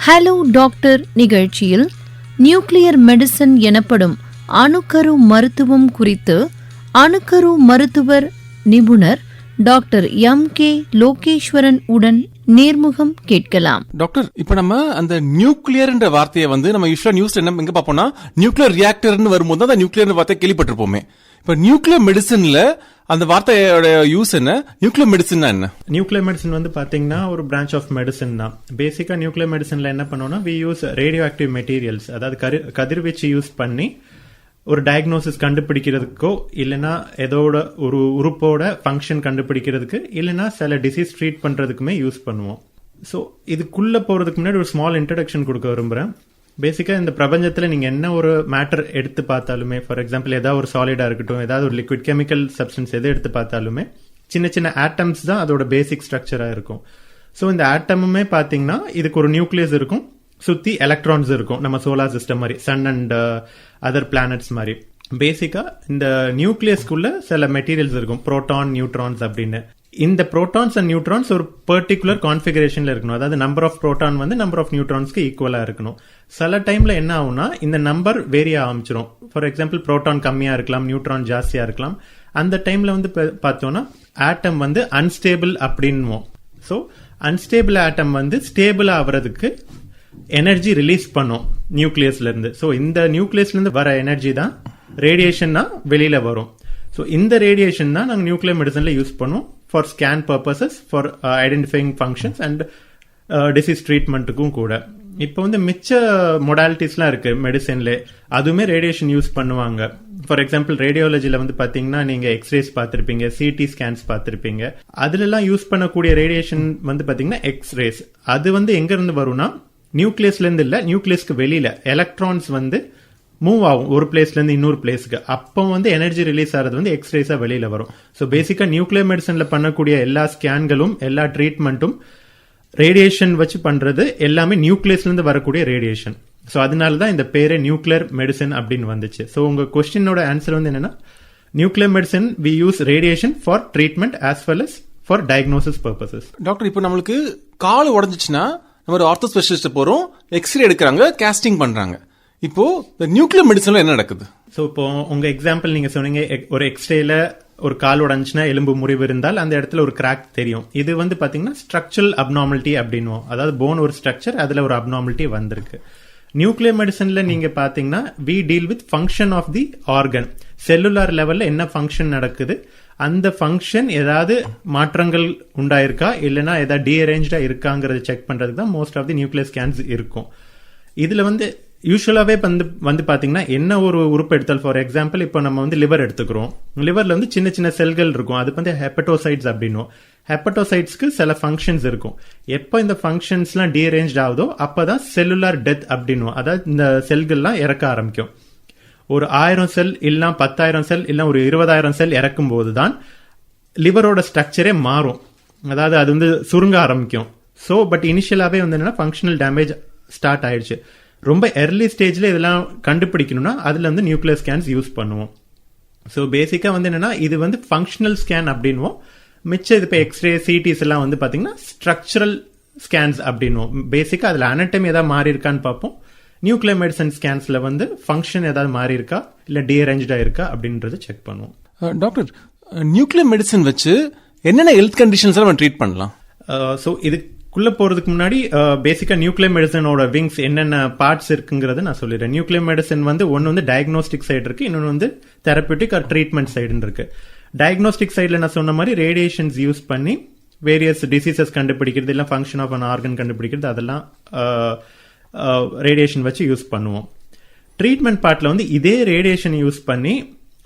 Hello doctor நிகழ்ச்சியில் nuclear medicine எனப்படும் அணுக்கரு மருத்துவம் குறித்து அணுக்கரு மருத்துவர் நிபுணர் டாக்டர் M.K. லோகேஸ்வரன் உடன் நேர்முகம் கேட்கலாம். டாக்டர், இப்ப நம்ம அந்த நியூக்ளியர் என்ற வார்த்தையை நம்ம யூஸ்வலா நியூஸ்ல எங்க பாப்போம்னா நியூக்ளியர் ரியாக்டர்னு வரும்போது அந்த நியூக்ளியர் வார்த்தை கேள்விப்பட்டிருப்போமே. இப்ப நியூக்ளியர் மெடிசன்ல அந்த வார்த்தையோட யூஸ் என்ன? நியூக்ளியர் மெடிசன் என்ன? நியூக்ளியர் மெடிசன் பாத்தீங்கன்னா ஒரு பிரான்ச் ஆஃப் மெடிசன் தான். பேசிக்கா நியூக்ளியர் மெடிசன்ல என்ன பண்ணோம்னா we use radioactive materials, அதாவது கதிர்வீச்சு யூஸ் பண்ணி ஒரு டயக்னோசிஸ் கண்டுபிடிக்கிறதுக்கோ இல்லைன்னா ஏதோட ஒரு உறுப்போட ஃபங்க்ஷன் கண்டுபிடிக்கிறதுக்கு இல்லைன்னா சில டிசீஸ் ட்ரீட் பண்றதுக்குமே யூஸ் பண்ணுவோம். ஸோ இதுக்குள்ள போறதுக்கு முன்னாடி ஒரு ஸ்மால் இன்ட்ரடக்ஷன் கொடுக்க விரும்புறேன். பேசிக்கா இந்த பிரபஞ்சத்துல நீங்க என்ன ஒரு மேட்டர் எடுத்து பார்த்தாலுமே, ஃபார் எக்ஸாம்பிள் ஏதாவது ஒரு சாலிடா இருக்கட்டும், ஏதாவது ஒரு லிக்விட் கெமிக்கல் சப்ஸ்டன்ஸ் எதை எடுத்து பார்த்தாலுமே சின்ன சின்ன ஆட்டம்ஸ் தான் அதோட பேசிக் ஸ்ட்ரக்சரா இருக்கும். ஸோ இந்த ஆட்டமுமே பாத்தீங்கன்னா இதுக்கு ஒரு நியூக்ளியஸ் இருக்கும், சுத்தி எலக்ட்ரான்ஸ் இருக்கும், நம்ம சோலார் சிஸ்டம் மாதிரி, சன் அண்ட் அதர் பிளானட்ஸ் மாதிரி. பேசிக்கா இந்த நியூக்ளியஸ்க்குள்ள சில மெட்டீரியல்ஸ் இருக்கும், புரோட்டான், நியூட்ரான்ஸ் அப்படின்னு. இந்த புரோட்டான்ஸ் அண்ட் நியூட்ரான்ஸ் ஒரு பர்டிகுலர் கான்ஃபிகரேஷன்ல இருக்கணும், அதாவது number of proton number of நியூட்ரான்ஸ்க்கு ஈக்குவலா இருக்கணும். சில டைம்ல என்ன ஆகும்னா இந்த நம்பர் வேரி ஆரம்பிச்சிடும். ஃபார் எக்ஸாம்பிள் புரோட்டான் கம்மியா இருக்கலாம், நியூட்ரான் ஜாஸ்தியா இருக்கலாம். அந்த டைம்ல பார்த்தோம்னா ஆட்டம் அன்ஸ்டேபிள் அப்படின்னுவோம். ஸோ அன்ஸ்டேபிள் ஆட்டம் ஸ்டேபிள் ஆகிறதுக்கு எனர்ஜி ரிலீஸ் பண்ணும் நியூக்ளியஸ்ல இருந்து. ஸோ இந்த நியூக்ளியஸ்ல இருந்து வர எனர்ஜி தான் ரேடியேஷன் வெளியில வரும். ஸோ இந்த ரேடியேஷன் தான் நாங்கள் நியூக்ளியர் மெடிசன்ல யூஸ் பண்ணுவோம் for scan purposes, for identifying functions and disease ட்ரீட்மெண்ட்டுக்கும் கூட. இப்போ மிச்ச மொடாலிட்டிஸ்லாம் இருக்கு மெடிசன்ல, அதுவுமே ரேடியேஷன் யூஸ் பண்ணுவாங்க. ஃபார் எக்ஸாம்பிள் ரேடியோலஜில பாத்தீங்கன்னா நீங்க எக்ஸ்ரேஸ் பார்த்திருப்பீங்க, சிடி ஸ்கேன்ஸ் பார்த்திருப்பீங்க. அதுல எல்லாம் யூஸ் பண்ணக்கூடிய ரேடியேஷன் பாத்தீங்கன்னா எக்ஸ்ரேஸ். அது எங்க இருந்து வரும்னா நியூக்ளியஸ்ல இருந்து இல்ல, நியூக்ளியஸ்க்கு வெளியில எலக்ட்ரான்ஸ் மூவ் ஆகும் ஒரு பிளேஸ்ல இருந்து இன்னொரு பிளேஸ்க்கு. அப்போ எனர்ஜி ரிலீஸ் ஆகிறது எக்ஸ்ரேஸா வெளியில வரும். ஸோ பேசிக்கா நியூக்ளியர் மெடிசன்ல பண்ணக்கூடிய எல்லா ஸ்கேன்களும் எல்லா ட்ரீட்மெண்ட்டும் ரேடியேஷன் வச்சு பண்றது எல்லாமே நியூக்ளியஸ்ல இருந்து வரக்கூடிய ரேடியேஷன். ஸோ அதனாலதான் இந்த பேரே நியூக்ளியர் மெடிசன் அப்படின்னு வந்துச்சு. ஸோ உங்க கொஸ்டினோட ஆன்சர் என்னன்னா nuclear medicine we use radiation for treatment as well as for diagnosis purposes. Doctor, இப்போ நம்மளுக்கு கால் உடஞ்சிச்சுன்னா நம்ம ஒரு ஆர்த்தோ ஸ்பெஷலிஸ்ட் போறோம், எக்ஸ்ரே எடுக்கிறாங்க, கேஸ்டிங் பண்றாங்க. இப்போ நியூக்ளியர் மெடிசன்ல என்ன நடக்குது? ஸோ இப்போ உங்க எக்ஸாம்பிள் நீங்க சொன்னீங்க, ஒரு எக்ஸ்ரேல ஒரு கால் உடஞ்சுன்னா எலும்பு முறிவு இருந்தால் அந்த இடத்துல ஒரு கிராக் தெரியும். இது பாத்தீங்கன்னா ஸ்ட்ரக்சரல் அப்நார்மாலிட்டி அப்படின்னுவோம். அதாவது போன் ஒரு ஸ்ட்ரக்சர், அதுல ஒரு அப்நார்மாலிட்டி வந்திருக்கு. நியூக்ளியர் மெடிசன்ல நீங்க பாத்தீங்கன்னா we deal with function of the organ. Cellular லெவல்ல என்ன ஃபங்க்ஷன் நடக்குது, அந்த ஃபங்க்ஷன் ஏதாவது மாற்றங்கள் உண்டாயிருக்கா இல்லைன்னா ஏதாவது டீஅரேஞ்சா இருக்காங்கிறத செக் பண்றதுக்கு தான் most of the nuclear scans இருக்கும். இதுல யூஸ்வலாவே பாத்தீங்கன்னா என்ன ஒரு உறுப்பு எடுத்தால், ஃபார் எக்ஸாம்பிள் இப்போ நம்ம லிவர் எடுத்துக்கிறோம். லிவர்ல சின்ன சின்ன செல்கள் இருக்கும், அது ஹெப்படோசைட்ஸ் அப்படின்னும். ஹெப்படோசைட்ஸ்க்கு சில ஃபங்க்ஷன்ஸ் இருக்கும். எப்போ இந்த ஃபங்க்ஷன்ஸ் எல்லாம் டீஅரேஞ்ச் ஆகுதோ அப்பதான் செல்லுலார் டெத் அப்படின்னும். அதாவது இந்த செல்கள்லாம் இறக்க ஆரம்பிக்கும். ஒரு 1000 செல் இல்ல 10,000 செல் இல்ல ஒரு 20,000 செல் இறக்கும் போதுதான் லிவரோட ஸ்ட்ரக்சரே மாறும். அதாவது அது சுருங்க ஆரம்பிக்கும். ஸோ பட் இனிஷியலாவே என்னன்னா ஃபங்க்ஷனல் டேமேஜ் ஸ்டார்ட் ஆயிடுச்சு. ரொம்ப எர்லி ஸ்டேஜ்ல இதெல்லாம் கண்டுபிடிக்கணும்னா அதுல நியூக்ளியர் ஸ்கேன்ஸ் யூஸ் பண்ணுவோம். ஸோ பேசிக்கா என்னன்னா இது ஃபங்க்ஷனல் ஸ்கேன் அப்படின்வோம். மிச்சம் இது இப்போ எக்ஸ்ரே, சிடிஸ் எல்லாம் பாத்தீங்கன்னா ஸ்ட்ரக்சரல் ஸ்கேன்ஸ் அப்படின்வோம். பேசிக்கா அதுல அனட்டமி ஏதாவது மாறி இருக்கான்னு பார்ப்போம். நியூக்ளியர் மெடிசன் ஸ்கேன்ஸ்ல ஃபங்க்ஷன் ஏதாவது மாறி இருக்கா இல்ல டீஅரேஞ்சா இருக்கா அப்படின்றது செக் பண்ணுவோம். டாக்டர், நியூக்ளியர் மெடிசன் வச்சு என்னென்ன ஹெல்த் கண்டிஷன்ஸ் எல்லாம் ட்ரீட் பண்ணலாம்? ஸோ இதுக்குள்ள போறதுக்கு முன்னாடி பேசிக்கா நியூக்ளியர் மெடிசனோட விங்ஸ் என்னென்ன பார்ட்ஸ் இருக்குங்கிறத நான் சொல்லிடுறேன். நியூக்ளியர் மெடிசன் ஒன்னு டயக்னோஸ்டிக் சைடு இருக்கு, இன்னொன்னு தெரபியூட்டிக் ஆர் ட்ரீட்மெண்ட் சைடுன்னு இருக்கு. டயக்னோஸ்டிக் சைடுல நான் சொன்ன மாதிரி ரேடியேஷன்ஸ் யூஸ் பண்ணி வேரியஸ் டிசீசஸ் கண்டுபிடிக்கிறது இல்ல ஃபங்க்ஷன் ஆஃப் அன் ஆர்கன் கண்டுபிடிக்கிறது, அதெல்லாம் ரேடியேஷன் வச்சு யூஸ் பண்ணுவோம். ட்ரீட்மெண்ட் பார்ட்ல இதே ரேடியேஷன் யூஸ் பண்ணி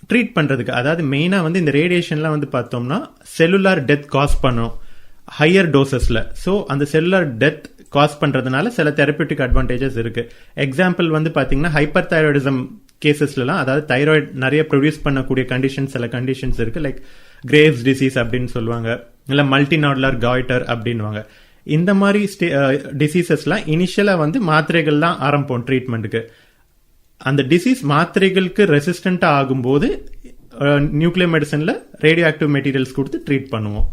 ட்ரீட் பண்றதுக்கு, அதாவது மெயினா இந்த ரேடியேஷன்லாம் பார்த்தோம்னா செல்லுலார் டெத் காஸ் பண்ணும் ஹையர் டோசஸ்ல. ஸோ அந்த செல்லுலார் டெத் காஸ் பண்றதுனால சில தெரபியூட்டிக் அட்வான்டேஜஸ் இருக்கு. எக்ஸாம்பிள் பாத்தீங்கன்னா ஹைப்பர் தைராய்டிசம் கேசஸ்லாம், அதாவது தைராய்டு நிறைய ப்ரொடியூஸ் பண்ணக்கூடிய கண்டிஷன்ஸ், சில கண்டிஷன்ஸ் இருக்கு. லைக் கிரேவ்ஸ் டிசீஸ் அப்படின்னு சொல்லுவாங்க, இல்ல மல்டிநாடுலர் காய்டர் அப்படின்வாங்க. இந்த மாதிரி டிசீசஸ்லாம் இனிஷியலா மாத்திரைகள் தான் ஆரம்பிப்போம் ட்ரீட்மெண்ட்டுக்கு. அந்த டிசீஸ் மாத்திரைகளுக்கு ரெசிஸ்டன்டா ஆகும்போது நியூக்ளியர் மெடிசன்ல ரேடியோ ஆக்டிவ் மெட்டீரியல்ஸ் கொடுத்து ட்ரீட் பண்ணுவோம்.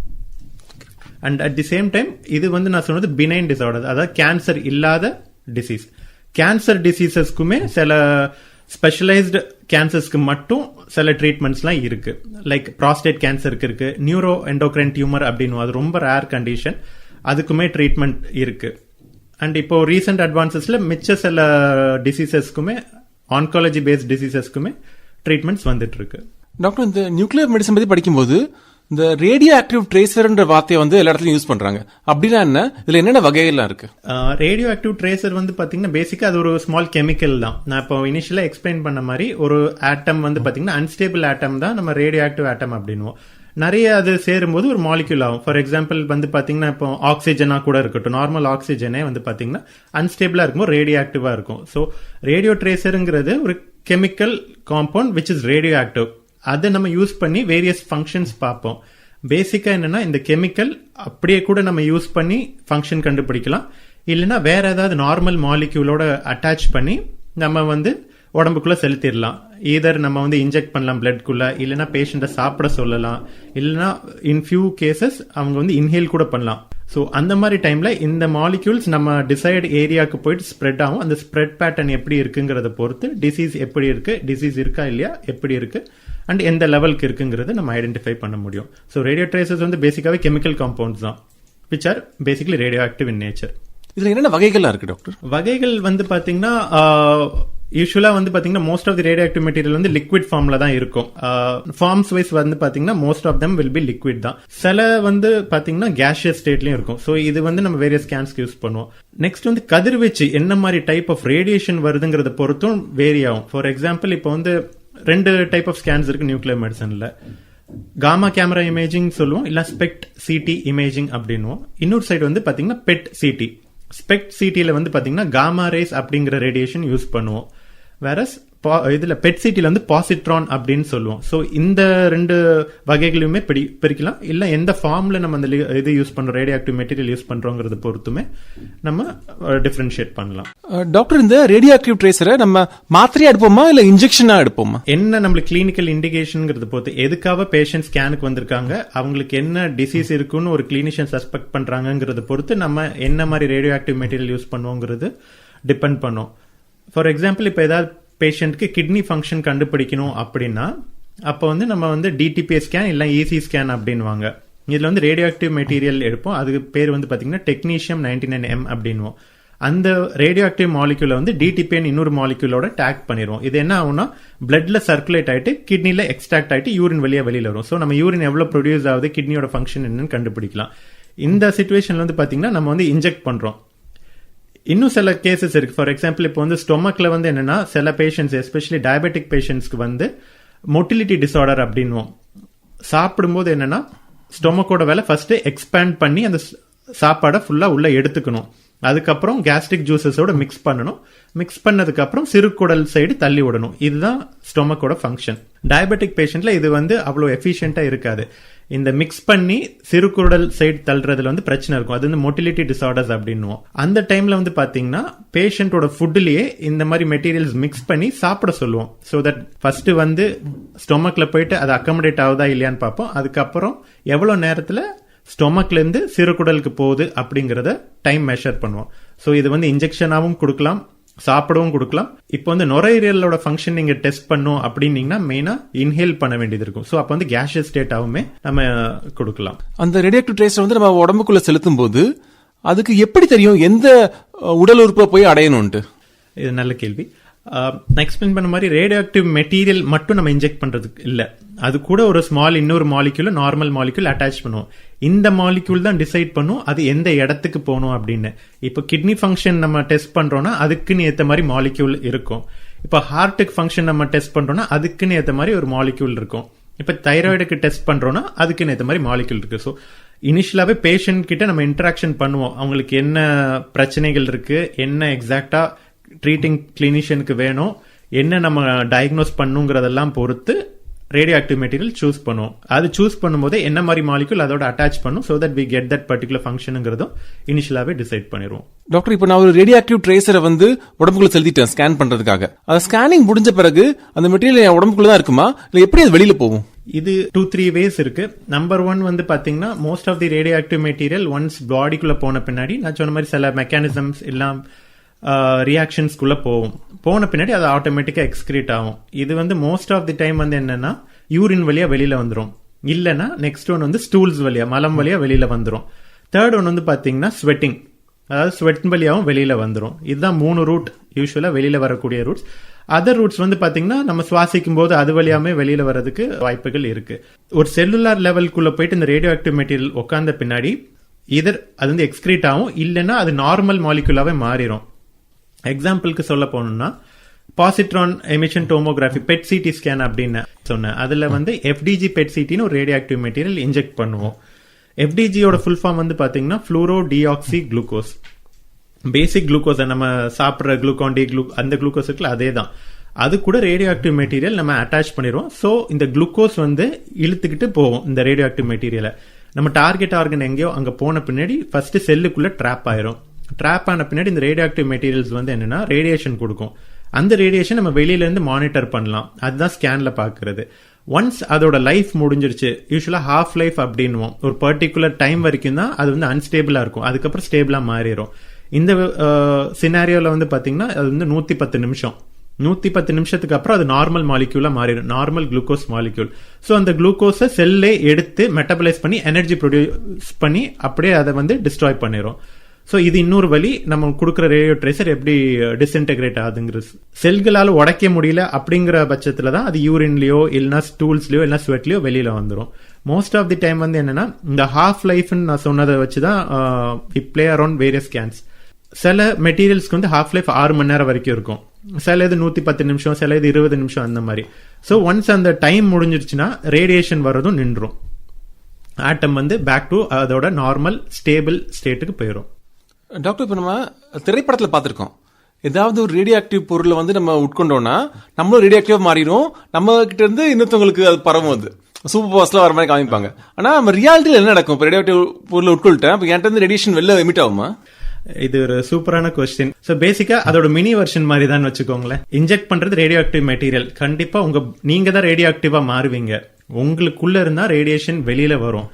And at the same time இது நான் சொன்னது பினைன் டிசார்டர், அதாவது கேன்சர் இல்லாத டிசீஸ். கேன்சர் டிசீசஸ்க்குமே சில ஸ்பெஷலைஸ்டு கேன்சர்ஸ்க்கு மட்டும் சில ட்ரீட்மெண்ட்ஸ்லாம் இருக்கு. லைக் ப்ராஸ்டேட் கேன்சருக்கு இருக்கு, நியூரோ எண்டோக்ரைன் டியூமர் அப்படின்னு, அது ரொம்ப ரேர் கண்டிஷன், அதுக்குமே ட்ரீட்மெண்ட் இருக்கு. அண்ட் இப்போ ரீசெண்ட் அட்வான்சஸ்ல மிச்ச சில டிசீசஸ்க்குமே, ஆன்காலஜி பேஸ்ட் டிசீசஸ்க்குமே ட்ரீட்மெண்ட்ஸ் வந்துட்டு இருக்கு. டாக்டர், இந்த நியூக்ளியர் மெடிசன் பத்தி படிக்கும்போது இந்த ரேடியோ ஆக்டிவ் ட்ரேசர்ன்ற வார்த்தையை வந்து எல்லா இடத்துலயும் யூஸ் பண்றாங்க. அப்படின்னா என்ன, இதுல என்னென்ன வகைகள்லாம் இருக்கு? ரேடியோ ஆக்டிவ் ட்ரேசர் வந்து பாத்தீங்கன்னா பேசிக்கா அது ஒரு ஸ்மால் கெமிக்கல் தான். நான் இப்போ இனிஷியலா எக்ஸ்பிளைன் பண்ண மாதிரி ஒரு ஆட்டம் வந்து பாத்தீங்கன்னா அன்ஸ்டேபிள் ஆட்டம் தான் நம்ம ரேடியோ ஆக்டிவ் ஆட்டம் அப்படின்னுவோம். நிறைய அது சேரும்போது ஒரு மாலிக்யூல் ஆகும். ஃபார் எக்ஸாம்பிள் வந்து பாத்தீங்கன்னா இப்போ ஆக்சிஜனா கூட இருக்கட்டும், நார்மல் ஆக்சிஜனே வந்து பாத்தீங்கன்னா அன்ஸ்டேபிளா இருக்கும்போது ரேடியோ ஆக்டிவா இருக்கும். ஸோ ரேடியோ ட்ரேசருங்கிறது ஒரு chemical compound which is radio active. அதை நம்ம யூஸ் பண்ணி வேரியஸ் ஃபங்க்ஷன்ஸ் பார்ப்போம். பேசிக்கா என்னன்னா இந்த கெமிக்கல் அப்படியே கூட நம்ம யூஸ் பண்ணி ஃபங்க்ஷன் கண்டுபிடிக்கலாம், இல்லைன்னா வேற ஏதாவது நார்மல் மாலிக்யூலோட அட்டாச் பண்ணி நம்ம வந்து உடம்புக்குள்ள செலுத்திடலாம். ஈதர் நம்ம வந்து இன்ஜெக்ட் பண்ணலாம் பிளட்குள்ள, இல்லைன்னா பேஷண்ட்டை சாப்பிட சொல்லலாம், இல்லைன்னா இன் ஃபியூ கேசஸ் அவங்க வந்து இன்ஹேல் கூட பண்ணலாம். ஸோ அந்த மாதிரி டைம்ல இந்த மாலிக்யூல்ஸ் நம்ம டிசைட் ஏரியாவுக்கு போயிட்டு ஸ்ப்ரெட் ஆகும். அந்த ஸ்ப்ரெட் பேட்டர்ன் எப்படி இருக்குங்கிறத பொறுத்து டிசீஸ் எப்படி இருக்கு, டிசீஸ் இருக்கா இல்லையா, எப்படி இருக்கு அண்ட் எந்த லெவலுக்கு இருக்குங்கிறத நம்ம ஐடென்டிஃபை பண்ண முடியும். ஸோ ரேடியோ ட்ரேசஸ் வந்து பேசிக்காவே கெமிக்கல் காம்பவுண்ட்ஸ் தான், which are basically radio active in nature. இதுல என்னென்ன வகைகள்லாம் இருக்கு டாக்டர்? வகைகள் வந்து பாத்தீங்கன்னா யூஸ்வலா வந்து பாத்தீங்கன்னா most of the radio active material வந்து லிக்விட் ஃபார்ம்ல தான் இருக்கும். ஃபார்ம்ஸ் வைஸ் வந்து பாத்தீங்கன்னா most of them will be liquid தான். சில வந்து பாத்தீங்கன்னா கேஷியஸ் ஸ்டேட்லயும் இருக்கும். ஸோ இது வந்து நம்ம வேரியஸ் ஸ்கேன்ஸ்க்கு யூஸ் பண்ணுவோம். நெக்ஸ்ட் வந்து கதிர்வீச்சு என்ன மாதிரி டைப் ஆஃப் ரேடியேஷன் வருதுங்கிறத பொறுத்தும் வேரி ஆகும். ஃபார் எக்ஸாம்பிள் இப்போ வந்து 2 டைப் ஆஃப் ஸ்கேன்ஸ் இருக்கு நியூக்ளியர் மெடிசன்ல. காமா கேமரா இமேஜிங் சொல்லுவோம், இல்ல ஸ்பெக்ட் சிடி இமேஜிங் அப்படின்னுவோம். இன்னொரு சைடு வந்து பாத்தீங்கன்னா பெட் சிடி. ஸ்பெக்ட் சிடில வந்து பாத்தீங்கன்னா காமா ரேஸ் அப்படிங்கிற ரேடியேஷன் யூஸ் பண்ணுவோம். வேற இதுல பெட் சிட்டில வந்து பாசிட்ரான் அப்படின்னு சொல்லுவோம். ஸோ இந்த 2 வகைகளையுமே பிரிக்கலாம். இல்ல எந்த ஃபார்ம்ல நம்ம அந்த இது யூஸ் பண்றோம், ரேடியோ ஆக்டிவ் மெட்டீரியல் யூஸ் பண்றோங்கிறத பொறுத்துமே நம்ம டிஃபரன்ஷியேட் பண்ணலாம். டாக்டர், இந்த ரேடியோ ஆக்டிவ் ட்ரேசரை நம்ம மாத்திரையா எடுப்போமா இல்ல இன்ஜெக்ஷனா எடுப்போமா? என்ன நம்மளுக்கு கிளினிக்கல் இண்டிகேஷன்ங்கிறத பொறுத்து, எதுக்காக பேஷண்ட் ஸ்கேனுக்கு வந்திருக்காங்க, அவங்களுக்கு என்ன டிசீஸ் இருக்குன்னு ஒரு கிளினிஷியன் சஸ்பெக்ட் பண்றாங்கிறத பொறுத்து நம்ம என்ன மாதிரி ரேடியோ ஆக்டிவ் மெட்டீரியல் யூஸ் பண்ணுவோங்கிறது டிபெண்ட் பண்ணும். ஃபார் எக்ஸாம்பிள் இப்போ ஏதாவது பேஷண்ட்க்கு கிட்னி ஃபங்க்ஷன் கண்டுபிடிக்கணும் அப்படின்னா அப்போ வந்து நம்ம வந்து டிடிபிஎஸ் ஸ்கேன் இல்லை இசி ஸ்கேன் அப்படின்வாங்க. இதில் வந்து ரேடியோ ஆக்டிவ் மெட்டீரியல் எடுப்போம். அதுக்கு பேர் வந்து பார்த்தீங்கன்னா டெக்னீஷியம் 99M அப்படின்வோம். அந்த ரேடியோ ஆக்டிவ் மாலிக்யூலை வந்து டிடிபிஎன் இன்னொரு மாலிக்யூலோட டேக் பண்ணிடுவோம். இது என்ன ஆகும்னா பிளட்ல சர்க்குலேட் ஆகிட்டு கிட்னியில் எக்ஸ்ட்ராக்ட் ஆகிட்டு யூரின் வெளியில் வரும். ஸோ நம்ம யூரின் எவ்வளோ ப்ரொடியூஸ் ஆகுது, கிட்னியோட ஃபங்க்ஷன் என்னன்னு கண்டுபிடிக்கலாம். இந்த சிச்சுவேஷன்ல வந்து பார்த்தீங்கன்னா நம்ம வந்து இன்ஜெக்ட் பண்ணுறோம். இன்னும் சில கேசஸ் இருக்கு. ஃபார் எக்ஸாம்பிள் இப்போ வந்து ஸ்டொமக்ல வந்து என்னன்னா சில பேஷண்ட்ஸ் எஸ்பெஷலி டயபெட்டிக் பேஷண்ட்ஸ்க்கு வந்து மொட்டிலிட்டி டிசார்டர் அப்படின்வோம். சாப்பிடும்போது என்னன்னா ஸ்டொமக்கோட வேலை ஃபர்ஸ்ட் எக்ஸ்பேண்ட் பண்ணி அந்த சாப்பாடை ஃபுல்லா உள்ள எடுத்துக்கணும். அதுக்கப்புறம் கேஸ்ட்ரிக் ஜூசஸோட மிக்ஸ் பண்ணணும். மிக்ஸ் பண்ணதுக்கு அப்புறம் சிறுகுடல் சைடு தள்ளி விடணும். இதுதான் ஸ்டொமக்கோட ஃபங்க்ஷன். டயபெட்டிக் பேஷண்ட்ல இது வந்து அவ்வளவு எஃபிஷியன்டா இருக்காது. இந்த மிக்ஸ் பண்ணி சிறுகுடல் சைடு தள்ளுறதுல வந்து பிரச்சனை இருக்கும். அது வந்து மொட்டிலிட்டி டிசார்டர்ஸ் அப்படின்னுவோம். அந்த டைம்ல வந்து பாத்தீங்கன்னா பேஷண்டோட ஃபுட்லயே இந்த மாதிரி மெட்டீரியல்ஸ் மிக்ஸ் பண்ணி சாப்பிட சொல்லுவோம். ஸோ தட் ஃபர்ஸ்ட் வந்து ஸ்டொமக்ல போயிட்டு அது அக்கமடேட் ஆகுதா இல்லையான்னு பார்ப்போம். அதுக்கப்புறம் எவ்வளவு நேரத்துல ஸ்டொமக்ல இருந்து சிறுகுடலுக்கு போகுது அப்படிங்கறத டைம் மெஷர் பண்ணுவோம். ஸோ இது வந்து இன்ஜெக்ஷனாவும் கொடுக்கலாம், சாப்பிடவும் கொடுக்கலாம். இப்போ வந்து நுரையீரலோட ஃபங்க்ஷன் நீங்க டெஸ்ட் பண்ணும் அப்படின்னீங்கன்னா மெயினா இன்ஹேல் பண்ண வேண்டியது இருக்கும். ஸோ அப்போ வந்து கேஷியஸ் ஸ்டேட்டாவுமே நம்ம கொடுக்கலாம். அந்த ரேடியோஆக்டிவ் ட்ரேசர் வந்து நம்ம உடம்புக்குள்ள செலுத்தும் போது அதுக்கு எப்படி தெரியும் எந்த உடல் உறுப்பை போய் அடையணும்ட்டு? இது நல்ல கேள்வி. நான் எக்ஸ்பிளைன் பண்ண மாதிரி ரேடியோ ஆக்டிவ் மெட்டீரியல் மட்டும் நம்ம இன்ஜெக்ட் பண்றதுக்கு இல்ல, அது கூட ஒரு ஸ்மால் இன்னொரு மாலிக்யூல் நார்மல் மாலிக்யூல் அட்டாச் பண்ணுவோம். இந்த மாலிக்யூல் தான் டிசைட் பண்ணும் அது எந்த இடத்துக்கு போகணும் அப்படின்னு. இப்போ கிட்னி ஃபங்க்ஷன் நம்ம டெஸ்ட் பண்றோம்னா அதுக்குன்னு ஏற்ற மாதிரி மாலிக்யூல் இருக்கும். இப்போ ஹார்ட்டுக்கு ஃபங்க்ஷன் நம்ம டெஸ்ட் பண்றோம்னா அதுக்குன்னு ஏற்ற மாதிரி ஒரு மாலிக்யூல் இருக்கும். இப்போ தைராய்டுக்கு டெஸ்ட் பண்றோம்னா அதுக்குன்னு ஏற்ற மாதிரி மாலிக்யூல் இருக்கு. ஸோ இனிஷியலாவே பேஷண்ட் கிட்ட நம்ம இன்டராக்ஷன் பண்ணுவோம். அவங்களுக்கு என்ன பிரச்சனைகள் இருக்கு, என்ன எக்ஸாக்டா ட்ரீட்டிங் கிளினிஷியனுக்கு வேணும், என்ன நம்ம டயக்னோஸ் பண்ணுங்கிறதெல்லாம் பொறுத்து ரேடியோ ஆக்டிவ் மெட்டீரியல் சூஸ் பண்ணுவோம். அது சூஸ் பண்ணும்போது என்ன மாதிரி மாலிக்யூல் அதோட அட்டாச் பண்ணும், so that we get that particular ஃபங்க்ஷனுங்கிறதும் இனிஷியலாவே டிசைட் பண்ணிடுவோம். டாக்டர், இப்போ நான் ஒரு ரேடியோ ஆக்டிவ் ட்ரேசரை வந்து உடம்புக்குள்ள செலுத்திட்டேன் ஸ்கேன் பண்றதுக்காக. அது ஸ்கேனிங் முடிஞ்ச பிறகு அந்த மெட்டீரியல் என் உடம்புக்குள்ள தான் இருக்குமா இல்ல எப்படி அது வெளியில போகும்? இது 2-3 வேஸ் இருக்கு. நம்பர் 1 வந்து பாத்தீங்கன்னா most of the radio active material once பாடிக்குள்ள போன பின்னாடி நான் சொன்ன மாதிரி சில மெக்கானிசம்ஸ் எல்லாம் ரியாக்ஷன்ஸ்குள்ள போன பின்னாடி அது ஆட்டோமேட்டிக்கா எக்ஸ்கிரீட் ஆகும். இது வந்து மோஸ்ட் ஆஃப் தி டைம் வந்து என்னன்னா யூரின் வழியா வெளியில வந்துரும், இல்லனா நெக்ஸ்ட் ஒன் வந்து ஸ்டூல்ஸ் வழியா மலம் வழியா வெளியில வந்துரும். தேர்ட் ஒன் வந்து பாத்தீங்கன்னா ஸ்வெட்டிங், அதாவது ஸ்வெட் வழியாவும் வெளியில வந்துரும். இதுதான் 3 ரூட் யூஸ்வலா வெளியில வரக்கூடிய ரூட்ஸ். அதர் ரூட்ஸ் வந்து பாத்தீங்கன்னா நம்ம சுவாசிக்கும் போது அது வழியாமே வெளியில வர்றதுக்கு வாய்ப்புகள் இருக்கு. ஒரு செல்லுலார் லெவலுக்குள்ள போயிட்டு இந்த ரேடியோ ஆக்டிவ் மெட்டீரியல் உட்கார்ந்த பின்னாடி இதர் அது வந்து எக்ஸ்கிரீட் ஆகும், இல்லைன்னா அது நார்மல் மாலிகுலாவே மாறிடும். எக்ஸாம்பிளுக்கு சொல்ல போனோம்னா positron emission tomography bed CT scan அப்படின்னு சொன்னேன். அதுல வந்து எஃப்டிஜி பெட் சிடின்னு ஒரு ரேடியோ ஆக்டிவ் மெட்டீரியல் இன்ஜெக்ட் பண்ணுவோம். எஃப்டிஜியோட ஃபுல் ஃபார்ம் வந்து பாத்தீங்கன்னா ஃப்ளூரோ டிஆக்சி குளுக்கோஸ். பேசிக் குளுக்கோஸ் நம்ம சாப்பிட்ற குளுக்கான் டி அந்த குளுக்கோஸ் இருக்குல்ல அதே தான். அது கூட ரேடியோ ஆக்டிவ் மெட்டீரியல் நம்ம அட்டாச் பண்ணிடுவோம். ஸோ இந்த குளுக்கோஸ் வந்து இழுத்துக்கிட்டு போவோம் இந்த ரேடியோ ஆக்டிவ் மெட்டீரியலை. நம்ம டார்கெட் ஆர்கன் எங்கேயோ அங்க போன பின்னாடி ஃபர்ஸ்ட் செல்லுக்குள்ள ட்ராப் ஆயிரும். ட்ராப் ஆன பின்னாடி இந்த ரேடியோ ஆக்டிவ் மெட்டீரியல்ஸ் வந்து என்னன்னா ரேடியேஷன் கொடுக்கும். அந்த ரேடியேஷன் நம்ம வெளியில இருந்து மானிட்டர் பண்ணலாம். அதுதான் ஸ்கேன்ல பாக்குறது. ஒன்ஸ் அதோட லைஃப் முடிஞ்சிருச்சு, யூஸ்வலா ஹாஃப் லைஃப் அப்படின்னுவோம், ஒரு பர்டிகுலர் டைம் வரைக்கும் தான் அது வந்து அன்ஸ்டேபிளா இருக்கும், அதுக்கப்புறம் ஸ்டேபிளா மாறிடும். இந்த சினாரியோல வந்து பாத்தீங்கன்னா அது வந்து 110 நிமிஷம். 110 நிமிஷத்துக்கு அப்புறம் அது நார்மல் மாலிக்யூலா மாறிடும், நார்மல் குளுக்கோஸ் மாலிக்யூல். ஸோ அந்த குளுக்கோஸை செல்லே எடுத்து மெட்டபலைஸ் பண்ணி எனர்ஜி ப்ரொடியூஸ் பண்ணி அப்படியே அதை வந்து டிஸ்ட்ராய் பண்ணிடும். ஸோ இது இன்னொரு வழி நம்ம கொடுக்குற ரேடியோ ட்ரேசர் எப்படி டிஸ்இன்டெகிரேட் ஆகுதுங்கிற. செல்களால் உடைக்க முடியல அப்படிங்கிற பட்சத்துல தான் அது யூரின்லயோ இல்லைன்னா ஸ்டூல்ஸ்லயோ இல்லைன்னா ஸ்வெட்லயோ வெளியில வந்துடும். மோஸ்ட் ஆஃப் தி டைம் வந்து என்னன்னா இந்த ஹாஃப் லைஃப்னு நான் சொன்னதை வச்சுதான் we play around various scans. சில மெட்டீரியல்ஸ்க்கு வந்து ஹாஃப் லைஃப் 6 மணி நேரம் வரைக்கும் இருக்கும், சில இது 110 நிமிஷம், சில இது 20 நிமிஷம் அந்த மாதிரி. ஸோ ஒன்ஸ் அந்த டைம் முடிஞ்சிருச்சுன்னா ரேடியேஷன் வர்றதும் நின்றும், ஆட்டம் வந்து பேக் டு அதோட நார்மல் ஸ்டேபிள் ஸ்டேட்டுக்கு போயிடும். டாக்டர், இப்ப நம்ம திரைப்படத்துல பாத்திருக்கோம், ஏதாவது ஒரு ரேடியோ ஆக்டிவ் பொருளை வந்து நம்ம உட்கொண்டோம்னா நம்மளும் ரேடியோ ஆக்டிவா மாறிடும், நம்ம கிட்ட இருந்து இன்னொருத்தவங்களுக்கு அது பரவும், அது சூப்பர் பவர்ஸ்ல வர மாதிரி காமிப்பாங்க. ஆனா நம்ம ரியாலிட்டியில என்ன நடக்கும்? இப்போ ரேடியோ ஆக்டிவ் பொருளை உட்கொள்ளிட்டேன், இப்போ என்கிட்ட இருந்து ரேடியேஷன் வெளில எமிட் ஆகுமா? இது ஒரு சூப்பரான கொஸ்டின். சோ பேசிக்கா அதோட மினி வெர்ஷன் மாதிரி தான் வச்சுக்கோங்களேன். இன்ஜெக்ட் பண்றது ரேடியோ ஆக்டிவ் மெட்டீரியல். கண்டிப்பா நீங்க தான் ரேடியோ ஆக்டிவா மாறுவீங்க, உங்களுக்குள்ள இருந்தா ரேடியேஷன் வெளியில வரும்.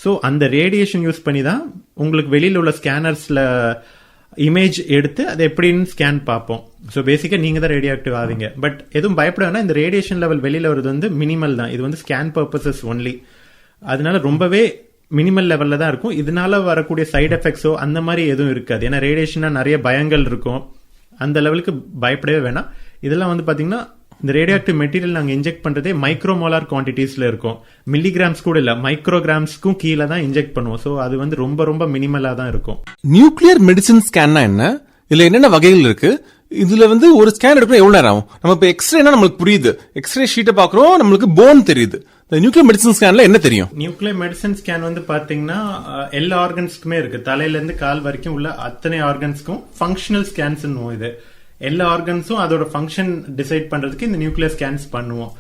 ஸோ அந்த ரேடியேஷன் யூஸ் பண்ணி தான் உங்களுக்கு வெளியில உள்ள ஸ்கேனர்ஸ்ல இமேஜ் எடுத்து அதை எப்படின்னு ஸ்கேன் பார்ப்போம். ஸோ பேசிக்கா நீங்க தான் ரேடியோ ஆக்டிவ் ஆவீங்க. பட் எதுவும் பயப்பட வேணா, இந்த ரேடியேஷன் லெவல் வெளியில வருது வந்து மினிமல் தான். இது வந்து ஸ்கேன் பர்பசஸ் ஒன்லி, அதனால ரொம்பவே மினிமல் லெவல்ல தான் இருக்கும். இதனால வரக்கூடிய சைடு எஃபெக்ட்ஸோ அந்த மாதிரி எதுவும் இருக்காது. ஏன்னா ரேடியேஷனா நிறைய பயங்கள் இருக்கும், அந்த லெவலுக்கு பயப்படவே வேணாம். இதெல்லாம் வந்து பாத்தீங்கன்னா இந்த ரேடியோ ஆக்டிவ் மெட்டீரியல் நாங்க இன்ஜெக்ட் பண்றதே மைக்ரோமோலார் குவான்டிட்டிஸ்ல இருக்கும், மில்லிகிராம்ஸ் கூட இல்ல, மைக்ரோகிராம்ஸ்க்கும் கீழே தான் இன்ஜெக்ட் பண்ணுவோம். ஸோ அது வந்து ரொம்ப ரொம்ப மினிமலா தான் இருக்கும். நியூக்ளியர் மெடிசின் ஸ்கேன்னா என்ன? இதுல என்னென்ன வகைகள் இருக்கு? இதுல வந்து ஒரு ஸ்கேன் எடுக்கணும் எவ்வளவு நேரம் ஆகும்? நம்ம இப்ப எக்ஸ்ரேனா நம்மளுக்கு புரியுது, எக்ஸ்ரே ஷீட்டை பாக்குறோம், நம்மளுக்கு போன் தெரியுது. நியூக்ளியர் மெடிசன் ஸ்கேன்ல என்ன தெரியும்? நியூக்ளியர் மெடிசன் ஸ்கேன் வந்து பாத்தீங்கன்னா எல்லா ஆர்கன்ஸ்க்குமே இருக்கு, தலையில இருந்து கால் வரைக்கும் உள்ள அத்தனை ஆர்கன்ஸ்க்கும் ஃபங்க்ஷனல் ஸ்கேன்ஸ். இது எல்லா ஆர்கன்ஸும் அதோட ஃபங்க்ஷன் டிசைட் பண்றதுக்கு இந்த நியூக்ளியர் ஸ்கேன்ஸ் பண்ணுவோம்.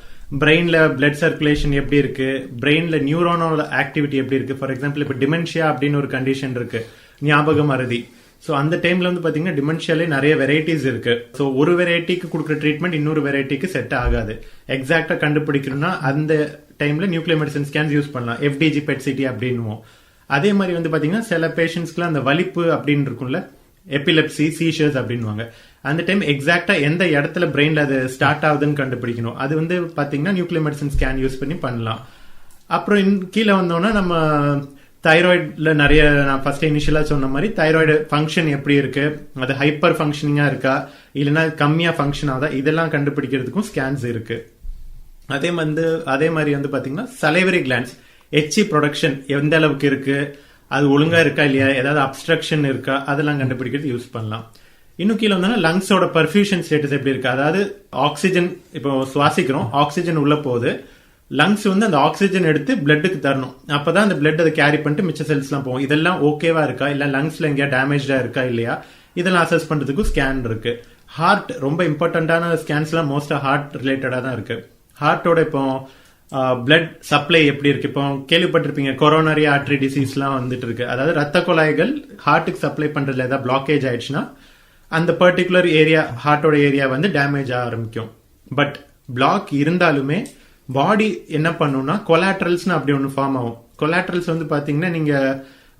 பிரெயின்ல பிளட் சர்க்குலேஷன் எப்படி இருக்கு, பிரெயின்ல நியூரானோட ஆக்டிவிட்டி எப்படி இருக்கு. ஃபார் எக்ஸாம்பிள் இப்ப டிமென்ஷியா அப்படின்னு ஒரு கண்டிஷன் இருக்கு, ஞாபக மறதி. ஸோ அந்த டைம்ல வந்து பாத்தீங்கன்னா டிமென்ஷியாலே நிறைய வெரைட்டிஸ் இருக்கு. ஸோ ஒரு வெரைட்டிக்கு கொடுக்குற ட்ரீட்மெண்ட் இன்னொரு வெரைட்டிக்கு செட் ஆகாது. எக்ஸாக்டா கண்டுபிடிக்கணும்னா அந்த டைம்ல நியூக்ளியர் மெடிசன் ஸ்கேன்ஸ் யூஸ் பண்ணலாம், எஃப்டிஜி பெட் சிடி அப்படின்னுவோம். அதே மாதிரி வந்து பாத்தீங்கன்னா சில பேஷண்ட்ஸ்க்குலாம் அந்த வலிப்பு அப்படின்னு இருக்கும்ல, எபிலெப்சி, சீஷர்ஸ் அப்படின்வாங்க. அந்த டைம் எக்ஸாக்டா எந்த இடத்துல பிரெயின்ல அது ஸ்டார்ட் ஆகுதுன்னு கண்டுபிடிக்கணும். அது வந்து பாத்தீங்கன்னா நியூக்ளியர் மெடிசன் ஸ்கேன் யூஸ் பண்ணி பண்ணலாம். அப்புறம் கீழே வந்தோம்னா நம்ம தைராய்டுல நிறைய, நான் ஃபர்ஸ்ட் இனிஷியலா சொன்ன மாதிரி தைராய்டு ஃபங்க்ஷன் எப்படி இருக்கு, அது ஹைப்பர் ஃபங்க்ஷனிங்கா இருக்கா இல்லைன்னா கம்மியா ஃபங்க்ஷன் ஆகுதா, இதெல்லாம் கண்டுபிடிக்கிறதுக்கும் ஸ்கேன்ஸ் இருக்கு. அதே மாதிரி வந்து பாத்தீங்கன்னா சலைவரி கிளாண்ட்ஸ் எச்சி ப்ரொடக்ஷன் எந்த அளவுக்கு இருக்கு, அது ஒழுங்கா இருக்கா இல்லையா, ஏதாவது அப்ஸ்ட்ரக்ஷன் இருக்கா, அதெல்லாம் கண்டுபிடிக்கிறது யூஸ் பண்ணலாம். இன்னும் கீழே வந்தோம்னா லங்ஸோட பர்ஃபியூஷன் ஸ்டேட்டஸ் எப்படி இருக்கு, அதாவது ஆக்சிஜன் இப்போ சுவாசிக்கிறோம், ஆக்சிஜன் உள்ள போகுது, லங்ஸ் வந்து அந்த ஆக்சிஜன் எடுத்து பிளட்டுக்கு தரணும், அப்பதான் அந்த பிளட் அதை கேரி பண்ணிட்டு மிச்ச செல்ஸ் எல்லாம் போகும். இதெல்லாம் ஓகேவா இருக்கா, இல்ல லங்ஸ்ல எங்கேயா டேமேஜா இருக்கா இல்லையா, இதெல்லாம் அசஸ் பண்றதுக்கும் ஸ்கேன் இருக்கு. ஹார்ட் ரொம்ப இம்பார்ட்டன்டான ஸ்கேன்ஸ் எல்லாம் மோஸ்டா ஹார்ட் ரிலேட்டடா தான் இருக்கு. ஹார்ட்டோட இப்போ பிளட் சப்ளை எப்படி இருக்கு, இப்போ கேள்விப்பட்டிருப்பீங்க கொரோனரி ஆர்டரி டிசீஸ் எல்லாம் வந்துட்டு இருக்கு, அதாவது ரத்த குழாய்கள் ஹார்ட்டுக்கு சப்ளை பண்றதுல ஏதாவது பிளாக்கேஜ் ஆயிடுச்சுன்னா அந்த பர்டிகுலர் ஏரியா, ஹார்ட்டோட ஏரியா வந்து டேமேஜ் ஆக ஆரம்பிக்கும். பட் பிளாக் இருந்தாலுமே பாடி என்ன பண்ணும்னா கொலாட்ரல்ஸ்னு அப்படி ஒன்று ஃபார்ம் ஆகும். கொலாட்ரல்ஸ் வந்து பாத்தீங்கன்னா நீங்க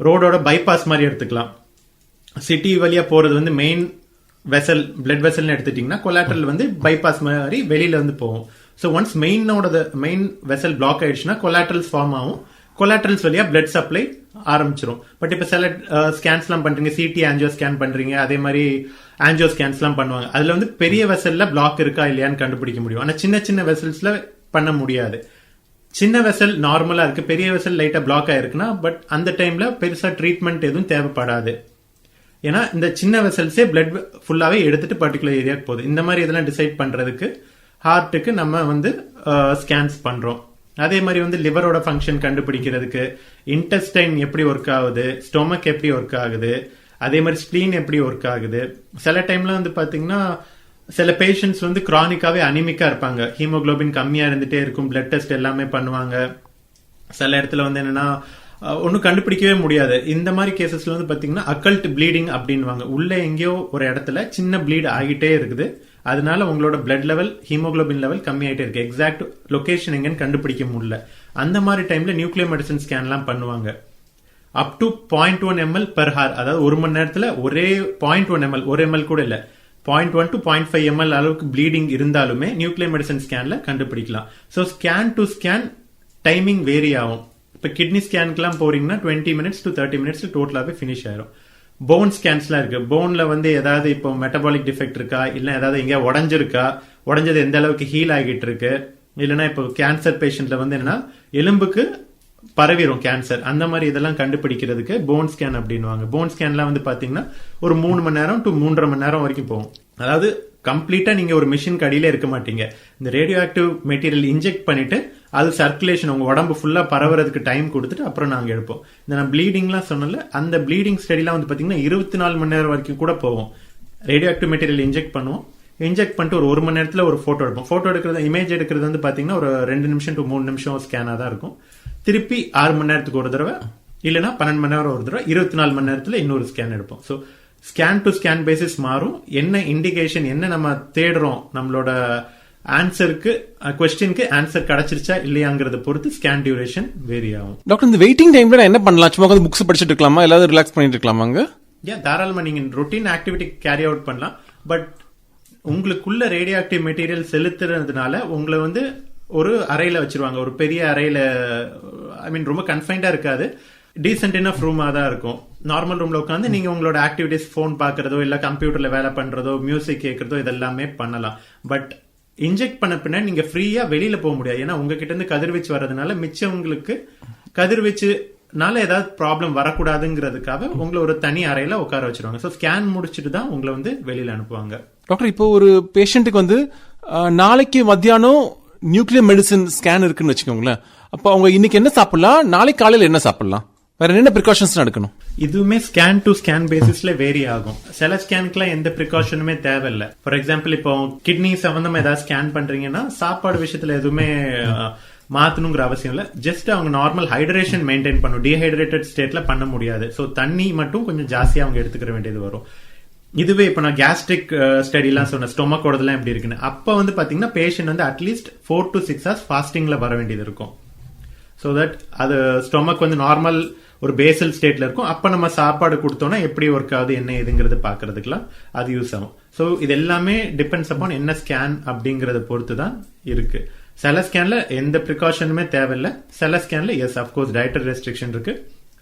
ரோடோட பைபாஸ் மாதிரி எடுத்துக்கலாம். சிட்டி வழியா போறது வந்து மெயின் வெசல் பிளட் வெசல்னு எடுத்துட்டீங்கன்னா கொலாட்ரல் வந்து பைபாஸ் மாதிரி வெளியில வந்து போகும். So once main vessel block ஆயிடுச்சுன்னா கொலாட்ரல்ஸ் ஃபார்ம் ஆகும். கொலாட்ரல்ஸ் வழியா பிளட் சப்ளை ஆரம்பிச்சிடும். பட் இப்ப சில ஸ்கேன்ஸ் எல்லாம் பண்றீங்க, சிடி ஆன்ஜியோ ஸ்கேன் பண்றீங்க, அதே மாதிரி ஆன்ஜியோ ஸ்கேன்ஸ் எல்லாம் பண்ணுவாங்க. அதுல வந்து பெரிய வெசல்ல பிளாக் இருக்கா இல்லையான்னு கண்டுபிடிக்க முடியும். ஆனா சின்ன சின்ன வெசல்ஸ்ல பண்ண முடியாது. சின்ன வெசல் நார்மலா இருக்கு, பெரிய வெசல் லைட்டா பிளாக் ஆயிருக்குன்னா பட் அந்த டைம்ல பெருசா ட்ரீட்மெண்ட் எதுவும் தேவைப்படாது. ஏன்னா இந்த சின்ன வெசல்ஸே பிளட் ஃபுல்லாவே எடுத்துட்டு பர்டிகுலர் ஏரியாக்கு போகுது. இந்த மாதிரி இதெல்லாம் டிசைட் பண்றதுக்கு ஹார்ட்டுக்கு நம்ம வந்து ஸ்கேன்ஸ் பண்றோம். அதே மாதிரி வந்து லிவரோட ஃபங்க்ஷன் கண்டுபிடிக்கிறதுக்கு இன்டெஸ்டைன் எப்படி ஒர்க் ஆகுது, ஸ்டொமக் எப்படி ஒர்க் ஆகுது, அதே மாதிரி ஸ்பிளீன் எப்படி ஒர்க் ஆகுது. சில டைம்ல வந்து பாத்தீங்கன்னா சில பேஷண்ட்ஸ் வந்து கிரானிக்காவே அனிமிக்கா இருப்பாங்க, ஹீமோகுளோபின் கம்மியா இருந்துட்டே இருக்கும், பிளட் டெஸ்ட் எல்லாமே பண்ணுவாங்க. சில இடத்துல வந்து என்னன்னா ஒன்னும் கண்டுபிடிக்கவே முடியாது. இந்த மாதிரி கேசஸ்ல வந்து பாத்தீங்கன்னா அக்கல்ட் ப்ளீடிங் அப்படின்வாங்க. உள்ள எங்கேயோ ஒரு இடத்துல சின்ன ப்ளீட் ஆகிட்டே இருக்குது, அதனால உங்களோட பிளட் லெவல் ஹீமோகுளோபின் லெவல் கம்மியாயிட்டே இருக்கு, எக்ஸாக்ட் லொகேஷன் எங்கன்னு கண்டுபிடிக்க முடியல. அந்த மாதிரி டைம்ல நியூக்ளியர் மெடிசன் ஸ்கேன் எல்லாம் பண்ணுவாங்க. Up to 0.1 ml per hour, அதாவது ஒரு மணி நேரத்துல ஒரே 0.1 ml, ஒரு ml கூட இல்ல, 0.1 to 0.5 ml அளவுக்கு ப்ளீடிங் இருந்தாலுமே நியூக்ளியர் மெடிசன் ஸ்கேன்ல கண்டுபிடிக்கலாம். So scan to scan timing vary ஆகும். இப்ப கிட்னி ஸ்கேனுக்குலாம் போறீங்கன்னா 20 minutes to 30 minutes டோட்டலாவே பினிஷ் ஆயிரும். போன் ஸ்கேன்ஸ்லாம் இருக்கு. போன்ல வந்து ஏதாவது இப்போ மெட்டபாலிக் டிஃபெக்ட் இருக்கா, இல்ல ஏதாவது எங்கேயா உடஞ்சிருக்கா, உடஞ்சது எந்த அளவுக்கு ஹீல் ஆகிட்டு இருக்கு, இல்லைன்னா இப்போ கேன்சர் பேஷண்ட்ல வந்து என்னன்னா எலும்புக்கு பரவிடும் கேன்சர், அந்த மாதிரி இதெல்லாம் கண்டுபிடிக்கிறதுக்கு போன் ஸ்கேன் அப்படின்வாங்க. போன் ஸ்கேன்லாம் வந்து பாத்தீங்கன்னா ஒரு 3 மணி நேரம் டு 3.5 மணி நேரம் வரைக்கும் போகும். அதாவது கம்ப்ளீட்டா நீங்க ஒரு மிஷின் அடியில இருக்க மாட்டீங்க. இந்த ரேடியோ ஆக்டிவ் மெட்டீரியல் இன்ஜெக்ட் பண்ணிட்டு அது சர்க்குலேஷன் உங்க உடம்பு ஃபுல்லா பரவறதுக்கு டைம் கொடுத்துட்டு அப்புறம் நாங்க எடுப்போம். இந்த நான் ப்ளீடிங்லாம் சொன்னல, அந்த ப்ளீடிங் ஸ்டடிலாம் வந்து பாத்தீங்கன்னா 24 மணி நேரம் வரைக்கும் கூட போகும். ரேடியோ ஆக்டிவ் மெட்டீரியல் இன்ஜெக்ட் பண்ணுவோம், இன்ஜெக்ட் பண்ணிட்டு ஒரு மணி நேரத்துல ஒரு போட்டோ எடுப்போம். போட்டோ எடுக்கிறது, இமேஜ் எடுக்கிறது வந்து பாத்தீங்கன்னா ஒரு 2 நிமிஷம் டு 3 நிமிஷம் ஸ்கேனா தான் இருக்கும். திருப்பி 6 மணி நேரத்துக்கு ஒரு தடவை, இல்லைன்னா 12 மணி நேரம் ஒரு தடவை, 24 மணி நேரத்துல இன்னொரு ஸ்கேன் எடுப்போம். So scan to scan basis மாறும். என்ன இண்டிகேஷன், என்ன நம்ம தேடுறோம், நம்மளோட ஆன்சருக்கு क्वेश्चनக்கு ஆன்சர் கிடைச்சிருச்சா இல்லையாங்கறத பொறுத்து ஸ்கேன் டியூரேஷன் வேரி ஆகும். டாக்டர், இந்த வெயிட்டிங் டைம்ல நான் என்ன பண்ணலாம்? சும்மா உட்கார்ந்து புக்ஸ் படிச்சிட்டு இருக்கலாமா, இல்ல ரிலாக்ஸ் பண்ணிட்டு இருக்கலாமாங்க? தாராளமா நீங்க ரொட்டீன் ஆக்டிவிட்டி கேரி அவுட் பண்ணலாம். பட் உங்களுக்குள்ள ரேடியோ ஆக்டிவ் மெட்டீரியல் செலுத்துறதுனால உங்களை வந்து ஒரு அறையில வச்சிருவாங்க, ஒரு பெரிய அறையில. ஐ மீன் ரொம்ப கன்ஃபைன்டா இருக்காது, டீசென்ட் இனஃப் ரூமா தான் இருக்கும். நார்மல் ரூம்ல உட்காந்து நீங்க உங்களோட ஆக்டிவிட்டிஸ், போன் பாக்குறதோ இல்ல கம்ப்யூட்டர்ல வேலை பண்றதோ மியூசிக் கேட்கறதோ இதெல்லாமே பண்ணலாம். பட் இன்ஜெக்ட் பண்ண பின்னாடி நீங்க ஃப்ரீயா வெளியில போக முடியாது. ஏன்னா உங்ககிட்ட இருந்து கதிர்வீச்சு வர்றதுனால மிச்சவங்களுக்கு கதிர்வீச்சுனால ஏதாவது ப்ராப்ளம் வரக்கூடாதுங்கிறதுக்காக உங்களை ஒரு தனி அறையில உட்கார வச்சிருவாங்க. ஸோ ஸ்கேன் முடிச்சுட்டு தான் உங்களை வந்து வெளியில அனுப்புவாங்க. டாக்டர், இப்போ ஒரு பேஷண்ட்டுக்கு வந்து நாளைக்கு மத்தியானம் நியூக்ளியர் மெடிசன் ஸ்கேன் இருக்குன்னு வச்சுக்கோங்களேன். அப்போ அவங்க இன்னைக்கு என்ன சாப்பிடலாம், நாளைக்கு காலையில என்ன சாப்பிடலாம், வேற என்ன ப்ரிகாஷன்ஸ் எடுக்கணும்? இதுவுமே ஸ்கேன் டு ஸ்கேன் பேசிஸ்ல வேரி ஆகும். சில ஸ்கேனுக்குலாம் எந்த ப்ரிகாஷனுமே தேவையில்லை. ஃபார் எக்ஸாம்பிள் இப்போ கிட்னி சம்பந்தமா ஏதாவது ஸ்கேன் பண்றீங்கன்னா சாப்பாடு விஷயத்துல எதுவுமே மாத்தணுங்கிற அவசியம் இல்ல. ஜஸ்ட் அவங்க நார்மல் ஹைட்ரேஷன் மெயின்டைன் பண்ணும். டீஹைட்ரேட்டட் ஸ்டேட்ல பண்ண முடியாது. ஸோ தண்ணி மட்டும் கொஞ்சம் ஜாஸ்தியா அவங்க எடுத்துக்கிற வேண்டியது வரும். இதுவே இப்ப நான் கேஸ்ட்ரிக் ஸ்டடி எல்லாம் சொன்னேன், ஸ்டொமக்கோடதெல்லாம் எப்படி இருக்குன்னு. அப்ப வந்து பாத்தீங்கன்னா பேஷண்ட் வந்து அட்லீஸ்ட் 4 to 6 hours ஃபாஸ்டிங்ல வர வேண்டியது இருக்கும். ஸோ தட் அது ஸ்டொமக் வந்து நார்மல் ஒரு பேசல் ஸ்டேட்ல இருக்கும். அப்ப நம்ம சாப்பாடு கொடுத்தோம்னா எப்படி ஒர்க் ஆகுது என்ன ஏதுங்கிறது பாக்குறதுக்குலாம் அது யூஸ் ஆகும். ஸோ இது எல்லாமே டிபெண்ட்ஸ் அப்பான் என்ன ஸ்கேன் அப்படிங்கறத பொறுத்து தான் இருக்கு. சில ஸ்கேன்ல எந்த ப்ரிகாஷனுமே தேவையில்லை, சில ஸ்கேன்ல எஸ் அப்கோர்ஸ் டயட்டரி ரெஸ்ட்ரிக்ஷன் இருக்கு.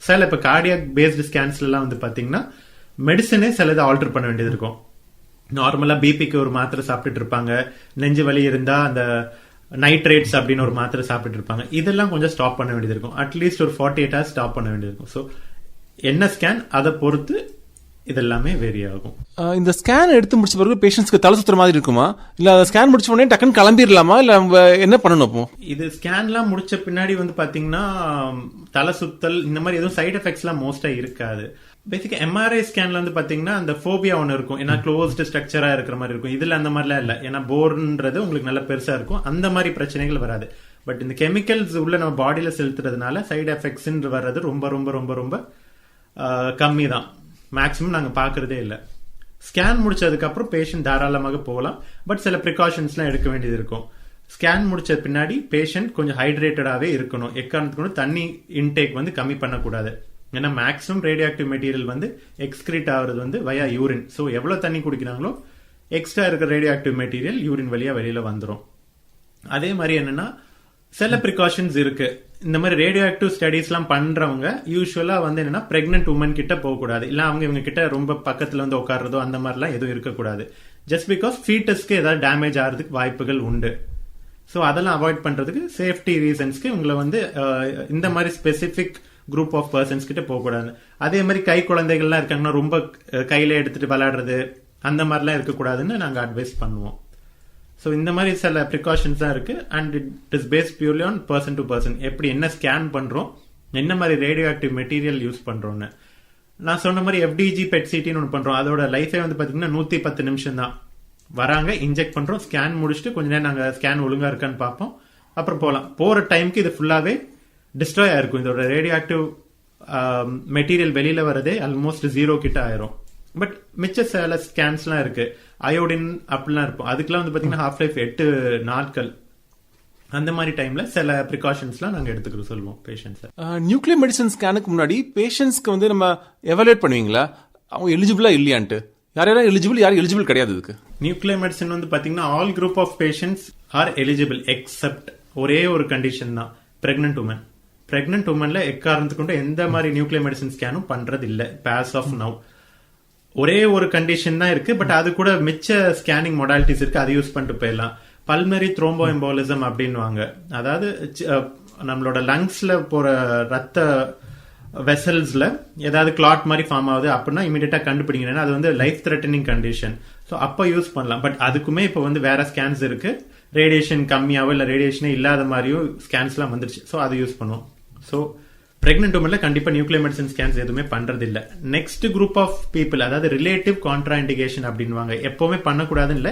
சில இப்ப கார்டியாக் பேஸ்டு ஸ்கேன்ஸ்ல எல்லாம் வந்து பாத்தீங்கன்னா மெடிசனே சிலதை ஆல்டர் பண்ண வேண்டியது இருக்கும். நார்மலா பிபிக்கு ஒரு மாத்திரை சாப்பிட்டுட்டு இருப்பாங்க, நெஞ்சு வலி இருந்தா அந்த நைட்ரேட்ஸ் அப்படின்னு ஒரு மாத்திரை சாப்பிட்டு இருப்பாங்க. இதெல்லாம் கொஞ்சம் ஸ்டாப் பண்ண வேண்டியது இருக்கும். அட்லீஸ்ட் ஒரு 48 hours ஸ்டாப் பண்ண வேண்டியது இருக்கும். ஸோ என்ன ஸ்கேன் அதை பொறுத்து இதெல்லாமே வேரி ஆகும். இந்த ஸ்கேன் எடுத்து முடிச்ச பிறகு பேஷண்ட்ஸ்க்கு தலை சுத்துற மாதிரி இருக்குமா, இல்ல ஸ்கேன் முடிச்ச உடனே டக்குன்னு கிளம்பிடலாமா, இல்ல என்ன பண்ணணும்? அப்போ இது ஸ்கேன்லாம் முடிச்ச பின்னாடி வந்து பாத்தீங்கன்னா தலை சுத்தல் இந்த மாதிரி எதுவும் சைடு எஃபெக்ட்ஸ் எல்லாம் மோஸ்டா இருக்காது. பேசிக்கா எம்ஆர்ஐ ஸ்கேன்ல வந்து பாத்தீங்கன்னா அந்த ஃபோபியா ஒன்னு இருக்கும், ஏன்னா க்ளோஸ்டு ஸ்ட்ரக்சரா இருக்கிற மாதிரி இருக்கும். இதுல அந்த மாதிரிலாம் இல்ல, ஏன்னா போர்ன்றது உங்களுக்கு நல்ல பெருசா இருக்கும், அந்த மாதிரி பிரச்சனைகள் வராது. பட் இந்த கெமிக்கல்ஸ் உள்ள நம்ம பாடியில செலுத்துறதுனால சைடு எஃபெக்ட்ஸ் வர்றது ரொம்ப ரொம்ப ரொம்ப ரொம்ப கம்மி தான். மேக்சிமம் நாங்க பாக்குறதே இல்ல. ஸ்கேன் முடிச்சதுக்கு அப்புறம் பேஷண்ட் தாராளமாக போகலாம். பட் சில ப்ரிகாஷன்ஸ் எல்லாம் எடுக்க வேண்டியது இருக்கும். ஸ்கேன் முடிச்ச பின்னாடி பேஷண்ட் கொஞ்சம் ஹைட்ரேட்டடாவே இருக்கணும். எக்காரணத்துக்கு தண்ணி இன்டேக் வந்து கம்மி பண்ணக்கூடாது. ஏன்னா மேக்ஸிமம் ரேடியோ ஆக்டிவ் மெட்டீரியல் வந்து எக்ஸ்கிரீட் ஆகுறது வந்து வயா யூரின். ஸோ எவ்வளவு தண்ணி குடிக்கிறாங்களோ எக்ஸ்ட்ரா இருக்கிற ரேடியோ ஆக்டிவ் மெட்டீரியல் யூரின் வழியா வெளியில வந்துடும். அதே மாதிரி என்னன்னா சில ப்ரிகாஷன்ஸ் இருக்கு. இந்த மாதிரி ரேடியோ ஆக்டிவ் ஸ்டடிஸ் எல்லாம் பண்றவங்க யூஸ்வலா வந்து என்னன்னா பிரெக்னென்ட் உமன் கிட்ட போக கூடாது, இல்ல அவங்க இவங்க கிட்ட ரொம்ப பக்கத்துல வந்து உட்கார்றதோ அந்த மாதிரிலாம் எதுவும் இருக்கக்கூடாது. ஜஸ்ட் பிகாஸ் ஃபீட்டஸ்க்கு ஏதாவது டேமேஜ் ஆகிறதுக்கு வாய்ப்புகள் உண்டு. ஸோ அதெல்லாம் அவாய்ட் பண்றதுக்கு சேஃப்டி ரீசன்ஸ்க்கு உங்களை வந்து இந்த மாதிரி ஸ்பெசிபிக் குரூப் ஆஃப் பர்சன்ஸ் கிட்ட போகக்கூடாது. அதே மாதிரி கை குழந்தைகள்லாம் இருக்காங்கன்னா ரொம்ப கையில எடுத்துட்டு விளையாடுறது அந்த மாதிரிலாம் இருக்கக்கூடாதுன்னு நாங்க அட்வைஸ் பண்ணுவோம். ஸோ இந்த மாதிரி சில ப்ரிகாஷன்ஸ் தான் இருக்கு. And it is based purely on person to person. எப்படி என்ன ஸ்கேன் பண்றோம், என்ன மாதிரி ரேடியோ ஆக்டிவ் மெட்டீரியல் யூஸ் பண்றோம்னு. நான் சொன்ன மாதிரி FDG PET CTன்னு ஒன்று பண்றோம். அதோட லைஃபே வந்து பாத்தீங்கன்னா 110 நிமிஷம் தான். வராங்க, இன்ஜெக்ட் பண்றோம், ஸ்கேன் முடிச்சுட்டு கொஞ்ச நேரம் நாங்க ஸ்கேன் ஒழுங்கா இருக்கான்னு பார்ப்போம், அப்புறம் போகலாம். போற டைமுக்கு இது ஃபுல்லாவே டிஸ்ட்ராய் ஆயிருக்கும். இதோட ரேடியோ ஆக்டிவ் மெட்டீரியல் வெளியில வரதே ஆல்மோஸ்ட் 0 கிட்ட ஆயிரும். பட் மிச்ச சில ஸ்கேன்ஸ்லாம் இருக்கு, அயோடின் அப்படிலாம் இருக்கும். அதுக்கெல்லாம் வந்து பாத்தீங்கன்னா ஹாஃப் லைஃப் 8 நாட்கள். அந்த மாதிரி டைம்ல சில ப்ரிகாஷன்ஸ்லாம் நாங்க எடுத்துக்கிறோம் சொல்லுவோம் பேஷண்ட்ஸ். நியூக்ளியர் மெடிசன் ஸ்கேனுக்கு முன்னாடி பேஷண்ட்ஸ்க்கு வந்து நம்ம எவாலுவேட் பண்ணுவீங்களா, அவங்க எலிஜிபிளா இல்லையான்ட்டு? யாரெல்லாம் எலிஜிபிள், யாரும் எலிஜிபிள் கிடையாது இதுக்கு? நியூக்ளியர் மெடிசன் வந்து பாத்தீங்கன்னா all group of patients are eligible except ஒரே ஒரு கண்டிஷன் தான், பிரெக்னன்ட் உமன். பிரெக்னன்ட் உமன்ல எக்காரணத்துக்கு கொண்டு எந்த மாதிரி நியூக்ளியர் மெடிசன் ஸ்கேனும் பண்றது இல்ல பாஸ் ஆஃப் நவ். ஒரே ஒரு கண்டிஷன் தான் இருக்கு. பட் அது கூட மிச்ச ஸ்கேனிங் மொடாலிட்டிஸ் இருக்கு, அதை யூஸ் பண்ணிட்டு போயிடலாம். பல்மரி த்ரோம்போ எம்போலிசம் அப்படின்னுவாங்க. அதாவது நம்மளோட லங்ஸ்ல போற ரத்த வெசல்ஸ்ல ஏதாவது கிளாட் மாதிரி ஃபார்ம் ஆகுது அப்படின்னா இமீடியட்டா கண்டுபிடிக்கணும். அது வந்து லைஃப் த்ரெட்டனிங் கண்டிஷன். ஸோ அப்ப யூஸ் பண்ணலாம். பட் அதுக்குமே இப்ப வந்து வேற ஸ்கேன்ஸ் இருக்கு, ரேடியேஷன் கம்மியாவோ இல்ல ரேடியேஷனே இல்லாத மாதிரியும் ஸ்கேன்ஸ் எல்லாம் வந்துருச்சு. ஸோ அதை யூஸ் பண்ணுவோம். ஸோ பிரெக்னன்ட் உமன்ல கண்டிப்பா நியூக்ளியர் மெடிசன் ஸ்கேன்ஸ் எதுவுமே பண்றது இல்ல. நெக்ஸ்ட் குரூப் ஆஃப் பீப்புள், அதாவது ரிலேட்டிவ் கான்ட்ரா இண்டிகேஷன் அப்படின்வாங்க. எப்பவுமே பண்ணக்கூடாதுன்னு இல்ல,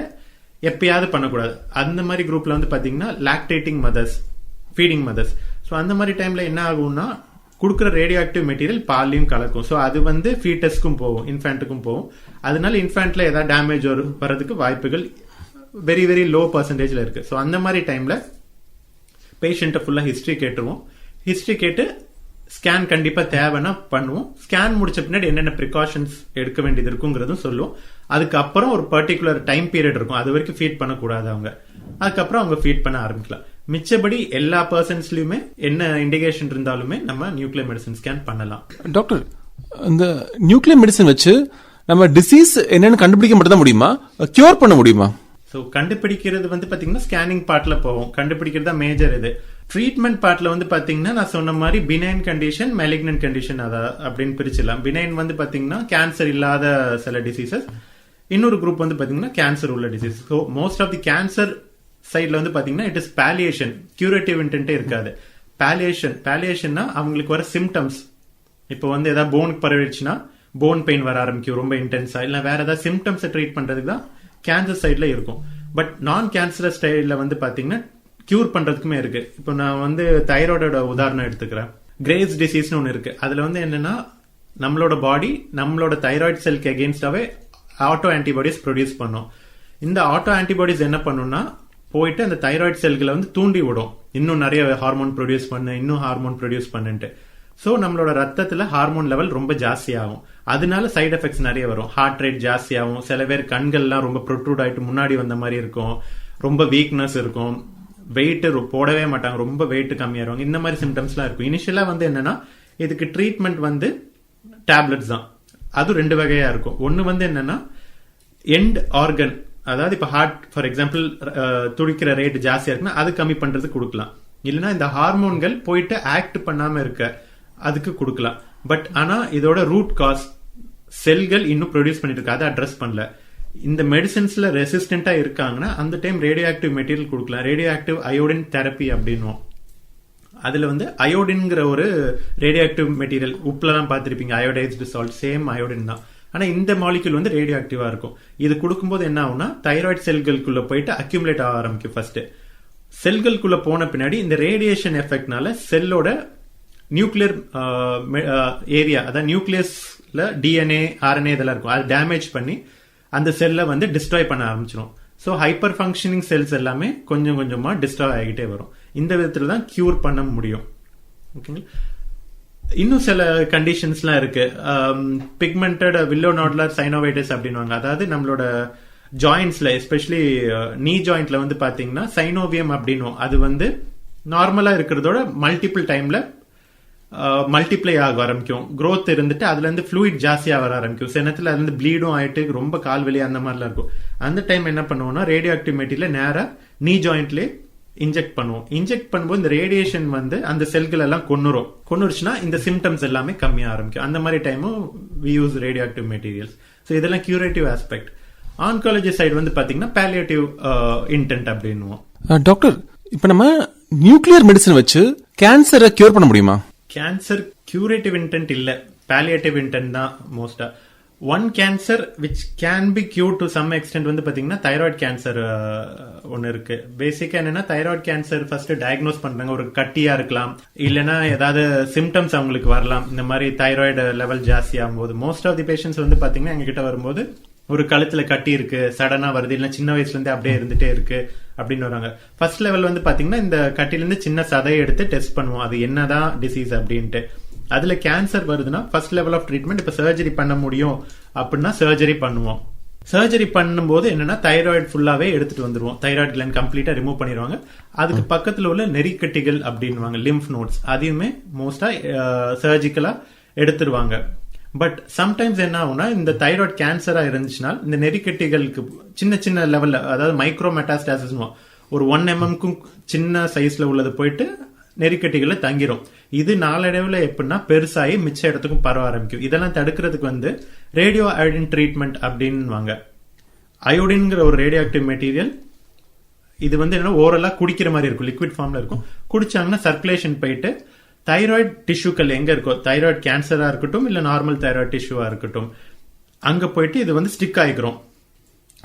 எப்பயாவது பண்ணக்கூடாது. அந்த மாதிரி குரூப்ல வந்து பாத்தீங்கன்னா lactating mothers, feeding mothers. So அந்த மாதிரி டைம்ல என்ன ஆகும்னா கொடுக்குற ரேடியோ ஆக்டிவ் மெட்டீரியல் பால்லையும் கலக்கும். ஸோ அது வந்து ஃபீட்டஸ்க்கும் போகும், இன்ஃபேண்ட்டுக்கும் போகும். அதனால இன்ஃபேண்ட்ல ஏதாவது டேமேஜ் வர்றதுக்கு வாய்ப்புகள் வெரி வெரி லோ பர்சன்டேஜ்ல இருக்கு. ஸோ அந்த மாதிரி டைம்ல பேஷண்ட்டை ஃபுல்லா ஹிஸ்டரி கேட்டுருவோம். ஹிஸ்டரி கேட்டு ஸ்கேன் கண்டிப்பா தேவைன்னா பண்ணுவோம். ஸ்கேன் முடிச்ச பின்னாடி என்னென்ன ப்ரிகாஷன்ஸ் எடுக்க வேண்டியது இருக்குங்கிறதும் சொல்லுவோம். அதுக்கப்புறம் ஒரு பர்டிகுலர் டைம் பீரியட் இருக்கும், அது வரைக்கும் ஃபீட் பண்ணக்கூடாது அவங்க. அதுக்கப்புறம் அவங்க ஃபீட் பண்ண ஆரம்பிக்கலாம். மிச்சபடி எல்லா பர்சன்ஸ்லயுமே என்ன இண்டிகேஷன் இருந்தாலுமே நம்ம நியூக்ளியர் மெடிசன் ஸ்கேன் பண்ணலாம். டாக்டர், இந்த நியூக்ளியர் மெடிசன் வச்சு நம்ம டிசீஸ் என்னன்னு கண்டுபிடிக்க மட்டும் தான் முடியுமா, கியூர் பண்ண முடியுமா? ஸோ கண்டுபிடிக்கிறது வந்து பாத்தீங்கன்னா ஸ்கேனிங் பார்ட்ல போவோம். கண்டுபிடிக்கிறது தான் மேஜர். இது ட்ரீட்மெண்ட் பார்ட்ல வந்து பாத்தீங்கன்னா நான் சொன்ன மாதிரி பினைன் கண்டிஷன், மெலிக்னன்ட் கண்டிஷன் அப்படின்னு பிரிச்சிடலாம். பினைன் வந்து பாத்தீங்கன்னா கேன்சர் இல்லாத சில டிசீசஸ். இன்னொரு குரூப் வந்து பாத்தீங்கன்னா கேன்சர் உள்ள disease. So most of the cancer சைட்ல வந்து பாத்தீங்கன்னா இட் இஸ் பாலியேஷன், கியூரேட்டிவ் இன்டென்ட்டே இருக்காது. பாலியேஷன்னா அவங்களுக்கு வர சிம்டம்ஸ். இப்போ வந்து ஏதாவது போனுக்கு பரவிடுச்சுன்னா போன் பெயின் வர ஆரம்பிக்கும் ரொம்ப இன்டென்ஸா, இல்ல வேற ஏதாவது சிம்டம்ஸை ட்ரீட் பண்றதுக்கு தான் கேன்சர் சைட்ல இருக்கும். பட் நான் கேன்சரஸ் ஸ்டைல்ல வந்து பாத்தீங்கன்னா கியூர் பண்றதுக்குமே இருக்கு. இப்போ நான் வந்து தைராய்டோட உதாரணம் எடுத்துக்கிறேன். கிரேவ்ஸ் டிசீஸ்னு ஒன்று இருக்கு. அதுல வந்து என்னன்னா நம்மளோட பாடி நம்மளோட தைராய்டு செல்க்கு அகேன்ஸ்டாவே ஆட்டோ ஆன்டிபாடிஸ் ப்ரொடியூஸ் பண்ணும். இந்த ஆட்டோ ஆன்டிபாடிஸ் என்ன பண்ணும்னா போயிட்டு அந்த தைராய்டு செல்களை வந்து தூண்டி விடும், இன்னும் நிறைய ஹார்மோன் ப்ரொடியூஸ் பண்ணு, இன்னும் ஹார்மோன் ப்ரொடியூஸ் பண்ணுன்ட்டு. ஸோ நம்மளோட ரத்தத்துல ஹார்மோன் லெவல் ரொம்ப ஜாஸ்தி ஆகும். அதனால சைடு எஃபெக்ட்ஸ் நிறைய வரும். ஹார்ட் ரேட் ஜாஸ்தி ஆகும். சில பேர் கண்கள்லாம் ரொம்ப ப்ரொட்ரூட் ஆயிட்டு முன்னாடி வந்த மாதிரி இருக்கும், ரொம்ப வீக்னஸ் இருக்கும், வெயிட் போடவே மாட்டாங்க, ரொம்ப வெயிட் கம்மியாயிருவாங்க. இந்த மாதிரி சிம்டம்ஸ்லாம் இருக்கும். இனிஷியலா வந்து என்னன்னா இதுக்கு ட்ரீட்மெண்ட் வந்து டேப்லெட்ஸ் தான். அது 2 வகையா இருக்கும். ஒன்னு வந்து என்னன்னா எண்ட் ஆர்கன், அதாவது இப்ப ஹார்ட் ஃபார் எக்ஸாம்பிள் துடிக்கிற ரேட் ஜாஸ்தியா இருக்குன்னா அது கம்மி பண்றதுக்கு கொடுக்கலாம். இல்லைன்னா இந்த ஹார்மோன்கள் போயிட்டு ஆக்ட் பண்ணாம இருக்க அதுக்கு கொடுக்கலாம். பட் ஆனா இதோட ரூட் காஸ் செல்கள் இன்னும் ப்ரொடியூஸ் பண்ணிட்டு இருக்கு, அதை அட்ரஸ் பண்ணல. இந்த மெடிசின்ஸ்ல ரெசிஸ்டன்டா இருக்காங்கன்னா அந்த டைம் ரேடியோ ஆக்டிவ் மெட்டீரியல் கொடுக்கலாம். ரேடியோ ஆக்டிவ் அயோடின் தெரப்பி அப்படின்னும். அதுல வந்து அயோடின்ங்கிற ஒரு ரேடியோ ஆக்டிவ் மெட்டீரியல், உப்புலாம் பார்த்திருப்பீங்க, அயோடைஸ்டு சால்ட், சேம் அயோடின் தான். ஆனா இந்த மாலிக்யூல் வந்து ரேடியோ ஆக்டிவா இருக்கும். இது கொடுக்கும்போது என்ன ஆகும்னா தைராய்டு செல்களுக்குள்ள போயிட்டு அக்யூமுலேட் ஆக ஆரம்பிக்கும். ஃபர்ஸ்ட் செல்களுக்குள்ள போன பின்னாடி இந்த ரேடியேஷன் எஃபெக்ட்னால செல்லோட நியூக்ளியர் ஏரியா, அதாவது நியூக்ளியஸ்ல டிஎன்ஏ ஆர்என்ஏ இதெல்லாம் இருக்கும், அது டேமேஜ் பண்ணி அந்த செல்லை வந்து டிஸ்ட்ராய் பண்ண ஆரம்பிச்சிடும். ஸோ ஹைப்பர் ஃபங்க்ஷனிங் செல்ஸ் எல்லாமே கொஞ்சம் கொஞ்சமா டிஸ்ட்ராய் ஆகிட்டே வரும். இந்த விதத்துல தான் கியூர் பண்ண முடியும். ஓகேங்களா? இன்னும் சில கண்டிஷன்ஸ்லாம் இருக்கு. பிக்மெண்டட் வில்லோ நோடுலர் சைனோவைட்டிஸ் அப்படின்வாங்க. அதாவது நம்மளோட ஜாயின்ஸ்ல எஸ்பெஷலி நீ ஜாயிண்ட்ல வந்து பாத்தீங்கன்னா சைனோவியம் அப்படின்னும். அது வந்து நார்மலா இருக்கிறதோட மல்டிபிள் டைம்ல மல்டிப்ளை ஆக ஆரம்பிக்கும். growth இருந்துட்டு அதுல இருந்து ஃப்ளூயிட் ஜாஸ்தியா வர ஆரம்பிக்கும். சில நேரத்துல அதுல இருந்து ப்ளீடும் ஆயிட்டு ரொம்ப கால் வலி அந்த மாதிரிலாம் இருக்கும். அந்த டைம் என்ன பண்ணுவோம்னா ரேடியோ ஆக்டிவ் மெட்டீரியல் நேரா நீ ஜாயிண்ட்லயே இன்ஜெக்ட் பண்ணுவோம். இன்ஜெக்ட் பண்ணும்போது இந்த ரேடியேஷன் வந்து அந்த செல்கள் எல்லாம் கொன்னுருச்சுன்னா இந்த சிம்டம்ஸ் எல்லாமே கம்மியா ஆரம்பிக்கும். அந்த மாதிரி டைமும் we use radioactive materials. So இதெல்லாம் கியூரேட்டிவ் ஆஸ்பெக்ட். ஆன்காலஜி சைடு வந்து பாத்தீங்கன்னா பாலியேட்டிவ் இன்டென்ட் அப்படின்னுவோம். டாக்டர், இப்ப நம்ம நியூக்ளியர் மெடிசன் வச்சு கேன்சரை கியூர் பண்ண முடியுமா? கேன்சர் கியூரேட்டிவ் இன்டென்ட் இல்ல, பாலியேட்டிவ் இன்டென்ட் தான் மோஸ்டா. One cancer which can be cure to some extent வந்து பாத்தீங்கன்னா தைராய்டு கேன்சர் ஒன்னு இருக்கு. பேசிக்கா என்னன்னா தைராய்டு கேன்சர் ஃபர்ஸ்ட் டயக்னோஸ் பண்றாங்க. ஒரு கட்டியா இருக்கலாம், இல்லைன்னா ஏதாவது சிம்டம்ஸ் அவங்களுக்கு வரலாம். இந்த மாதிரி தைராய்டு லெவல் ஜாஸ்தி ஆகும்போது மோஸ்ட் ஆஃப் தி பேஷண்ட்ஸ் வந்து பாத்தீங்கன்னா எங்க கிட்ட வரும்போது ஒரு கழுத்துல கட்டி இருக்கு, சடனா வருது, இல்ல சின்ன வயசுல இருந்தே அப்படியே இருந்துட்டே இருக்கு அப்படின்னு வராங்க. ஃபர்ஸ்ட் லெவல் வந்து பாத்தீங்கன்னா இந்த கட்டில இருந்து சின்ன சதையை எடுத்து டெஸ்ட் பண்ணுவோம், அது என்னதான் டிசீஸ் அப்படின்ட்டு. அதுல கேன்சர் வருதுன்னா ஃபர்ஸ்ட் லெவல் ஆஃப் ட்ரீட்மெண்ட். இப்ப சர்ஜரி பண்ண முடியும் அப்படின்னா சர்ஜரி பண்ணுவோம். சர்ஜரி பண்ணும்போது என்னன்னா தைராய்டு ஃபுல்லாவே எடுத்துட்டு வந்துருவோம். தைராய்டு கிளாண்ட் கம்ப்ளீட்டா ரிமூவ் பண்ணிடுவாங்க. அதுக்கு பக்கத்துல உள்ள நெறிக்கட்டிகள் அப்படின்வாங்க, லிம்ஃப் நோட்ஸ், அதையுமே மோஸ்டா சர்ஜிக்கலா எடுத்துருவாங்க. பட் சம்டைம்ஸ் என்ன ஆகும்னா இந்த தைராய்டு கேன்சரா இருந்துச்சுன்னா இந்த நெறிக்கட்டிகளுக்கு சின்ன சின்ன லெவல்ல, அதாவது மைக்ரோ மெட்டாஸ்டாசிஸ், ஒரு 1 mmக்கும் சின்ன சைஸ்ல உள்ளது போயிட்டு நெறிக்கட்டிகளை தங்கிரும். இது நாளடைவுல எப்படின்னா பெருசாகி மிச்ச இடத்துக்கும் பரவ ஆரம்பிக்கும். இதெல்லாம் தடுக்கிறதுக்கு வந்து ரேடியோ அயோடின் ட்ரீட்மெண்ட் அப்படின்வாங்க. அயோடின்ங்கிற ஒரு ரேடியோ ஆக்டிவ் மெட்டீரியல், இது வந்து என்ன ஓரலா குடிக்கிற மாதிரி இருக்கும், லிக்விட் ஃபார்ம்ல இருக்கும். குடிச்சாங்கன்னா சர்க்குலேஷன் போயிட்டு தைராய்டு டிஷ்யூக்கள் எங்க இருக்கோ, தைராய்டு கேன்சரா இருக்கட்டும் இல்ல நார்மல் தைராய்டு டிஷ்யூவா இருக்கட்டும், அங்க போயிட்டு இது வந்து ஸ்டிக் ஆகிக்கிறோம்.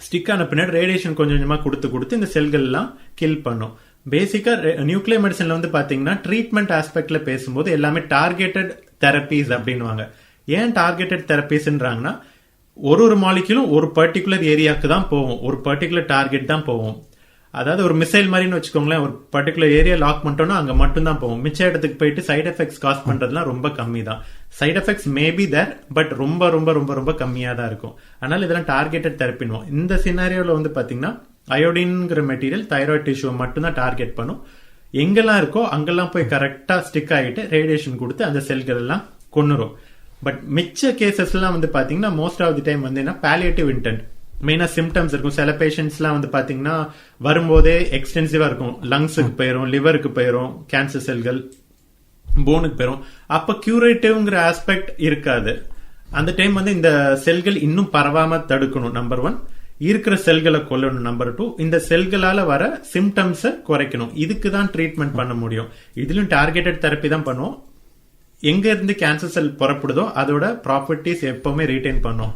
ஸ்டிக் ஆன பின்னாடி ரேடியேஷன் கொஞ்சம் கொஞ்சமா கொடுத்து இந்த செல்கள் எல்லாம் கில் பண்ணும். பேசிக்கா நியூக்ளியர் மெடிசன்ல வந்து பாத்தீங்கன்னா ட்ரீட்மெண்ட் ஆஸ்பெக்ட்ல பேசும்போது எல்லாமே டார்கெட்டட் தெரப்பீஸ் அப்படின்னுவாங்க. ஏன் டார்கெட்டட் தெரப்பீஸ்ன்றாங்கன்னா ஒரு மாலிக்யூலும் ஒரு பர்டிகுலர் ஏரியாவுக்கு தான் போகும், ஒரு பர்டிகுலர் டார்கெட் தான் போகும். அதாவது ஒரு மிசைல் மாதிரின்னு வச்சுக்கோங்களேன், ஒரு பர்டிகுலர் ஏரியா லாக் பண்ணிட்டோம்னா அங்க மட்டும் தான் போகும். மிச்ச இடத்துக்கு போயிட்டு சைட் எஃபெக்ட்ஸ் காஸ் பண்றதுலாம் ரொம்ப கம்மி தான். Side effects maybe there, but ரொம்ப ரொம்ப ரொம்ப ரொம்ப கம்மியா தான் இருக்கும். அதனால இதெல்லாம் டார்கெட்டட் தெரப்பின்வோம். இந்த சினாரியோல வந்து பாத்தீங்கன்னா அயோடின்ங்கிற மெட்டீரியல் தைராய்டு டிஷ்யூவை மட்டும் தான் டார்கெட் பண்ணும். எங்கெல்லாம் இருக்கோ அங்கெல்லாம் போய் கரெக்டா ஸ்டிக் ஆகிட்டு ரேடியேஷன் கொடுத்து அந்த செல்கள் எல்லாம் கொன்னுரும். பட் மிச்ச கேசஸ் எல்லாம் வந்து பாத்தீங்கன்னா மோஸ்ட் ஆஃப் தி டைம் வந்து என்ன பாலியேட்டிவ் இன்டென்ட், மெயினா சிம்டம்ஸ் இருக்கும். சில பேஷண்ட்ஸ் எல்லாம் வந்து பாத்தீங்கன்னா வரும்போதே எக்ஸ்டென்சிவா இருக்கும், லங்ஸுக்கு போயிரும், லிவருக்கு போயிரும், கேன்சர் செல்கள் போனுக்கு போயிரும். அப்ப கியூரேட்டிவ்ங்கிற ஆஸ்பெக்ட் இருக்காது. அந்த டைம் வந்து இந்த செல்கள் இன்னும் பரவாம தடுக்கணும். நம்பர் 1, இருக்கிற செல்களை கொல்லணும். நம்பர் 2, இந்த செல்களால வர சிம்டம்ஸை குறைக்கணும். இதுக்கு தான் ட்ரீட்மெண்ட் பண்ண முடியும். இதுலயும் டார்கெட்டட் தெரப்பி தான் பண்ணுவோம். எங்க இருந்து கேன்சர் செல் புறப்படுதோ அதோட ப்ராப்பர்ட்டிஸ் எப்பவுமே ரீடைன் பண்ணும்.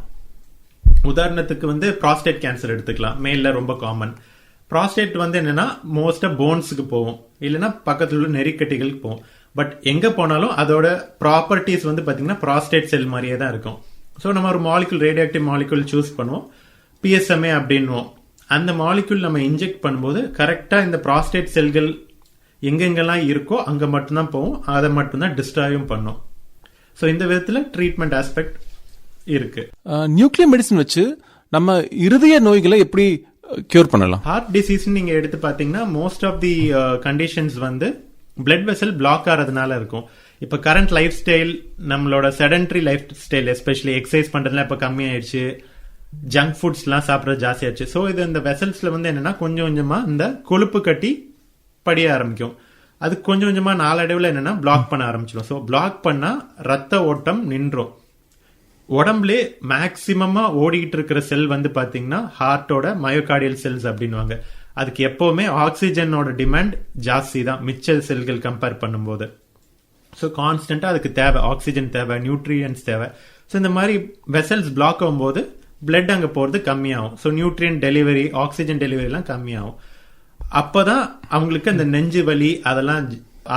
உதாரணத்துக்கு வந்து ப்ராஸ்டேட் கேன்சர் எடுத்துக்கலாம், மேல்ல ரொம்ப காமன். ப்ராஸ்டேட் வந்து என்னன்னா மோஸ்டா போன்ஸுக்கு போகும், இல்லைன்னா பக்கத்துல உள்ள நெறிக்கட்டிகளுக்கு போகும். பட் எங்க போனாலும் அதோட ப்ராப்பர்ட்டிஸ் வந்து பாத்தீங்கன்னா ப்ராஸ்டேட் செல் மாதிரியே தான் இருக்கும். ஸோ நம்ம ஒரு molecule, radio active molecule choose பண்ணுவோம், PSMA அப்படின்வோம். அந்த மாலிகுல் நம்ம இன்ஜெக்ட் பண்ணும்போது கரெக்டா இந்த ப்ராஸ்டேட் செல்கள் எங்கெங்கெல்லாம் இருக்கோ அங்க மட்டும்தான் போகும், அதை மட்டும்தான் டிஸ்ட்ராயும் பண்ணும். ஸோ இந்த விதத்துல ட்ரீட்மெண்ட் ஆஸ்பெக்ட் இருக்கு. நியூக்ளியர் மெடிசன் வச்சு நம்ம இருதய நோய்களை எப்படி கியூர் பண்ணலாம்? ஹார்ட் டிசீஸ் நீங்க எடுத்து பாத்தீங்கன்னா மோஸ்ட் ஆஃப் தி கண்டிஷன்ஸ் வந்து பிளட் வெசல் பிளாக் ஆறதுனால இருக்கும். இப்ப கரண்ட் லைஃப் ஸ்டைல், நம்மளோட sedentary life style, especially exercise பண்றதுலாம் இப்ப கம்மி ஆயிடுச்சு, ஜங்க் ஃபுட்ஸ் எல்லாம் சாப்பிடறது ஜாஸ்தி ஆயிடுச்சு. ஸோ இது இந்த வெசல்ஸ்ல வந்து என்னன்னா கொஞ்சம் கொஞ்சமா இந்த கொழுப்பு கட்டி படிய ஆரம்பிக்கும். அது கொஞ்சம் கொஞ்சமா நாளடைவுல என்னன்னா பிளாக் பண்ண ஆரம்பிச்சிடும். ஸோ பிளாக் பண்ணா ரத்த ஓட்டம் நின்றும். உடம்புல மேக்சிமமா ஓடிக்கிட்டு இருக்கிற செல் வந்து பாத்தீங்கன்னா ஹார்ட்டோட மயோகார்டியல் செல்ஸ் அப்படின்வாங்க. அதுக்கு எப்பவுமே ஆக்சிஜனோட டிமாண்ட் ஜாஸ்தி தான் மிச்ச செல்கள் கம்பேர் பண்ணும்போது. ஸோ கான்ஸ்டன்டா அதுக்கு தேவை, ஆக்சிஜன் தேவை, நியூட்ரியன்ஸ் தேவை. ஸோ இந்த மாதிரி வெசல்ஸ் பிளாக் ஆகும்போது பிளட் அங்க போறது கம்மியாகும். ஸோ நியூட்ரியன் டெலிவரி, ஆக்சிஜன் டெலிவரி எல்லாம் கம்மியாகும். அப்பதான் அவங்களுக்கு அந்த நெஞ்சு வலி அதெல்லாம்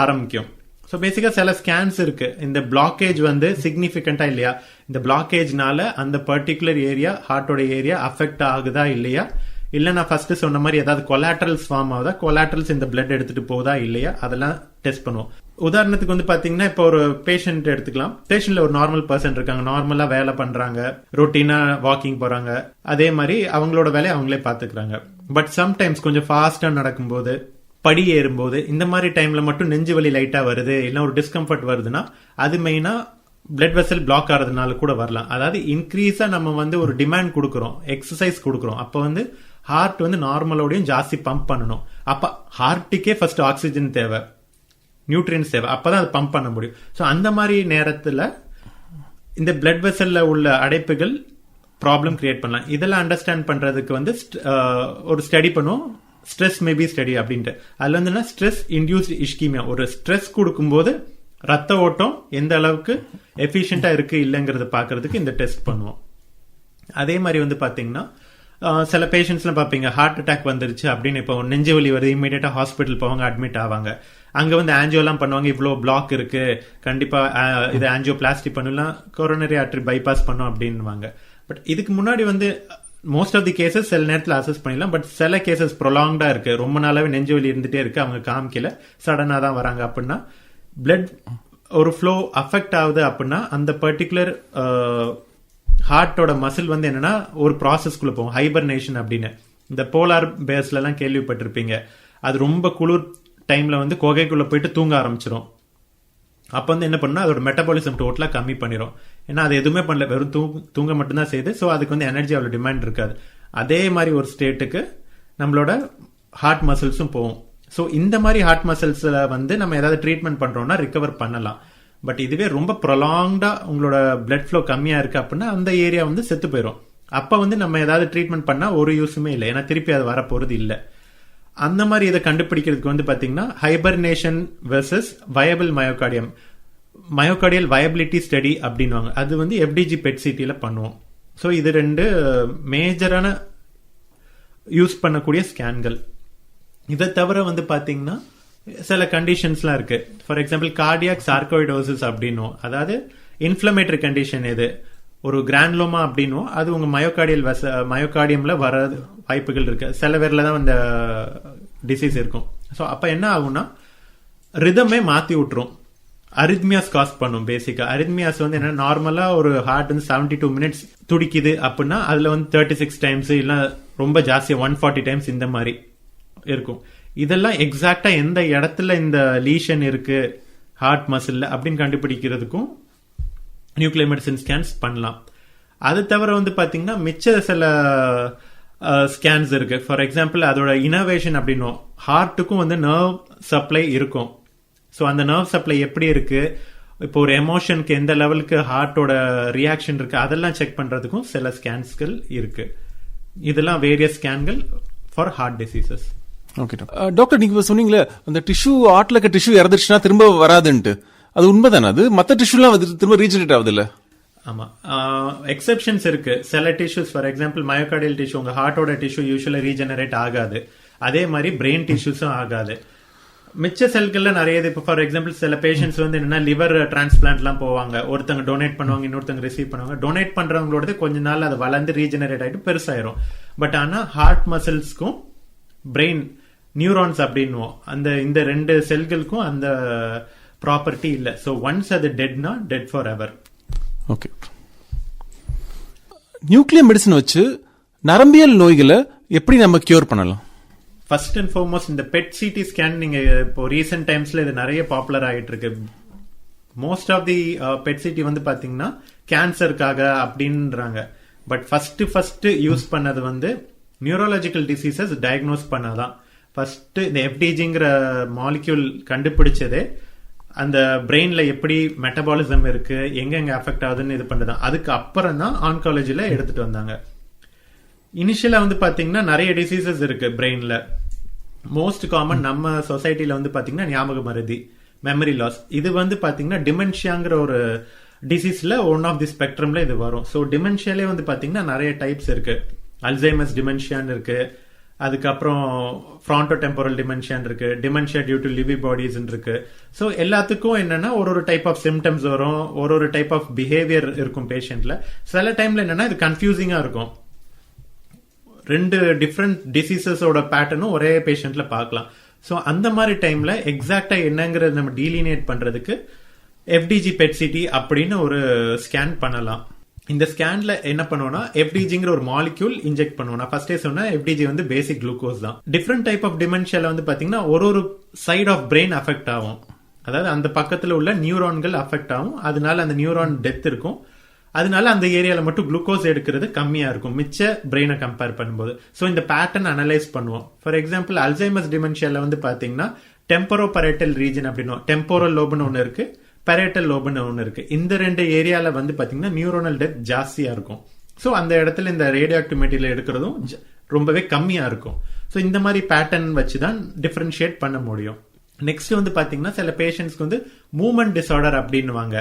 ஆரம்பிக்கும். ஸோ பேசிக்கா சில ஸ்கேன்ஸ் இருக்கு, இந்த பிளாக்கேஜ் வந்து சிக்னிபிகண்டா இல்லையா, இந்த பிளாக்கேஜ்னால அந்த பர்டிகுலர் ஏரியா, ஹார்ட்டோட ஏரியா அஃபெக்ட் ஆகுதா இல்லையா, இல்ல நான் ஃபர்ஸ்ட் சொன்ன மாதிரி ஏதாவது கொலாட்ரல்ஸ் ஃபார்ம் ஆகுதா, கொலாட்ரல்ஸ் இந்த பிளட் எடுத்துட்டு போகுதா இல்லையா, அதெல்லாம் டெஸ்ட் பண்ணுவோம். உதாரணத்துக்கு வந்து பாத்தீங்கன்னா இப்போ ஒரு பேஷண்ட் எடுத்துக்கலாம். பேஷண்ட்ல ஒரு நார்மல் பர்சன் இருக்காங்க, நார்மலா வேலை பண்றாங்க, ரொட்டீனா வாக்கிங் போறாங்க, அதே மாதிரி அவங்களோட வேலையை அவங்களே பாத்துக்கிறாங்க. பட் சம்டைம்ஸ் கொஞ்சம் ஃபாஸ்டா நடக்கும்போது, படி ஏறும்போது, இந்த மாதிரி டைம்ல மட்டும் நெஞ்சு வலி லைட்டா வருது, இல்ல ஒரு டிஸ்கம்ஃபர்ட் வருதுன்னா அது மெயினா பிளட் வெசல் பிளாக் ஆறதுனால கூட வரலாம். அதாவது இன்க்ரீஸா நம்ம வந்து ஒரு டிமாண்ட் கொடுக்கறோம், எக்ஸசைஸ் கொடுக்கறோம், அப்ப வந்து ஹார்ட் வந்து நார்மலோடையும் ஜாஸ்தி பம்ப் பண்ணணும். அப்ப ஹார்ட்டுக்கே ஃபர்ஸ்ட் ஆக்சிஜன் தேவை, நியூட்ரியன்ஸ் தேவை, அப்பதான் அது பம்ப் பண்ண முடியும். சோ அந்த மாதிரி நேரத்துல இந்த பிளட் வெசல்ல உள்ள அடைப்புகள் ப்ராப்ளம் கிரியேட் பண்ணலாம். இதெல்லாம் அண்டர்ஸ்டாண்ட் பண்றதுக்கு வந்து ஒரு ஸ்டடி பண்ணுவோம், ஸ்ட்ரெஸ் மேபி ஸ்டடி அப்படின்ட்டு. அதுல வந்து ஸ்ட்ரெஸ் இன்டியூஸ்ட் இஷ்கீமியா, ஒரு ஸ்ட்ரெஸ் கொடுக்கும்போது ரத்த ஓட்டம் எந்த அளவுக்கு எஃபிஷியன்டா இருக்கு இல்லங்கிறத பாக்குறதுக்கு இந்த டெஸ்ட் பண்ணுவோம். அதே மாதிரி வந்து பாத்தீங்கன்னா சில பேஷண்ட்ஸ்லாம் பாப்பீங்க, ஹார்ட் அட்டாக் வந்துருச்சு அப்படின்னு, இப்போ நெஞ்சு வலி வருது, இமீடியட்டா ஹாஸ்பிட்டல் போவாங்க, அட்மிட் ஆவாங்க. அங்க வந்து ஆன்ஜியோ எல்லாம் பண்ணுவாங்க, இவ்வளவு பிளாக் இருக்கு, கண்டிப்பா இது ஆன்ஜியோ பிளாஸ்டி பண்ணலாம், கொரோனரி ஆர்டரி பைபாஸ் பண்ணும் அப்படின்வாங்க. பட் இதுக்கு முன்னாடி வந்து மோஸ்ட் ஆஃப் தி கேசஸ் சில நேரத்தில் அசஸ் பண்ணிடலாம். பட் சில கேசஸ் ப்ரொலாங்டா இருக்கு, ரொம்ப நாளாவே நெஞ்சு வலி இருந்துட்டே இருக்கு, அவங்க காமிக்கல, சடனா தான் வராங்க அப்படின்னா பிளட் ஒரு ஃப்ளோ அஃபெக்ட் ஆகுது அப்படின்னா அந்த பர்டிகுலர் ஹார்ட்டோட மசில் வந்து என்னன்னா ஒரு ப்ராசஸ்க்குள்ள போகும், ஹைபர்னேஷன் அப்படின்னு. இந்த போலார் பேர்ஸ்ல எல்லாம் கேள்விப்பட்டிருப்பீங்க. அது ரொம்ப குளிர் டைம்ல வந்து குகைக்குள்ள போயிட்டு தூங்க ஆரம்பிச்சிடும். அப்ப வந்து என்ன பண்ணா அதோட மெட்டபாலிசம் டோட்டலா கம்மி பண்ணிடும். ஏன்னா அது எதுவுமே பண்ணல, வெறும் தூங்க மட்டும்தான் செய்யுது. ஸோ அதுக்கு வந்து எனர்ஜி அவ்வளவு டிமாண்ட் இருக்காது. அதே மாதிரி ஒரு ஸ்டேட்டுக்கு நம்மளோட ஹார்ட் மசில்ஸும் போகும். ஸோ இந்த மாதிரி ஹார்ட் மசில்ஸ்ல வந்து நம்ம ஏதாவது ட்ரீட்மெண்ட் பண்றோம்னா ரிகவர் பண்ணலாம். பட் இதுவே ரொம்ப ப்ரொலாங்டா உங்களோட பிளட் ஃப்ளோ கம்மியா இருக்கு அப்படின்னா அந்த ஏரியா வந்து செத்து போயிடும். அப்ப வந்து நம்ம ஏதாவது ட்ரீட்மெண்ட் பண்ணா ஒரு யூஸுமே இல்லை, ஏன்னா திருப்பி அது வரப்போறது இல்லை. அந்த மாதிரி இதை கண்டுபிடிக்கிறதுக்கு வந்து பாத்தீங்கன்னா hibernation versus viable myocardium, myocardial viability study அப்படின்வாங்க. அது வந்து எஃப்டிஜி பெட் சிடில பண்ணுவோம். ஸோ இது ரெண்டு மேஜரான யூஸ் பண்ணக்கூடிய ஸ்கேன்கள். இதை தவிர வந்து பாத்தீங்கன்னா சில கண்டிஷன்ஸ்லாம் இருக்கு. ஃபார் எக்ஸாம்பிள் கார்டியாக் சார்கோயிடோசிஸ் அப்படின்னும், அதாவது இன்ஃபிளமேட்டரி கண்டிஷன். இது ஒரு கிரான்லோமா அப்படின்னும், அது உங்க மயோகார்டியம்ல வர வாய்ப்புகள் இருக்கு. சில பேர்ல தான் இந்த டிசீஸ் இருக்கும். ஸோ அப்ப என்ன ஆகும்னா ரிதமே மாத்தி விட்டுரும், அரித்மியாஸ் காஸ் பண்ணும். பேசிக்கா அரித்மியாஸ் வந்து என்ன, நார்மலா ஒரு ஹார்ட் வந்து 72 மினிட்ஸ் துடிக்குது அப்படின்னா அதுல வந்து 36 டைம்ஸ் இல்ல ரொம்ப ஜாஸ்தியா 140 டைம்ஸ் இந்த மாதிரி இருக்கும். இதெல்லாம் எக்ஸாக்டா எந்த இடத்துல இந்த லீஷன் இருக்கு ஹார்ட் மசில்ல அப்படின்னு கண்டுபிடிக்கிறதுக்கும் நியூக்ளியர் மெடிசன் ஸ்கேன்ஸ் பண்ணலாம். அது தவிர வந்து பாத்தீங்கன்னா மிச்ச சில ஸ்கேன்ஸ் இருக்கு. ஃபார் எக்ஸாம்பிள் அதோட இனோவேஷன் அப்படின்னும், ஹார்ட்டுக்கும் வந்து நர்வ் சப்ளை இருக்கும். ஸோ அந்த நர்வ் சப்ளை எப்படி இருக்கு, இப்போ ஒரு எமோஷனுக்கு எந்த லெவலுக்கு ஹார்ட்டோட ரியாக்ஷன் இருக்கு, அதெல்லாம் செக் பண்றதுக்கும் சில ஸ்கேன்ஸ்கள் இருக்கு. இதெல்லாம் வேரியஸ் ஸ்கேன்கள் for heart diseases. Okay doctor, நீங்க சொன்னீங்களே அந்த டிஷ்யூ ஹார்ட்ல இருக்க டிஷ்யூ இறந்துச்சுன்னா திரும்ப வராதுன்ட்டு, அது உண்மைதானே? அது மற்ற டிஷ்யூலாம் திரும்ப ரீஜெனரேட் ஆகுது இல்ல? ஆமா, எக்ஸெப்ஷன்ஸ் இருக்கு. சில tissues, for example myocardial tissue, உங்க ஹார்ட்டோட டிஷ்யூ யூசுவலா ரீஜெனரேட் ஆகாது. அதே மாதிரி பிரெயின் டிஷ்யூஸும் ஆகாது. மிச்ச செல்கள்ல நிறைய, இப்போ ஃபார் எக்ஸாம்பிள் சில பேஷண்ட்ஸ் வந்து என்னன்னா லிவர் டிரான்ஸ்பிளான்ட் எல்லாம் போவாங்க, ஒருத்தங்க டொனேட் பண்ணுவாங்க, இன்னொருத்தங்க ரிசீவ் பண்ணுவாங்க. டொனேட் பண்றவங்களோட கொஞ்ச நாள் அது வளர்ந்து ரீஜெனரேட் ஆயிட்டு பெருசாயிரும். பட் ஆனா ஹார்ட் மசில்ஸ்க்கும் பிரெயின் நியூரான்ஸ் அப்படின்னுவோம், அந்த இந்த ரெண்டு செல்களுக்கும் அந்த ப்ராப்பர்ட்டி இல்ல. சோ ஒன்ஸ் அது டெட்னா dead forever. Okay, nuclear medicine வச்சு நரம்பியல் நோய்களை எப்படி நம்ம கியூர் பண்ணலாம்? ஃபர்ஸ்ட் அண்ட் ஃபார்மோஸ்ட் இந்த பெட் சிடி ஸ்கேன், நீங்க இப்போ ரீசென்ட் டைம்ஸ்ல இது நிறைய பாப்புலர் ஆயிட்டு இருக்கு. Most of the PET CT வந்து பாத்தீங்கன்னா கேன்சருக்காக அப்படின்றாங்க. பட் ஃபர்ஸ்ட் யூஸ் பண்ணது வந்து நியூரோலாஜிக்கல் டிசீசஸ் டயக்னோஸ் பண்ணாதான். ஃபர்ஸ்ட் இந்த எஃப்டிஜிங்கிற மாலிக்யூல் கண்டுபிடிச்சதே அந்த பிரெயின்ல எப்படி மெட்டபாலிசம் இருக்கு, எங்க அஃபெக்ட் ஆகுதுன்னு இது பண்றதான். அதுக்கு அப்புறம் தான் ஆன்காலஜில எடுத்துட்டு வந்தாங்க. இனிஷியலா வந்து பாத்தீங்கன்னா நிறைய டிசீசஸ் இருக்கு பிரெயின்ல. மோஸ்ட் காமன் நம்ம சொசைட்டில வந்து பாத்தீங்கன்னா ஞாபக மறதி, மெமரி லாஸ். இது வந்து பாத்தீங்கன்னா டிமென்ஷியாங்கிற ஒரு டிசீஸ்ல ஒன் ஆஃப் தி ஸ்பெக்ட்ரம்ல இது வரும். ஸோ டிமென்ஷியாலே வந்து பாத்தீங்கன்னா நிறைய டைப்ஸ் இருக்கு. அல்சைமர்ஸ் டிமென்ஷியான்னு இருக்கு, அதுக்கப்புறம் ஃப்ரான்டோ டெம்போரல் டிமென்ஷியான் இருக்கு, dementia due to Lewy bodies இருக்கு. ஸோ எல்லாத்துக்கும் என்னன்னா ஒரு டைப் ஆஃப் சிம்டம்ஸ் வரும், ஒரு டைப் ஆஃப் பிஹேவியர் இருக்கும் பேஷண்ட்ல. சில டைம்ல என்னன்னா இது கன்ஃபியூசிங்கா இருக்கும். 2 டிஃப்ரெண்ட் டிசீசஸோட பேட்டர்னும் ஒரே பேஷண்ட்ல பார்க்கலாம். ஸோ அந்த மாதிரி டைம்ல எக்ஸாக்டா என்னங்கிறது நம்ம டீலினேட் பண்றதுக்கு எஃப்டிஜி பெட் சிடி அப்படின்னு ஒரு ஸ்கேன் பண்ணலாம். இந்த ஸ்கேன்ல என்ன பண்ணுவோம்னா எஃப்டிஜிங்கிற ஒரு மாலிக்யூல் இன்ஜெக்ட் பண்ணுவோம். நான் ஃபர்ஸ்டே சொன்ன எஃப்டிஜி வந்து பேசிக் குளுக்கோஸ் தான். டிஃப்ரெண்ட் டைப் ஆஃப் டிமென்ஷியால வந்து பாத்தீங்கன்னா ஒரு சைட் ஆஃப் பிரெயின் அஃபெக்ட் ஆகும். அதாவது அந்த பக்கத்துல உள்ள நியூரான்கள் அஃபெக்ட் ஆகும். அதனால அந்த நியூரான் டெத் இருக்கும். அதனால அந்த ஏரியால மட்டும் குளுக்கோஸ் எடுக்கிறது கம்மியா இருக்கும் மிச்ச பிரெயினை கம்பேர் பண்ணும்போது. ஸோ இந்த பேட்டர்ன் அனலைஸ் பண்ணுவோம். ஃபார் எக்ஸாம்பிள் அல்சைமர்ஸ் டிமென்ஷியால வந்து பாத்தீங்கன்னா டெம்பரோ பரேட்டல் ரீஜன் அப்படின்னு டெம்போரல் லோப்னு ஒன்னு இருக்கு, பரேட்டல் லோப்னு ஒன்னு இருக்கு. இந்த 2 ஏரியால வந்து பாத்தீங்கன்னா நியூரோனல் டெத் ஜாஸ்தியா இருக்கும். ஸோ அந்த இடத்துல இந்த ரேடியோ ஆக்டிவ் மெட்டீரியல் எடுக்கிறதும் ரொம்பவே கம்மியா இருக்கும். ஸோ இந்த மாதிரி பேட்டர்ன் வச்சுதான் டிஃபரன்ஷியேட் பண்ண முடியும். நெக்ஸ்ட் வந்து பாத்தீங்கன்னா சில பேஷண்ட்ஸ்க்கு வந்து மூவ்மெண்ட் டிசார்டர் அப்படின்னுவாங்க.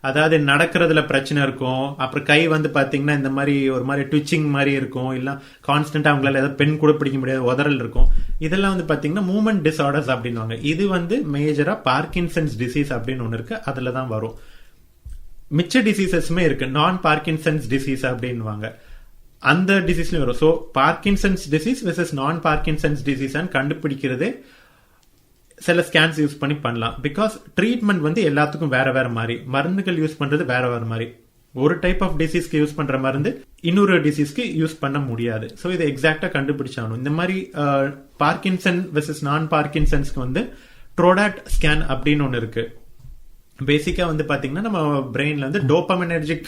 அதாவது நடக்கிறதுல பிரச்சனை இருக்கும். அப்புறம் கை வந்து பாத்தீங்கன்னா இந்த மாதிரி ஒரு மாதிரி ட்விச்சிங் மாதிரி இருக்கும். இல்ல கான்ஸ்டன்டா அவங்களால ஏதாவது பென் கூட பிடிக்க முடியாது, உதறல் இருக்கும். இதெல்லாம் வந்து பாத்தீங்கன்னா மூவ்மெண்ட் டிசார்டர்ஸ் அப்படின்னுவாங்க. இது வந்து மேஜரா பார்க்கின்சன்ஸ் டிசீஸ் அப்படின்னு ஒண்ணு இருக்கு, அதுலதான் வரும். மிச்ச டிசீசஸ்மே இருக்கு, நான் பார்க்கின்சன்ஸ் டிசீஸ் அப்படின்னுவாங்க. அந்த டிசீஸ்லயும் வரும். ஸோ பார்க்கின்சன்ஸ் டிசீஸ் வெர்சஸ் நான் பார்க்கின்சன்ஸ் டிசீஸ் கண்டுபிடிக்கிறதே சில ஸ்கேன்ஸ் யூஸ் பண்ணி பண்ணலாம். பிகாஸ் ட்ரீட்மெண்ட் வந்து எல்லாத்துக்கும் வேற வேற மாதிரி, மருந்துகள் யூஸ் பண்றது வேற வேற மாதிரி. ஒரு டைப் ஆஃப் டிசீஸ்க்கு யூஸ் பண்ற மருந்து இன்னொரு டிசீஸ்க்கு யூஸ் பண்ண முடியாது. ஸோ இதை எக்ஸாக்டா கண்டுபிடிச்சாகணும். இந்த மாதிரி பார்க்கின்சன் வெர்சஸ் நான் பார்க்கின்சன்ஸ்க்கு வந்து ட்ரோடாட் ஸ்கேன் அப்படின்னு ஒன்னு இருக்கு. பேசிக்கா வந்து பாத்தீங்கன்னா நம்ம பிரெயின்ல வந்து டோபமினர்ஜிக்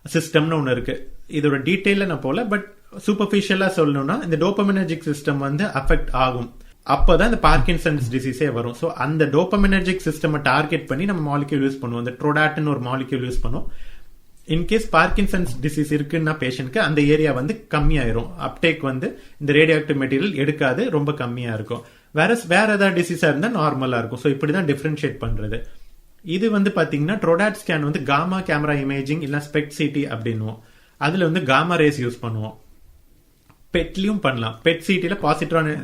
சிஸ்டம்னு ஒன்னு இருக்கு. இதோட டீடைல்ல நான் போல, பட் சூப்பர்ஃபிஷியலா சொல்லணும்னா இந்த டோபமினர்ஜிக் சிஸ்டம் வந்து அஃபெக்ட் ஆகும். அப்பதான் இந்த பார்க்கின்சன்ஸ் டிசீஸே வரும். ஸோ அந்த டோபமினர்ஜிக் சிஸ்டம் டார்கெட் பண்ணி நம்ம மாலிக்யூல் யூஸ் பண்ணுவோம். இந்த ட்ரோடாட்னு ஒரு மாலிக்யூல் யூஸ் பண்ணுவோம். இன்கேஸ் பார்க்கின்சன்ஸ் டிசீஸ் இருக்குன்னா பேஷண்ட்க்கு அந்த ஏரியா வந்து கம்மியாயிரும். அப்டேக் வந்து இந்த ரேடியோ ஆக்டிவ் மெட்டீரியல் எடுக்காது, ரொம்ப கம்மியா இருக்கும். வேற ஏதாவது டிசீஸா இருந்தா நார்மலா இருக்கும். ஸோ இப்படிதான் டிஃபரன்ஷியேட் பண்றது. இது வந்து பாத்தீங்கன்னா ட்ரோடாட் ஸ்கேன் வந்து காமா கேமரா இமேஜிங் இல்ல ஸ்பெக்ட் சிடி அப்படின்னுவோம். அதுல வந்து காமா ரேஸ் யூஸ் பண்ணுவோம். பெட்லயும் பண்ணலாம். பெட் சிடில பாசிட்ரான்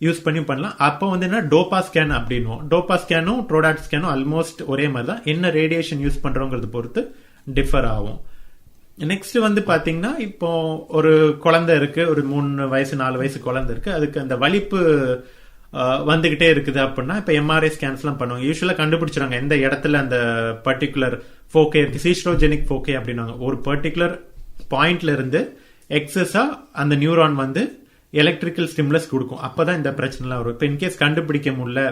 யூஸ் பண்ணி பண்ணலாம். அப்போ வந்து என்ன டோபா ஸ்கேன் அப்படின்னுவோம். டோபா ஸ்கேனும் ட்ரோடாட் ஸ்கேனும் ஆல்மோஸ்ட் ஒரே மாதிரி தான். என்ன ரேடியேஷன் யூஸ் பண்றோங்கிறது பொறுத்து டிஃபர் ஆகும். நெக்ஸ்ட் வந்து பாத்தீங்கன்னா இப்போ ஒரு குழந்தை இருக்கு, ஒரு 3 வயசு 4 வயசு குழந்தை இருக்கு. அதுக்கு அந்த வலிப்பு வந்துகிட்டே இருக்குது அப்படின்னா இப்ப எம்ஆர்ஐ ஸ்கேன்ஸ் எல்லாம் பண்ணுவாங்க. யூஸ்வலா கண்டுபிடிச்சிருவாங்க எந்த இடத்துல அந்த பர்டிகுலர் ஃபோக்கே இருக்கு, சீஸ்ட்ரோஜெனிக் ஃபோக்கே அப்படின்னாங்க. ஒரு பர்டிகுலர் பாயிண்ட்ல இருந்து எக்ஸஸா அந்த நியூரான் வந்து எலக்ட்ரிக்கல் ஸ்டிமுலஸ் கொடுக்கும். அப்பதான் இந்த பிரச்சனை எல்லாம் வரும். இப்ப இன்கேஸ் கண்டுபிடிக்க முடியல,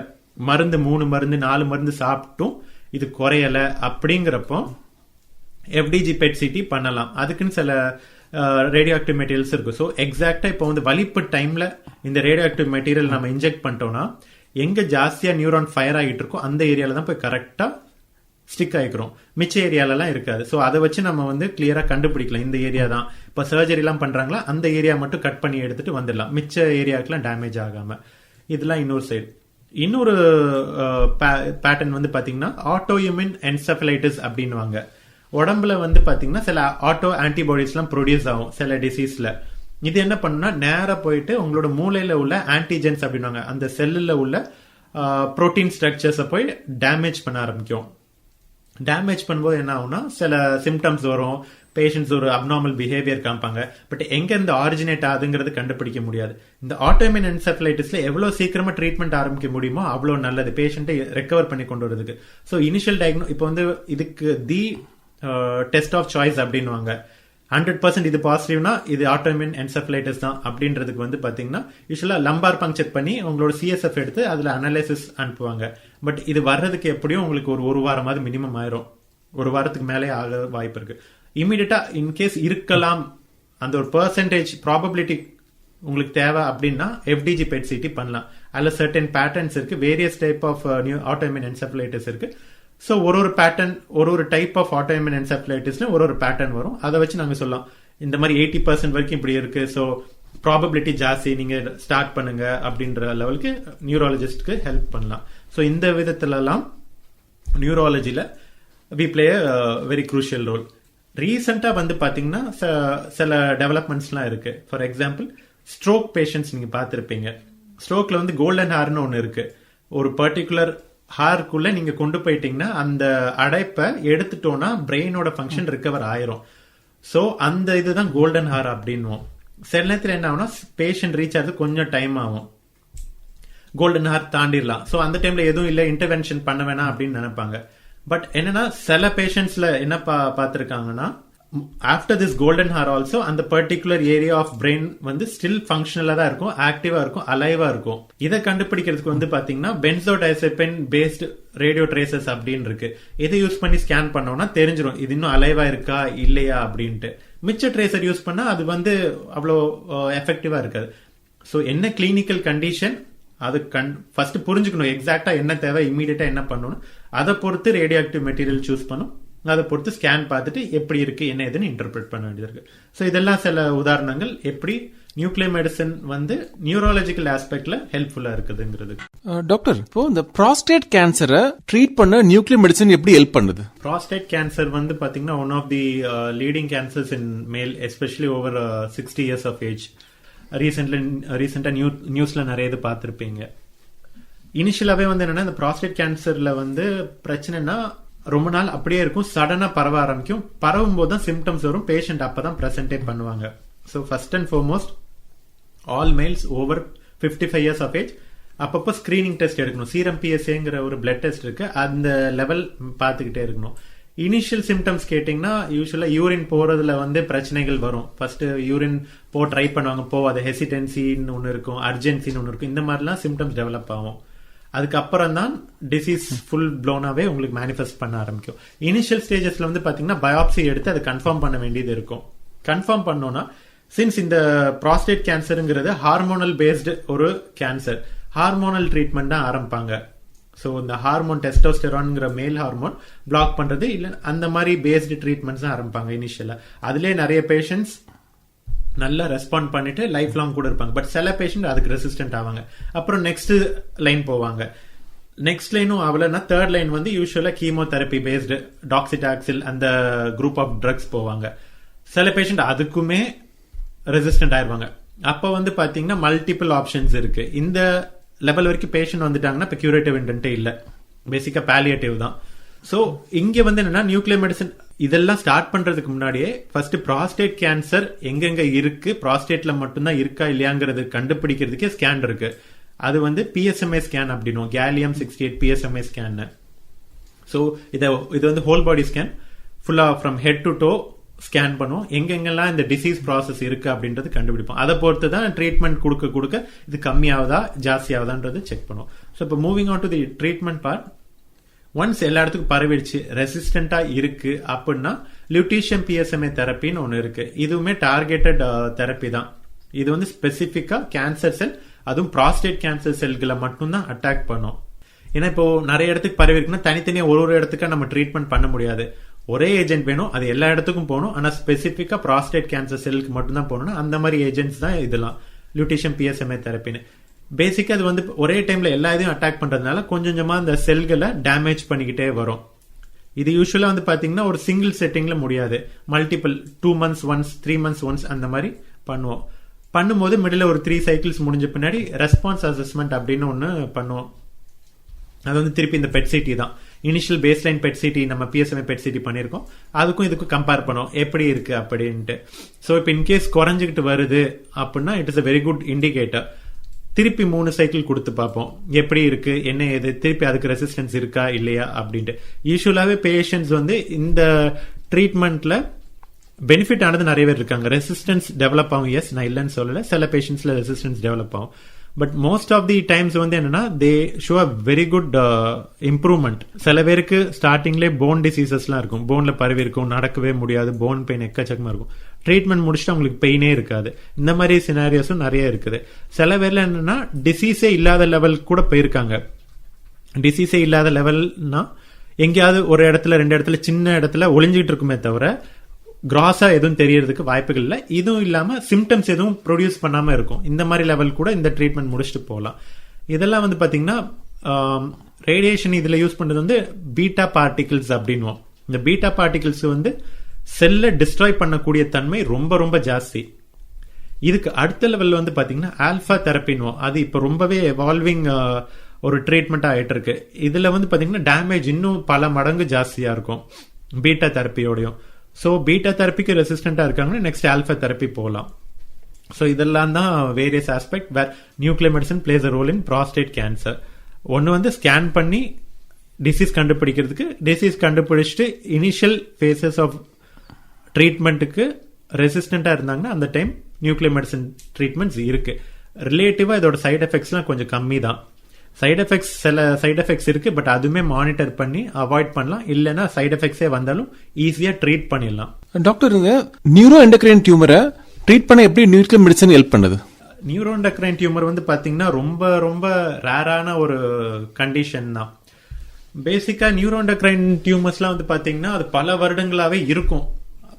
மருந்து 3 மருந்து 4 மருந்து சாப்பிட்டும் இது குறையல அப்படிங்கிறப்போ எஃப்டிஜி பெட் சிடி பண்ணலாம். அதுக்குன்னு சில ரேடியோ ஆக்டிவ் மெட்டீரியல்ஸ் இருக்கு. ஸோ எக்ஸாக்டா இப்போ வந்து வலிப்பு டைம்ல இந்த ரேடியோ ஆக்டிவ் மெட்டீரியல் நம்ம இன்ஜெக்ட் பண்ணிட்டோம்னா எங்க ஜாஸ்தியா நியூரான் ஃபயர் ஆகிட்டு இருக்கோ அந்த ஏரியால தான் போய் கரெக்டா ஸ்டிக் ஆயிக்கிறோம். மிச்ச ஏரியாலலாம் இருக்காது. ஸோ அதை வச்சு நம்ம வந்து கிளியரா கண்டுபிடிக்கலாம் இந்த ஏரியா தான். இப்போ சர்ஜரி எல்லாம் பண்றாங்களா அந்த ஏரியா மட்டும் கட் பண்ணி எடுத்துட்டு வந்துடலாம், மிச்ச ஏரியாவுக்குலாம் டேமேஜ் ஆகாம. இதெல்லாம் இன்னொரு சைடு. இன்னொரு பேட்டர்ன் வந்து பாத்தீங்கன்னா ஆட்டோஇம்யூன் என்செஃபலைட்டிஸ் அப்படின்னுவாங்க. உடம்புல வந்து பாத்தீங்கன்னா சில ஆட்டோ ஆன்டிபாடிஸ் எல்லாம் ப்ரொடியூஸ் ஆகும் சில டிசீஸ்ல. இது என்ன பண்ணுனா நேரா போயிட்டு உங்களோட மூளையில உள்ள ஆன்டிஜென்ஸ் அப்படின்னுவாங்க, அந்த செல்லுல உள்ள புரோட்டீன் ஸ்ட்ரக்சர்ஸை போய் டேமேஜ் பண்ண ஆரம்பிக்கும். டேமேஜ் பண்ணும்போது என்ன ஆகும்னா சில சிம்டம்ஸ் வரும், பேஷண்ட்ஸ் ஒரு அப்நார்மல் பிஹேவியர் காமிப்பாங்க. பட் எங்க இருந்து ஆரிஜினேட் ஆகுதுங்கிறது கண்டுபிடிக்க முடியாது. இந்த ஆட்டோஇம்யூன் என்செஃபலைட்டிஸ்ல எவ்வளவு சீக்கிரமா ட்ரீட்மெண்ட் ஆரம்பிக்க முடியுமோ அவ்வளவு நல்லது பேஷண்ட்டை ரெக்கவர் பண்ணி கொண்டு வரதுக்கு. ஸோ இனிஷியல் இப்போ வந்து இதுக்கு தி டெஸ்ட் ஆஃப் சாய்ஸ் அப்படின்னுவாங்க. 100% இது பாசிட்டிவ்னா இது ஆட்டோஇம்யூன் என்செஃபலைட்டிஸ் தான் அப்படின்றதுக்கு வந்து பாத்தீங்கன்னா யூஸ்வலா லம்பார் பங்க்சர் பண்ணி உங்களோட சிஎஸ்எஃப் எடுத்து அதுல அனலைசிஸ் அனுப்புவாங்க. பட் இது வர்றதுக்கு எப்படியும் உங்களுக்கு ஒரு வாரமாவது மினிமம் ஆயிரும். ஒரு வாரத்துக்கு மேலே ஆக வாய்ப்பு இருக்கு. இமீடியட்டா இன்கேஸ் இருக்கலாம் அந்த ஒரு பெர்சன்டேஜ் ப்ராபபிலிட்டி உங்களுக்கு தேவை அப்படின்னா எஃப்டிஜி பெட் சிடி பண்ணலாம். அதுல சர்டன் பேட்டர்ன்ஸ் இருக்கு, various type of new autoimmune encephalitis இருக்கு. ஸோ ஒரு பேட்டர்ன் ஒரு டைப் ஆஃப் ஆட்டோஇம்யூன் என்செஃபலைட்டிஸ்ல ஒரு பேட்டர்ன் வரும். அதை வச்சு நாங்க சொல்லலாம் இந்த மாதிரி 80% வரைக்கும் இப்படி இருக்கு, ஸோ ப்ராபபிலிட்டி ஜாஸ்தி, நீங்க ஸ்டார்ட் பண்ணுங்க அப்படின்ற லெவலுக்கு நியூராலஜிஸ்ட்க்கு ஹெல்ப் பண்ணலாம். ஸோ இந்த விதத்துலலாம் நியூராலஜில we play very crucial role. ரீசெண்டா வந்து பாத்தீங்கன்னா சில டெவலப்மெண்ட்ஸ்லாம் இருக்கு. ஃபார் எக்ஸாம்பிள் ஸ்ட்ரோக் பேஷண்ட்ஸ் நீங்க பார்த்திருப்பீங்க. ஸ்ட்ரோக்ல வந்து கோல்டன் ஹார்னு ஒன்னு இருக்கு. ஒரு பர்டிகுலர் ஹார்க்குள்ள நீங்க கொண்டு போயிட்டீங்கன்னா அந்த அடைப்பை எடுத்துட்டோம்னா பிரெயினோட ஃபங்க்ஷன் ரிகவர் ஆயிரும். சோ அந்த இதுதான் கோல்டன் ஹார் அப்படின்னுவோம். சில நேரத்தில் என்ன ஆகும்னா பேஷண்ட் ரீச் ஆகிறது கொஞ்சம் டைம் ஆகும், கோல்டன் ஹார் தாண்டிடலாம். ஸோ அந்த டைம்ல எதுவும் இல்லை, இன்டர்வென்ஷன் பண்ண வேணாம் அப்படின்னு நினைப்பாங்க. பட் என்னன்னா சில பேஷண்ட்ஸ்ல என்ன பார்த்திருக்காங்கன்னா, after this golden hour also அந்த பர்டிகுலர் ஏரியா ஆஃப் பிரெயின் வந்து ஸ்டில் ஃபங்க்ஷனலா தான் இருக்கும், ஆக்டிவா இருக்கும், அலைவா இருக்கும். இதை கண்டுபிடிக்கிறதுக்கு வந்து பாத்தீங்கன்னா பென்சோடைசெபைன் பேஸ்ட் ரேடியோ ட்ரேசஸ் அப்படின்னு இருக்கு. இதை யூஸ் பண்ணி ஸ்கேன் பண்ணோம்னா தெரிஞ்சிடும் இது இன்னும் அலைவா இருக்கா இல்லையா அப்படின்ட்டு. மிச்ச ட்ரேசர் யூஸ் பண்ணா அது வந்து அவ்வளோ எஃபெக்டிவா இருக்காது. ஸோ என்ன கிளினிக்கல் கண்டிஷன் அது ஃபர்ஸ்ட் புரிஞ்சுக்கணும், எக்ஸாக்டா என்ன தேவை, இமீடியட்டா என்ன பண்ணணும், அதை பொறுத்து ரேடியோ ஆக்டிவ் மெட்டீரியல் சூஸ் பண்ணும், அதை பொறுத்து ஸ்கேன் பார்த்துட்டு எப்படி இருக்கு என்ன ஏதுன்னு இன்டர்பிரட் பண்ண வேண்டியது இருக்கு. ஸோ இதெல்லாம் சில உதாரணங்கள் எப்படி நியூக்ளியர் மெடிசன் வந்து நியூரோலஜிக்கல் ஆஸ்பெக்ட்ல ஹெல்ப்ஃபுல்லா இருக்குதுங்கிறது. டாக்டர், இப்போ இந்த ப்ராஸ்டேட் கேன்சரை ட்ரீட் பண்ண நியூக்ளியர் மெடிசன் எப்படி ஹெல்ப் பண்ணுது? ப்ராஸ்டேட் கேன்சர் வந்து பாத்தீங்கன்னா one of the leading cancers in male, especially over 60 years of age. ரீசெண்டா நியூஸ்ல நிறைய இது பார்த்திருப்பீங்க. இனிஷியலாவே வந்து என்னன்னா இந்த ப்ராஸ்டேட் கேன்சர்ல வந்து பிரச்சனைனா ரொம்ப நாள் அப்படியே இருக்கும், சடனா பரவ ஆரம்பிக்கும். பரவும் போது தான் சிம்டம்ஸ் வரும், பேஷண்ட் அப்பதான் பிரசன்டே பண்ணுவாங்க. So first and foremost all males over 55 years of age அப்பப்போ ஸ்கிரீனிங் டெஸ்ட் எடுக்கணும். சீரம் PSAங்கிற ஒரு பிளட் டெஸ்ட் இருக்கு, அந்த லெவல் பார்த்துக்கிட்டே இருக்கணும். இனிஷியல் சிம்டம்ஸ் கேட்டீங்கன்னா யூஸ்வலா யூரின் போறதுல வந்து பிரச்சனைகள் வரும். ஃபர்ஸ்ட் யூரின் ட்ரை பண்ணுவாங்க, போவாது, ஹெசிடென்சின்னு ஒன்று இருக்கும், அர்ஜென்சின்னு ஒன்று இருக்கும், இந்த மாதிரிலாம் சிம்டம்ஸ் டெவலப் ஆகும். அதுக்கப்புறம் தான் டிசீஸ் ஃபுல் ப்ளோனாவே உங்களுக்கு மேனிஃபெஸ்ட் பண்ண ஆரம்பிக்கும். இனிஷியல் ஸ்டேஜஸ்ல வந்து பாத்தீங்கன்னா பயாப்சி எடுத்து அதை கன்ஃபார்ம் பண்ண வேண்டியது இருக்கும். கன்ஃபார்ம் பண்ணோம்னா சின்ஸ் இந்த ப்ராஸ்டேட் கேன்சருங்கிறது ஹார்மோனல் பேஸ்டு ஒரு கேன்சர், ஹார்மோனல் ட்ரீட்மெண்ட் தான் ஆரம்பிப்பாங்க. ஸோ இந்த ஹார்மோன் டெஸ்டோஸ்டெரான்ங்கிற மேல் ஹார்மோன் பிளாக் பண்றது இல்ல அந்த மாதிரி பேஸ்டு ட்ரீட்மெண்ட்ஸ் தான் ஆரம்பிப்பாங்க இனிஷியலா. அதுலேயே நிறைய பேஷண்ட்ஸ் நல்லா ரெஸ்பாண்ட் பண்ணிட்டு லைஃப் லாங் கூட இருப்பாங்க. பட் சில பேஷண்ட் அதுக்கு ரெசிஸ்டன்ட் ஆவாங்க. அப்புறம் நெக்ஸ்ட் லைன் போவாங்க. நெக்ஸ்ட் லைனும் அவ்வளோனா தேர்ட் லைன் வந்து யூஸ்வலா கீமோதெரப்பி பேஸ்டு டாக்ஸிடாக்சில் அந்த குரூப் ஆஃப் ட்ரக்ஸ் போவாங்க. சில பேஷண்ட் அதுக்குமே ரெசிஸ்டன்ட் ஆயிருவாங்க. அப்ப வந்து பாத்தீங்கன்னா மல்டிபிள் ஆப்ஷன்ஸ் இருக்கு. இந்த லெவல் வரைக்கும் பேஷண்ட் வந்துட்டாங்கன்னா இப்ப கியூரேட்டிவ் இன்டென்ட்டே இல்ல, பேசிக்கா பாலியேட்டிவ் தான். சோ இங்க வந்து என்னன்னா நியூக்ளியர் மெடிசன் இதெல்லாம் ஸ்டார்ட் பண்றதுக்கு முன்னாடியே ஃபர்ஸ்ட் ப்ராஸ்டேட் கேன்சர் எங்கெங்க இருக்கு, ப்ராஸ்டேட்ல மட்டும்தான் இருக்கா இல்லையாங்கிறது கண்டுபிடிக்கிறதுக்கே ஸ்கேன் இருக்கு. அது வந்து PSMA ஸ்கேன் அப்படின்னும், கேலியம் 68 PSMA ஸ்கேன். ஸோ இது வந்து ஹோல் பாடி ஸ்கேன், ஃபுல்லா from head to to scan பண்ணுவோம். எங்கெங்கெல்லாம் இந்த டிசீஸ் ப்ராசஸ் இருக்கு அப்படின்றது கண்டுபிடிப்போம். அதை பொறுத்து தான் ட்ரீட்மெண்ட் கொடுக்க இது கம்மியாவதா ஜாஸ்தி ஆகுதான்றது செக் பண்ணுவோம். ஸோ இப்போ moving on to the treatment part, once எல்லா இடத்துக்கும் பரவிடுச்சு, ரெசிஸ்டண்டா இருக்கு அப்படின்னா லியூட்டீஷியம் PSMA தெரப்பின்னு ஒன்று இருக்கு. இதுவுமே டார்கெட்டட் தெரப்பி தான். இது வந்து ஸ்பெசிபிக்கா கேன்சர் செல், அதுவும் ப்ராஸ்டேட் கேன்சர் செல்களை மட்டும்தான் அட்டாக் பண்ணும். ஏன்னா இப்போ நிறைய இடத்துக்கு பரவி இருக்குன்னா தனித்தனியா ஒரு இடத்துக்கு நம்ம ட்ரீட்மெண்ட் பண்ண முடியாது. ஒரே ஏஜென்ட் வேணும், அது எல்லா இடத்துக்கும் போகணும். ஆனா ஸ்பெசிபிக்கா ப்ராஸ்டேட் கேன்சர் செல்லுக்கு மட்டும்தான் போகணும். அந்த மாதிரி ஏஜென்ட்ஸ் தான் இதெல்லாம் லியூட்டீஷியம் PSMA தெரப்பின்னு. பேசிக்கா அது வந்து ஒரே டைம்ல எல்லா இதையும் அட்டாக் பண்றதுனால கொஞ்சமா அந்த செல்களை டேமேஜ் பண்ணிக்கிட்டே வரும். இது யூஸ்வலா வந்து பாத்தீங்கன்னா ஒரு சிங்கிள் செட்டிங்ல முடியாது, multiple 2 months once 3 months once அந்த மாதிரி பண்ணுவோம். பண்ணும்போது மிடில் ஒரு 3 cycles முடிஞ்ச பின்னாடி ரெஸ்பான்ஸ் அசஸ்மெண்ட் அப்படின்னு ஒன்னு பண்ணுவோம். அது வந்து திருப்பி இந்த பெட் சிடி தான். இனிஷியல் பேஸ்லைன் பெட் சிடி நம்ம PSMA பெட் சிடி பண்ணிருக்கோம், அதுக்கும் இதுக்கும் கம்பேர் பண்ணுவோம் எப்படி இருக்கு அப்படின்ட்டு. ஸோ இப்போ இன்கேஸ் குறைஞ்சிக்கிட்டு வருது அப்படின்னா it is a very good indicator. திருப்பி 3 cycle கொடுத்து பார்ப்போம் எப்படி இருக்கு என்ன ஏது, திருப்பி அதுக்கு ரெசிஸ்டன்ஸ் இருக்கா இல்லையா அப்படின்ட்டு. யூஸ்வலாவே பேஷண்ட்ஸ் வந்து இந்த ட்ரீட்மெண்ட்ல பெனிஃபிட் ஆனது நிறைய பேர் இருக்காங்க. ரெசிஸ்டன்ஸ் டெவலப் ஆகும், எஸ் நான் இல்லைன்னு சொல்லல, சில பேஷண்ட்ஸ்ல ரெசிஸ்டன்ஸ் டெவலப் ஆகும். But most of the times வந்து என்னன்னா they show a very good improvement. சில பேருக்கு ஸ்டார்டிங்லேயே போன் டிசீசஸ்லாம் இருக்கும், போன்ல பரவி இருக்கும், நடக்கவே முடியாது, போன் பெயின் எக்கச்சக்கமா இருக்கும். ட்ரீட்மெண்ட் முடிச்சுட்டு அவங்களுக்கு பெயினே இருக்காது. இந்த மாதிரி சினாரியோஸும் நிறைய இருக்குது. சில பேர்ல என்னன்னா டிசீஸே இல்லாத லெவல் கூட போயிருக்காங்க. டிசீஸே இல்லாத லெவல்னா எங்கேயாவது ஒரு இடத்துல 2 இடத்துல சின்ன இடத்துல ஒளிஞ்சிட்டு இருக்குமே தவிர கிராஸா எதுவும் தெரியறதுக்கு வாய்ப்புகள் இல்லை. இதுவும் இல்லாம சிம்டம்ஸ் எதுவும் ப்ரொடியூஸ் பண்ணாம இருக்கும். இந்த மாதிரி லெவல் கூட இந்த ட்ரீட்மெண்ட் முடிச்சுட்டு போகலாம். இதெல்லாம் வந்து பாத்தீங்கன்னா ரேடியேஷன் இதுல யூஸ் பண்றது வந்து பீட்டா பார்ட்டிகிள்ஸ் அப்படின்னுவோம். இந்த பீட்டா பார்ட்டிகிள்ஸ் வந்து செல்லை டிஸ்ட்ராய் பண்ணக்கூடிய தன்மை ரொம்ப ரொம்ப ஜாஸ்தி. இதுக்கு அடுத்த லெவல்ல வந்து பாத்தீங்கன்னா ஆல்பா தெரப்பின்னுவோம். அது இப்ப ரொம்பவே எவால்விங் ஒரு ட்ரீட்மெண்ட் ஆயிட்டு இருக்கு. இதுல வந்து பாத்தீங்கன்னா டேமேஜ் இன்னும் பல மடங்கு ஜாஸ்தியா இருக்கும் பீட்டா தெரப்பியோடையும். ஸோ பீட்டா தெரப்பிக்கு ரெசிஸ்டண்டா இருக்காங்கன்னா நெக்ஸ்ட் ஆல்பா தெரப்பி போகலாம். ஸோ இதெல்லாம் தான் various aspect where nuclear medicine plays a role in prostate cancer. ஒன்று வந்து ஸ்கேன் பண்ணி டிசீஸ் கண்டுபிடிக்கிறதுக்கு, டிசீஸ் கண்டுபிடிச்சிட்டு இனிஷியல் ஃபேசஸ் ஆஃப் ட்ரீட்மெண்ட்டுக்கு ரெசிஸ்டண்டா இருந்தாங்கன்னா அந்த டைம் நியூக்ளியர் மெடிசன் ட்ரீட்மெண்ட்ஸ் இருக்கு. ரிலேட்டிவா இதோட சைடு எஃபெக்ட்ஸ்லாம் கொஞ்சம் கம்மி தான். சில சைடு எஃபெக்ட்ஸ் இருக்கு, பட் அதுவுமே மானிட்டர் பண்ணி அவாய்ட் பண்ணலாம். இல்லைன்னா சைடு எஃபெக்ட்ஸே வந்தாலும் ஈஸியா ட்ரீட் பண்ணிடலாம். டாக்டர், இந்த நியூரோ எண்டோக்ரைன் டியூமரை ட்ரீட் பண்ண எப்படி நியூக்ளியர் மெடிசன் ஹெல்ப் பண்ணுது? நியூரோ எண்டோக்ரைன் டியூமர் வந்து பாத்தீங்கன்னா ரொம்ப ரொம்ப ரேரான ஒரு கண்டிஷன் தான். பேசிக்கா நியூரோ எண்டோக்ரைன் டியூமர்ஸ்லாம் வந்து பாத்தீங்கன்னா அது பல வருடங்களாவே இருக்கும்,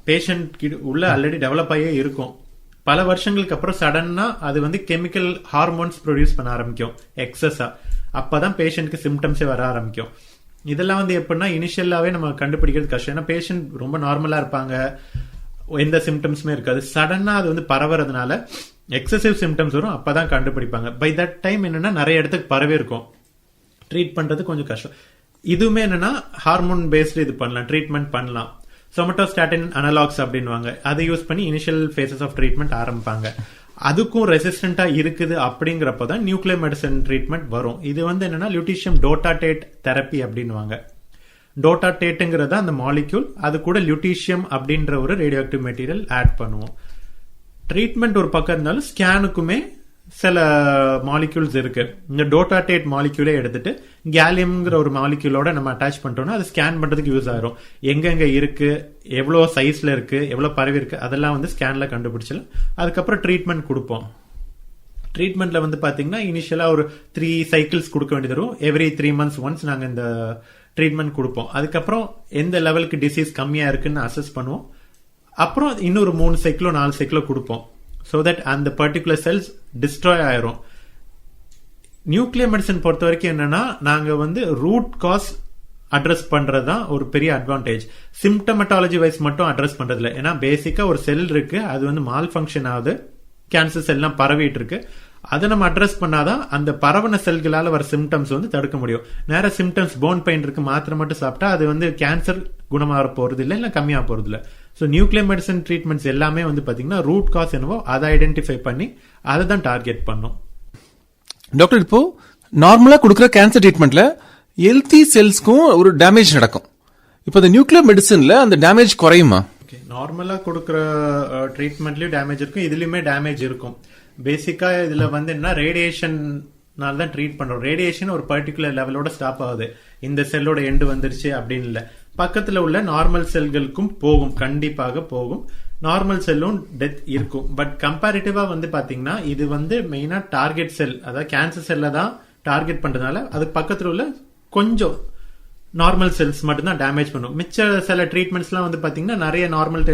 பேஷண்ட் உள்ள ஆல்ரெடி டெவலப் ஆகியே இருக்கும். பல வருஷங்களுக்கு அப்புறம் சடனா அது வந்து கெமிக்கல் ஹார்மோன்ஸ் ப்ரொடியூஸ் பண்ண ஆரம்பிக்கும் எக்ஸஸா. அப்பதான் பேஷண்ட்க்கு சிம்டம்ஸே வர ஆரம்பிக்கும். இதெல்லாம் வந்து எப்படின்னா இனிஷியலாவே நம்ம கண்டுபிடிக்கிறது கஷ்டம். ஏன்னா பேஷண்ட் ரொம்ப நார்மலா இருப்பாங்க, எந்த சிம்டம்ஸுமே இருக்காது. சடனா அது வந்து பரவுறதுனால எக்ஸசிவ் சிம்டம்ஸ் வரும், அப்பதான் கண்டுபிடிப்பாங்க. பை தட் டைம் என்னன்னா நிறைய இடத்துக்கு பரவி இருக்கும், ட்ரீட் பண்றது கொஞ்சம் கஷ்டம். இதுவுமே என்னன்னா ஹார்மோன் பேஸ்டு இது பண்ணலாம், ட்ரீட்மெண்ட் பண்ணலாம். சொமட்டோஸ்டாட்டின் அனலாக்ஸ் அப்படின்வாங்க, அதை யூஸ் பண்ணி இனிஷியல் ஃபேசஸ் ஆஃப் ட்ரீட்மெண்ட் ஆரம்பிப்பாங்க. அதுக்கும் ரெசிஸ்டண்டா இருக்குது அப்படிங்கிறப்பதான் நியூக்ளியர் மெடிசன் ட்ரீட்மெண்ட் வரும். இது வந்து என்னன்னா லுட்டீசியம் டோட்டாடேட் தெரப்பி அப்படின்வாங்க. டோட்டாடேட்டுங்கிறத அந்த மாலிக்யூல், அது கூட லுட்டீசியம் அப்படின்ற ஒரு ரேடியோ ஆக்டிவ் மெட்டீரியல் ஆட் பண்ணுவோம். ட்ரீட்மெண்ட் ஒரு பக்கம் இருந்தாலும் ஸ்கேனுக்குமே சில மாலிக்யூல்ஸ் இருக்கு. இந்த டோட்டாடேட் மாலிக்யூலே எடுத்துட்டு கேலியம்ங்கிற ஒரு மாலிக்யூலோட நம்ம அட்டாச் பண்ணிட்டோம்னா அது ஸ்கேன் பண்றதுக்கு யூஸ் ஆயிரும். எங்கெங்க இருக்கு, எவ்வளவு சைஸ்ல இருக்கு, எவ்வளவு பரவி இருக்கு, அதெல்லாம் வந்து ஸ்கேன்ல கண்டுபிடிச்சலாம். அதுக்கப்புறம் ட்ரீட்மெண்ட் கொடுப்போம். ட்ரீட்மெண்ட்ல வந்து பாத்தீங்கன்னா இனிஷியலா ஒரு 3 சைக்கிள்ஸ் கொடுக்க வேண்டியது வரும். எவ்ரி 3 months ஒன்ஸ் நாங்க இந்த ட்ரீட்மெண்ட் கொடுப்போம். அதுக்கப்புறம் எந்த லெவலுக்கு டிசீஸ் கம்மியா இருக்குன்னு அசஸ் பண்ணுவோம். அப்புறம் இன்னொரு 3 சைக்கிளோ 4 சைக்கிளோ கொடுப்போம். so that அந்த பர்டிகுலர் செல்ஸ் டிஸ்ட்ராய் ஆயிரும். நியூக்ளியர் மெடிசன் பொறுத்த வரைக்கும் என்னன்னா நாங்க வந்து ரூட் காஸ் அட்ரஸ் பண்றதுதான் ஒரு பெரிய அட்வான்டேஜ். சிம்டமட்டாலஜி வைஸ் மட்டும் அட்ரஸ் பண்றது இல்லை. ஏன்னா பேசிக்கா ஒரு செல் இருக்கு, அது வந்து மால் ஃபங்க்ஷன் ஆகுது, கேன்சர் செல்லாம் பரவிட்டு இருக்கு. அதை நம்ம அட்ரஸ் பண்ணாதான் அந்த பரவன செல்களால வர சிம்டம்ஸ் வந்து தடுக்க முடியும். நேர சிம்டம்ஸ் போன் பெயின் இருக்கு, மாத்திரை மட்டும் சாப்பிட்டா அது வந்து கேன்சர் குணமாக போறது இல்லை, இல்லை கம்மியாக போறது இல்லை. ஸோ நியூக்ளியர் மெடிசன் ட்ரீட்மெண்ட்ஸ் எல்லாமே வந்து பாத்தீங்கன்னா ரூட் காஸ் என்னவோ அதை ஐடென்டிஃபை பண்ணி அதை தான் டார்கெட் பண்ணும். டாக்டர், இப்போ நார்மலா கொடுக்குற கேன்சர் ட்ரீட்மெண்ட்ல ஹெல்தி செல்ஸ்க்கும் ஒரு டேமேஜ் நடக்கும். இப்போ இந்த நியூக்ளியர் மெடிசன்ல அந்த டேமேஜ் குறையுமா? நார்மலா கொடுக்குற ட்ரீட்மெண்ட்லயும் டேமேஜ் இருக்கும், இதுலயுமே டேமேஜ் இருக்கும். பேசிக்கா இதுல வந்து என்ன, ரேடியேஷன்னால தான் ட்ரீட் பண்றோம். ரேடியேஷன் ஒரு பர்டிகுலர் லெவலோட ஸ்டாப் ஆகுது, இந்த செல்லோட எண்டு வந்துருச்சு அப்படின்னு இல்ல. பக்கத்துல உள்ள நார்மல் செல்களுக்கும் போகும், கண்டிப்பாக போகும். நார்மல் செல்லும் டெத் இருக்கும். பட் கம்பேரிட்டிவா வந்து பாத்தீங்கன்னா இது வந்து மெயினா டார்கெட் செல், அதாவது கேன்சர் செல்ல தான் டார்கெட் பண்றதுனால அது பக்கத்துல உள்ள கொஞ்சம் நார்மல் செல்ஸ் மட்டும் தான் டேமேஜ் பண்ணும். மிச்ச சில ட்ரீட்மெண்ட்ஸ்லாம் வந்து பாத்தீங்கன்னா நிறைய நார்மல்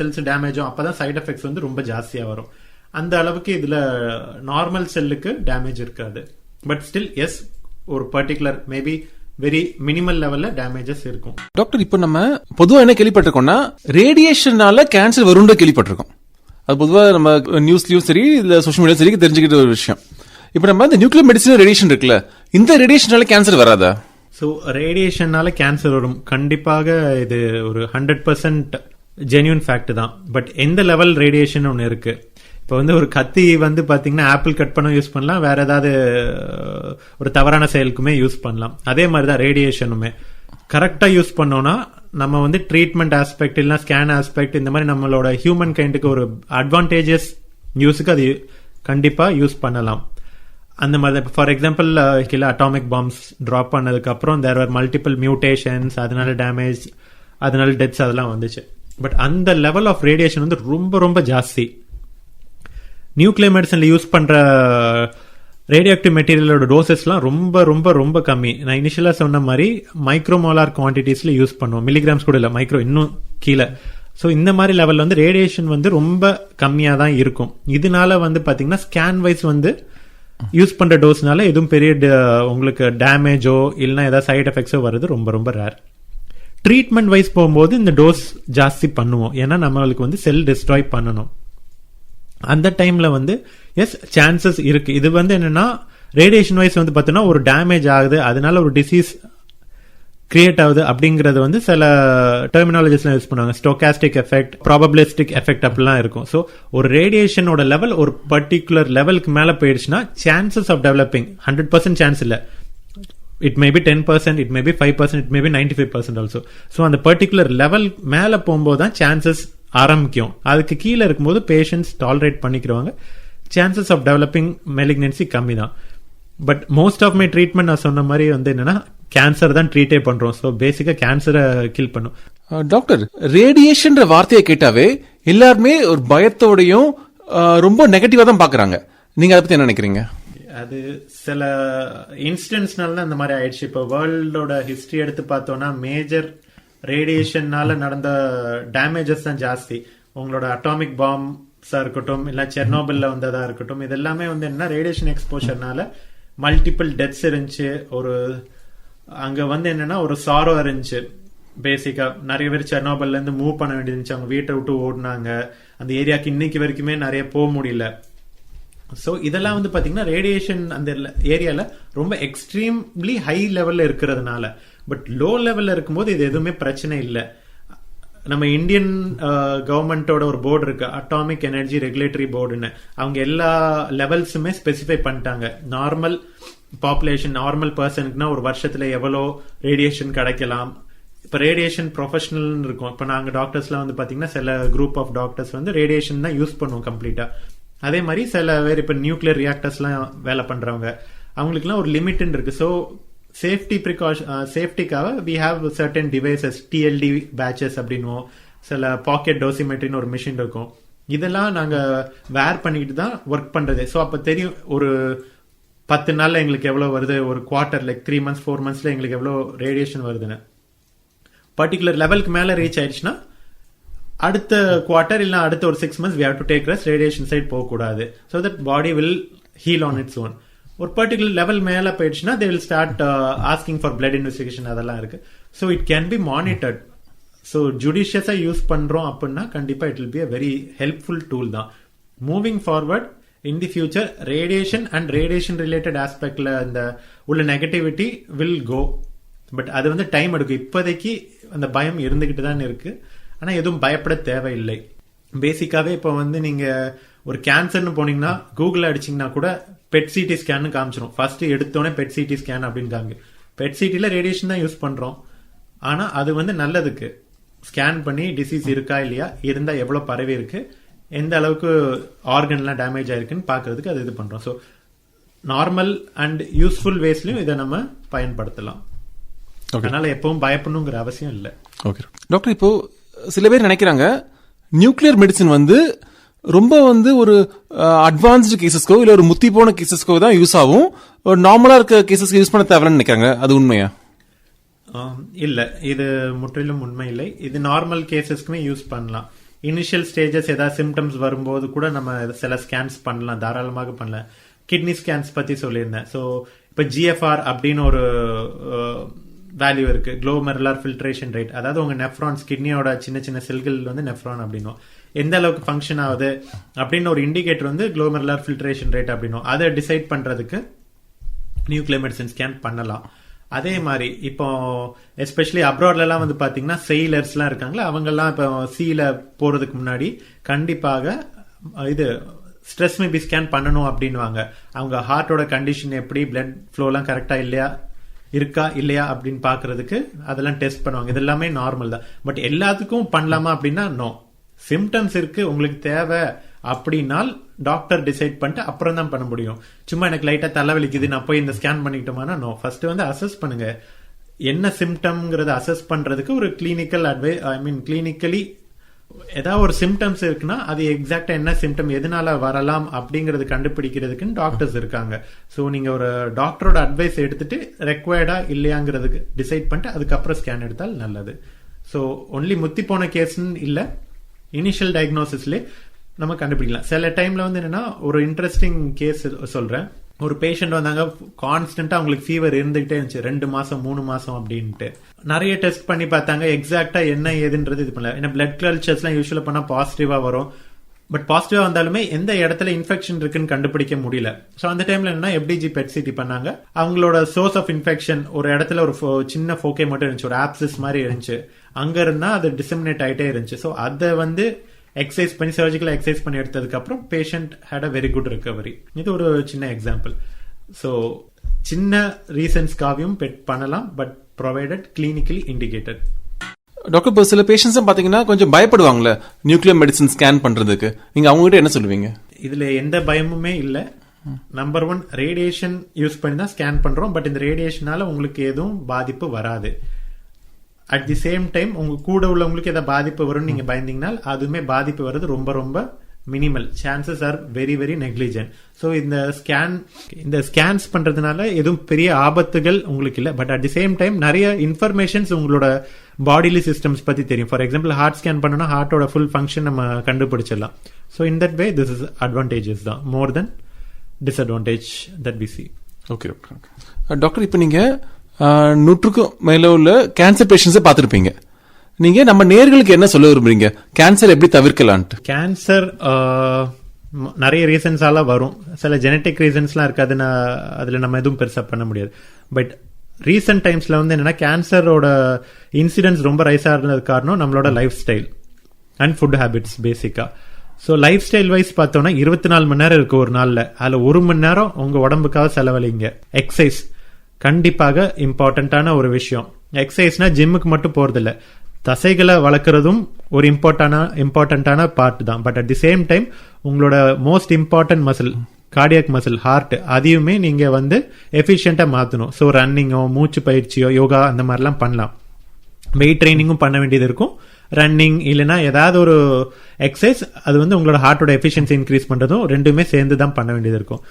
செல்ஸ் டேமேஜ் ஆகும், அப்பதான் சைட் எஃபெக்ட்ஸ் வந்து ரொம்ப ஜாஸ்தியா வரும். அந்த அளவுக்கு இதுல நார்மல் செல்லுக்கு டேமேஜ் இருக்காது. பட் ஸ்டில் எஸ், ஒரு பர்டிகுலர் மேபி வெரி மினிமல் லெவல்ல டேமேஜஸ் இருக்கும். டாக்டர், இப்போ நம்ம பொதுவா என்ன கேள்விப்பட்டிருக்கோம்னா ரேடியேஷனால கேன்சர் வரும்னு கேள்விப்பட்டிருக்கோம். அது பொதுவா நம்ம நியூஸ்லயும் சரி இல்ல சோஷியல் மீடியா சரி தெரிஞ்சுக்கிட்ட ஒரு விஷயம். இப்போ நம்ம இந்த நியூக்ளியர் மெடிசன் ரேடியேஷன் இருக்குல்ல, இந்த ரேடியேஷனால கேன்சர் வராதா? ஸோ ரேடியேஷனால கேன்சர் வரும், கண்டிப்பாக இது ஒரு 100% ஜென்யூன் ஃபேக்ட் தான். பட் எந்த லெவல் ரேடியேஷன் ஒன்று இருக்கு. இப்போ வந்து ஒரு கத்தி வந்து பாத்தீங்கன்னா ஆப்பிள் கட் பண்ண யூஸ் பண்ணலாம், வேற ஏதாவது ஒரு தவறான செயலுக்குமே யூஸ் பண்ணலாம். அதே மாதிரிதான் ரேடியேஷனுமே கரெக்டா யூஸ் பண்ணோம்னா நம்ம வந்து ட்ரீட்மெண்ட் ஆஸ்பெக்ட் இல்லைன்னா ஸ்கேன் ஆஸ்பெக்ட் இந்த மாதிரி நம்மளோட ஹியூமன் கைண்டுக்கு ஒரு அட்வான்டேஜஸ் யூஸுக்கு அது கண்டிப்பா யூஸ் பண்ணலாம். அந்த மாதிரி ஃபார் எக்ஸாம்பிள் கீழே அட்டாமிக் பாம்ஸ் டிராப் பண்ணதுக்கு அப்புறம் தேர் ஆர் மல்டிபிள் மியூட்டேஷன்ஸ், அதனால டேமேஜ், அதனால டெத்ஸ் அதெல்லாம் வந்துச்சு. பட் அந்த லெவல் ஆஃப் ரேடியேஷன் வந்து ரொம்ப ரொம்ப ஜாஸ்தி. நியூக்ளியர் மெடிசன்ல யூஸ் பண்ற ரேடியோ ஆக்டிவ் மெட்டீரியலோட டோசஸ்லாம் ரொம்ப ரொம்ப ரொம்ப கம்மி. நான் இனிஷியலா சொன்ன மாதிரி மைக்ரோமோலார் குவான்டிட்டிஸ்ல யூஸ் பண்ணுவோம், மில்லிகிராம்ஸ் கூட இல்ல, மைக்ரோ இன்னும் கீழே. ஸோ இந்த மாதிரி லெவல்ல வந்து ரேடியேஷன் வந்து ரொம்ப கம்மியா தான் இருக்கும். இதனால வந்து பாத்தீங்கன்னா ஸ்கேன் வைஸ் வந்து யூஸ் பண்ற டோஸ்னால எதுவும் பெரிய உங்களுக்கு டேமேஜோ இல்லைன்னா ஏதாவது சைட் எஃபெக்ட்ஸோ வருது ரொம்ப ரொம்ப ரேர். ட்ரீட்மெண்ட் வைஸ் போகும்போது இந்த டோஸ் ஜாஸ்தி பண்ணுவோம், ஏன்னா நம்மளுக்கு வந்து செல் டிஸ்ட்ராய் பண்ணணும். அந்த டைம்ல வந்து எஸ் சான்சஸ் இருக்கு. இது வந்து என்னன்னா ரேடியேஷன் வைஸ் வந்து பார்த்தோன்னா ஒரு டேமேஜ் ஆகுது, அதனால ஒரு டிசீஸ் கிரியேட் ஆகுது அப்படிங்கறது வந்து சில டெர்மினாலஜிஸ்லாம் யூஸ் பண்ணுவாங்க. ஸ்டோகாஸ்டிக் எஃபெக்ட், ப்ராபபிலிஸ்டிக் எஃபெக்ட் அப்படிலாம் இருக்கும். ஸோ ஒரு ரேடியேஷனோட லெவல் ஒரு பர்டிகுலர் லெவலுக்கு மேல போயிடுச்சுன்னா சான்சஸ் ஆஃப் டெவலப்பிங் 100% சான்ஸ் இல்ல. It may be 10%, it may be 5%, it may be 95% also. So அந்த பர்டிகுலர் லெவல் மேல போகும்போது தான் சான்சஸ் ஆரம்பிக்கும். அதுக்கு கீழே இருக்கும்போது பேஷண்ட்ஸ் டாலரேட் பண்ணிக்கிறவங்க, சான்சஸ் ஆஃப் டெவலப்பிங் மெலிக்னன்சி கம்மி தான். But most of my treatment நான் சொன்ன மாதிரி வந்து என்னன்னா கேன்சர் தான் ட்ரீட்டே பண்றோம். ஸோ பேசிக்கா கேன்சரை கில் பண்ணும். டாக்டர், ரேடியேஷன் வார்த்தையை கேட்டாவே எல்லாருமே ஒரு பயத்தோடையும் ரொம்ப நெகட்டிவா தான் பாக்குறாங்க. நீங்க அதை பத்தி என்ன நினைக்கிறீங்க? அது சில இன்சிடென்ட்ஸ்னால தான் இந்த மாதிரி ஆயிடுச்சு. இப்போ வேர்ல்டோட ஹிஸ்டரி எடுத்து பார்த்தோம்னா மேஜர் ரேடியேஷன்னால நடந்த டேமேஜஸ் தான் ஜாஸ்தி. உங்களோட அட்டாமிக் பாம்ஸா இருக்கட்டும், இல்ல செர்னோபில்ல வந்ததா இருக்கட்டும், இது எல்லாமே வந்து என்ன ரேடியேஷன் எக்ஸ்போஷர்னால மல்டிபிள் டெத்ஸ் இருந்துச்சு. ஒரு அங்க வந்து என்னன்னா ஒரு சாரோ இருந்துச்சு. பேசிக்கா நிறைய பேர் செர்னோபில்ல இருந்து மூவ் பண்ண வேண்டியது இருந்துச்சு. அவங்க வீட்டை விட்டு ஓடினாங்க. அந்த ஏரியாக்கு இன்னைக்கு வரைக்குமே நிறைய போக முடியல. சோ இதெல்லாம் வந்து பாத்தீங்கன்னா ரேடியேஷன் அந்த ஏரியால ரொம்ப எக்ஸ்ட்ரீம்லி ஹை லெவல்ல இருக்கிறதுனால. பட் லோ லெவல்ல இருக்கும்போது இது எதுவுமே பிரச்சனை இல்லை. நம்ம இந்தியன் கவர்மெண்டோட ஒரு போர்டு இருக்கு, அட்டாமிக் எனர்ஜி ரெகுலேட்டரி போர்டுன்னு. அவங்க எல்லா லெவல்ஸுமே ஸ்பெசிஃபை பண்ணிட்டாங்க. நார்மல் பாப்புலேஷன், நார்மல் பர்சனுக்குன்னா ஒரு வருஷத்துல எவ்வளோ ரேடியேஷன் கிடைக்கலாம். இப்ப ரேடியேஷன் ப்ரொஃபஷனல் இருக்கும். இப்ப நாங்க டாக்டர்ஸ்லாம் வந்து பாத்தீங்கன்னா சில குரூப் ஆஃப் டாக்டர்ஸ் வந்து ரேடியேஷன் தான் யூஸ் பண்ணுவோம் கம்ப்ளீட்டா. அதே மாதிரி சில பேர் இப்ப நியூக்ளியர் ரியாக்டர்ஸ்லாம் வேலை பண்றவங்க அவங்களுக்குலாம் ஒரு லிமிட் இருக்கு. ஸோ சேஃப்டிக்காக we have certain devices, TLD patches அப்படின்னுவோம். சில பாக்கெட் டோசிமெட்ரின்னு ஒரு மிஷின் இருக்கும். இதெல்லாம் நாங்க வேர் பண்ணிக்கிட்டு தான் ஒர்க் பண்றது. ஸோ அப்ப தெரியும் ஒரு 10 நாள்ல எங்களுக்கு எவ்வளவு வருது, ஒரு குவார்டர் லைக் 3 months 4 monthsல எங்களுக்கு எவ்வளவு ரேடியேஷன் வருதுன்னு. பர்டிகுலர் லெவலுக்கு மேல ரீச் ஆயிடுச்சுன்னா அடுத்த குவார்டர் இல்ல அடுத்த ஒரு 6 months we have to take rest, radiation side போக கூடாது. So that body will heal on its own. ஒரு பர்டிகுலர் லெவல் மேல போயிடுச்சுன்னா they will start asking for blood investigation. அதெல்லாம் இருக்கு. So it can be monitored. So judiciousா use பண்றோம் அப்படின்னா கண்டிப்பா it will be a very helpful tool தான். Moving forward in the future radiation and radiation related aspectல அந்த உள்ள நெகட்டிவிட்டி will go. பட் அது வந்து டைம் எடுக்கும். இப்போதைக்கு அந்த பயம் இருந்துகிட்டு தான் இருக்கு. ஆனா எதுவும் பயப்பட தேவையில்லை. பேசிக்காவே இப்ப வந்து நீங்க ஒரு கேன்சர்னு போனீங்கன்னா கூகுள் அடிச்சீங்கன்னா கூட பெட் சிடி ஸ்கேன் காமிச்சிரும். ஃபர்ஸ்ட் எடுத்தோடனே பெட் சிடி ஸ்கேன் அப்படின்னு காமி. பெட் சிடில ரேடியேஷன் தான் யூஸ் பண்றோம். ஆனா அது வந்து நல்லதுக்கு ஸ்கேன் பண்ணி டிசீஸ் இருக்கா இல்லையா, இருந்தா எவ்வளவு பரவி இருக்கு, எந்த அளவுக்கு ஆர்கன்லாம் டேமேஜ் ஆயிருக்குன்னு பாக்குறதுக்கு அது இது பண்றோம். ஸோ நார்மல் அண்ட் யூஸ்ஃபுல் வேஸ்லயும் இதை நம்ம பயன்படுத்தலாம். அதனால எப்பவும் பயப்படணுங்கிற அவசியம் இல்லை. ஓகே டாக்டர், இப்போ சில பேர் நினைக்கிறாங்க நியூக்ளியர் மெடிசின் வந்து ரொம்ப வந்து ஒரு அட்வான்ஸ்டு கேசஸ்க்கோ இல்ல ஒரு முத்தி போன கேசஸ்க்கோ தான் யூஸ் ஆகும், ஒரு நார்மலா இருக்க கேசஸ்க்கு யூஸ் பண்ண தேவைன்னு நினைக்கிறாங்க. அது உண்மையா? இல்ல, இது முற்றிலும் உண்மை இல்லை. இது நார்மல் கேசஸ்க்குமே யூஸ் பண்ணலாம். இனிஷியல் ஸ்டேஜஸ் ஏதாவது சிம்டம்ஸ் வரும்போது கூட நம்ம சில ஸ்கேன்ஸ் பண்ணலாம், தாராளமாக பண்ணலாம். கிட்னி ஸ்கேன்ஸ் பத்தி சொல்லியிருந்தேன். ஸோ இப்ப GFR அப்படின்னு ஒரு வேல்யூ இருக்கு, குளோமெருலர் ஃபில்ட்ரேஷன் ரேட். அதாவது உங்க நெஃப்ரான்ஸ், கிட்னியோட சின்ன சின்ன செல்கள் வந்து நெஃப்ரான் அப்படின்னும், எந்த அளவுக்கு ஃபங்க்ஷன் ஆகுது அப்படின்னு ஒரு இண்டிகேட்டர் வந்து குளோமெருலர் ஃபில்ட்ரேஷன் ரேட் அப்படின்னும். அதை டிசைட் பண்றதுக்கு நியூக்ளியர் மெடிசின் ஸ்கேன் பண்ணலாம். அதே மாதிரி இப்போ எஸ்பெஷலி அப்ராட்ல எல்லாம் வந்து பாத்தீங்கன்னா செயிலர்ஸ் எல்லாம் இருக்காங்களா, அவங்க எல்லாம் இப்போ சீல போறதுக்கு முன்னாடி கண்டிப்பாக இது ஸ்ட்ரெஸ் மேபி ஸ்கேன் பண்ணணும் அப்படின்வாங்க. அவங்க ஹார்ட்டோட கண்டிஷன் எப்படி, பிளட் ஃப்ளோ எல்லாம் கரெக்டா இல்லையா, இருக்கா இல்லையா அப்படின்னு பாக்குறதுக்கு அதெல்லாம் டெஸ்ட் பண்ணுவாங்க. இது எல்லாமே நார்மல் தான். பட் எல்லாத்துக்கும் பண்ணலாமா அப்படின்னா நோ. சிம்டம்ஸ் இருக்கு, உங்களுக்கு தேவை அப்படின்னால் டாக்டர் டிசைட் பண்ணிட்டு அப்புறம் தான் பண்ண முடியும். சும்மா எனக்கு லைட்டா தலைவலிக்குது நான் போய் இந்த ஸ்கேன் பண்ணிக்கிட்டோம்னா நோ. ஃபர்ஸ்ட் வந்து அசஸ் பண்ணுங்க, என்ன சிம்டம்ங்கிறத அசஸ் பண்றதுக்கு ஒரு கிளினிக்கல் கிளினிக்கலி ஏதாவது ஒரு சிம்டம்ஸ் இருக்குன்னா அது எக்ஸாக்டா என்ன சிம்டம், எதனால வரலாம் அப்படிங்கறது கண்டுபிடிக்கிறதுக்கு டாக்டர்ஸ் இருக்காங்க. சோ நீங்க ஒரு டாக்டரோட அட்வைஸ் எடுத்துட்டு ரெக்வயர்டா இல்லையாங்கிறதுக்கு டிசைட் பண்ணிட்டு அதுக்கப்புறம் ஸ்கேன் எடுத்தால் நல்லது. சோ ஒன்லி முத்தி போன கேஸ்ன்னு இல்ல, இனிஷியல் டயக்னோசிஸ்ல நம்ம கண்டுபிடிக்கலாம். சில டைம்ல வந்து என்னன்னா ஒரு இன்ட்ரெஸ்டிங் கேஸ் சொல்றேன். ஒரு பேஷண்ட் வந்தாங்க, கான்ஸ்டன்டா அவங்களுக்கு ஃபீவர் இருந்துகிட்டே இருந்துச்சு 2 மாசம் 3 மாசம் அப்படின்ட்டு. நிறைய டெஸ்ட் பண்ணி பார்த்தாங்க, எக்ஸாக்டா என்ன ஏதுன்றது இது பண்ணல. ஏன்னா பிளட் கல்ச்சர்ஸ் எல்லாம் யூஸ்வலா பண்ணா பாசிட்டிவா வரும். பட் பாசிட்டிவா வந்தாலுமே எந்த இடத்துல இன்ஃபெக்ஷன் இருக்குன்னு கண்டுபிடிக்க முடியல. ஸோ அந்த டைம்ல என்னன்னா FDG PET CT பண்ணாங்க. அவங்களோட சோர்ஸ் ஆஃப் இன்ஃபெக்ஷன் ஒரு இடத்துல ஒரு சின்ன ஃபோக்கே மட்டும் இருந்துச்சு, ஒரு ஆப்சிஸ் மாதிரி இருந்துச்சு. அங்க இருந்தா அது டிசமினேட் ஆயிட்டே இருந்துச்சு. ஸோ அதை வந்து எக்ஸசைஸ் பண்ணி சர்ஜிக்கல் எக்ஸசைஸ் பண்ணி எடுத்ததுக்கு அப்புறம் patient had a very good recovery. இது ஒரு சின்ன எக்ஸாம்பிள். ஸோ சின்ன ரீசன்ஸ்க்காகவும் பெட் பண்ணலாம், but provided clinically indicated. Doctor, இப்போ சில பேஷண்ட்ஸ் பாத்தீங்கன்னா கொஞ்சம் பயப்படுவாங்கல்ல நியூக்ளியர் மெடிசன் ஸ்கேன் பண்றதுக்கு, நீங்க அவங்க கிட்ட என்ன சொல்லுவீங்க? இதுல எந்த பயமுமே இல்ல. நம்பர் 1, ரேடியேஷன் யூஸ் பண்ணி தான் ஸ்கேன் பண்றோம். பட் இந்த ரேடியேஷனால உங்களுக்கு எதுவும் பாதிப்பு வராது. அட் தி சேம் டைம் உங்க கூட உள்ளவங்களுக்கு ஏதாவது பாதிப்பு வரும்னு நீங்க பயந்தீங்கன்னா அதுவுமே பாதிப்பு வருது ரொம்ப ரொம்ப minimal. Chances are very very negligent. So இந்த ஸ்கேன்ஸ் பண்றதுனால எதுவும் பெரிய ஆபத்துகள் உங்களுக்கு இல்லை. But at the same time நிறைய இன்ஃபர்மேஷன்ஸ் உங்களோட பாடிலி சிஸ்டம்ஸ் பத்தி தெரியும். ஃபார் எக்ஸாம்பிள் ஹார்ட் ஸ்கேன் பண்ணோம்னா ஹார்ட்டோட ஃபுல் ஃபங்க்ஷன் நம்ம கண்டுபிடிச்சிடலாம். So in that way this is advantages தான் more then disadvantage that we see. Okay doctor, இப்போ நீங்க 100க்கும் மேல உள்ள கேன்சர் பேஷண்ட்ஸை பார்த்துருப்பீங்க. நீங்க நம்ம நேர்களுக்கு என்ன சொல்ல விரும்புறீங்க? கேன்சர் எப்படி தவிர்க்கலான்ட்டு? கேன்சர் நிறைய ரீசன்ஸால வரும். சில ஜெனட்டிக் ரீசன்ஸ்லாம் இருக்கு, அதுல நம்ம எதுவும் பெருசா பண்ண முடியாது. பட் ரீசெண்ட் டைம்ஸ்ல வந்து என்னன்னா கேன்சரோட இன்சிடென்ட்ஸ் ரொம்ப ரைஸ் ஆகிறதுக்கு காரணம் நம்மளோட life style and food habits பேசிக்கா. ஸோ லைஃப் ஸ்டைல் வைஸ் பார்த்தோம்னா 24 மணி நேரம் இருக்கு ஒரு நாள்ல, அதுல 1 மணி நேரம் உங்க உடம்புக்காக செலவழிங்க. எக்ஸசைஸ் கண்டிப்பாக இம்பார்ட்டன்டான ஒரு விஷயம். எக்ஸசைஸ்னா ஜிம்முக்கு மட்டும் போறது இல்ல, தசைகளை வளர்க்கறதும் ஒரு இம்பார்ட்டன்டான பார்ட் தான். But at the same time உங்களோட most important muscle cardiac muscle heart, அதையுமே நீங்க வந்து எஃபிஷியன்டா மாத்தணும். ஸோ ரன்னிங்கோ மூச்சு பயிற்சியோ யோகா அந்த மாதிரிலாம் பண்ணலாம். வெயிட் ட்ரைனிங்கும் பண்ண வேண்டியது இருக்கும். ரன்னிங் இல்லைன்னா ஏதாவது ஒரு எக்ஸசைஸ், அது வந்து உங்களோட ஹார்ட்டோட எஃபிஷியன்சி இன்க்ரீஸ் பண்றதும் ரெண்டுமே சேர்ந்து தான் பண்ண வேண்டியது இருக்கும்.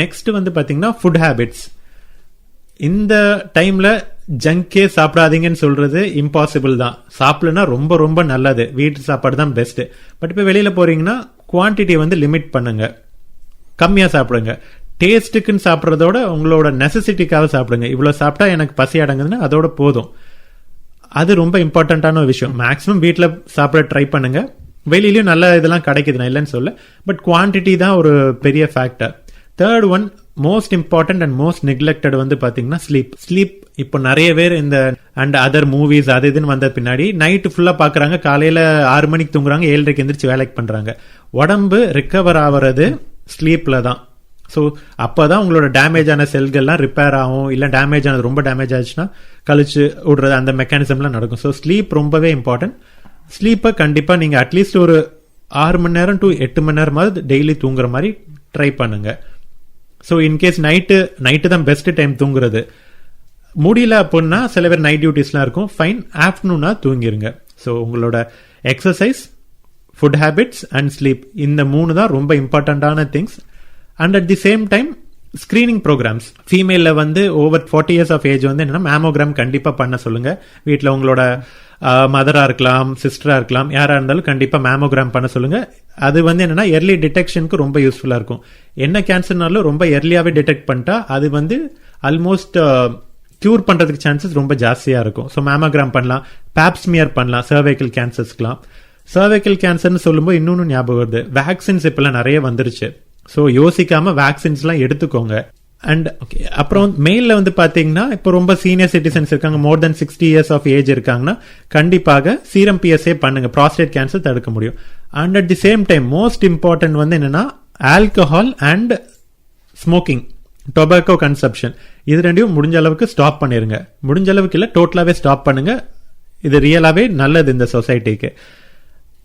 நெக்ஸ்ட் வந்து பாத்தீங்கன்னா ஃபுட் ஹேபிட்ஸ். இந்த டைம்ல ஜங்கே சாப்பிடாதீங்கன்னு சொல்றது இம்பாசிபிள் தான். சாப்பிடலன்னா ரொம்ப ரொம்ப நல்லது, வீட்டு சாப்பாடு தான் பெஸ்ட். பட் இப்ப வெளியில போறீங்கன்னா குவான்டிட்டி வந்து லிமிட் பண்ணுங்க, கம்மியா சாப்பிடுங்க. டேஸ்ட்டுக்குன்னு சாப்பிட்றதோட உங்களோட நெசசிட்டிக்காக சாப்பிடுங்க. இவ்வளவு சாப்பிட்டா எனக்கு பசி அடங்குதுன்னா அதோட போதும். அது ரொம்ப இம்பார்ட்டன்டான ஒரு விஷயம். மேக்ஸிமம் வீட்டுல சாப்பிட ட்ரை பண்ணுங்க. வெளியிலயும் நல்ல இதெல்லாம் கிடைக்குது, நான் இல்லைன்னு சொல்ல. பட் குவான்டிட்டி தான் ஒரு பெரிய factor. Third one most important and most neglected வந்து பாத்தீங்கன்னா ஸ்லீப். இப்போ நிறைய பேர் இந்த அண்ட் அதர் மூவிஸ் அது இதுன்னு வந்த பின்னாடி நைட்டு ஃபுல்லா பாக்குறாங்க, காலையில 6 மணிக்கு தூங்குறாங்க, 7:30 எந்திரிச்சு வேலைக்கு பண்றாங்க. உடம்பு ரிகவர் ஆகிறது ஸ்லீப்ல தான். ஸோ அப்பதான் உங்களோட டேமேஜ் ஆன செல்கள்லாம் ரிப்பேர் ஆகும். இல்ல டேமேஜ் ஆனது ரொம்ப டேமேஜ் ஆச்சுன்னா கழிச்சு விடுறது, அந்த மெக்கானிசம்லாம் நடக்கும். ஸோ ஸ்லீப் ரொம்பவே இம்பார்ட்டன்ட். ஸ்லீப்பை கண்டிப்பா நீங்க அட்லீஸ்ட் ஒரு 6 மணி நேரம் டு 8 மணி நேரமாவது டெய்லி தூங்குற மாதிரி ட்ரை பண்ணுங்க. ஸோ இன்கேஸ் நைட்டு தான் பெஸ்ட் டைம் தூங்குறது. முடியல அப்படின்னா சில பேர் நைட் டியூட்டிஸ்லாம் இருக்கும், ஃபைன், ஆஃப்டர்நூனா தூங்கிருங்க. ஸோ உங்களோட exercise, food habits and sleep, இந்த 3 தான் ரொம்ப இம்பார்ட்டன்டான things. And at the same time screening programs. ஃபீமேல வந்து ஓவர் 40 இயர்ஸ் ஆஃப் ஏஜ் வந்து என்னன்னா மேமோகிராம் கண்டிப்பா பண்ண சொல்லுங்க. வீட்டில் உங்களோட மதரா இருக்கலாம், சிஸ்டரா இருக்கலாம், யாரா இருந்தாலும் கண்டிப்பா மேமோகிராம் பண்ண சொல்லுங்க. அது வந்து என்னன்னா எர்லி டிடெக்ஷனுக்கு ரொம்ப யூஸ்ஃபுல்லா இருக்கும். என்ன கேன்சர்னாலும் ரொம்ப எர்லியாவே டிடெக்ட் பண்ணிட்டா அது வந்து ஆல்மோஸ்ட் கியூர் பண்றதுக்கு சான்சஸ் ரொம்ப ஜாஸ்தியா இருக்கும். ஸோ மேமோகிராம் பண்ணலாம், பேப்ஸ்மியர் பண்ணலாம் சர்வைக்கல் கேன்சர்ஸ்க்குலாம். சர்வைக்கல் கேன்சர்னு சொல்லும்போது இன்னொன்னு ஞாபகம் வருது, வேக்சின்ஸ் இப்பெல்லாம் நிறைய வந்துருச்சு. ஸோ யோசிக்காம வேக்சின்ஸ் எல்லாம் எடுத்துக்கோங்க. அண்ட் அப்புறம் மெயில்ல வந்து பாத்தீங்கன்னா இப்போ ரொம்ப சீனியர் சிட்டிசன்ஸ் இருக்காங்க, மோர் தென் 60 இயர்ஸ் ஆஃப் ஏஜ் இருக்காங்கன்னா கண்டிப்பாக சீரம் PSA பண்ணுங்க, ப்ராஸ்டேட் கேன்சர் தடுக்க முடியும். And at the same time most important வந்து என்னன்னா alcohol and smoking, tobacco consumption, இது ரெண்டையும் முடிஞ்ச அளவுக்கு ஸ்டாப் பண்ணிருங்க. முடிஞ்ச அளவுக்கு இல்ல, டோட்டலாவே ஸ்டாப் பண்ணுங்க. இது ரியலாவே நல்லது இந்த சொசைட்டிக்கு.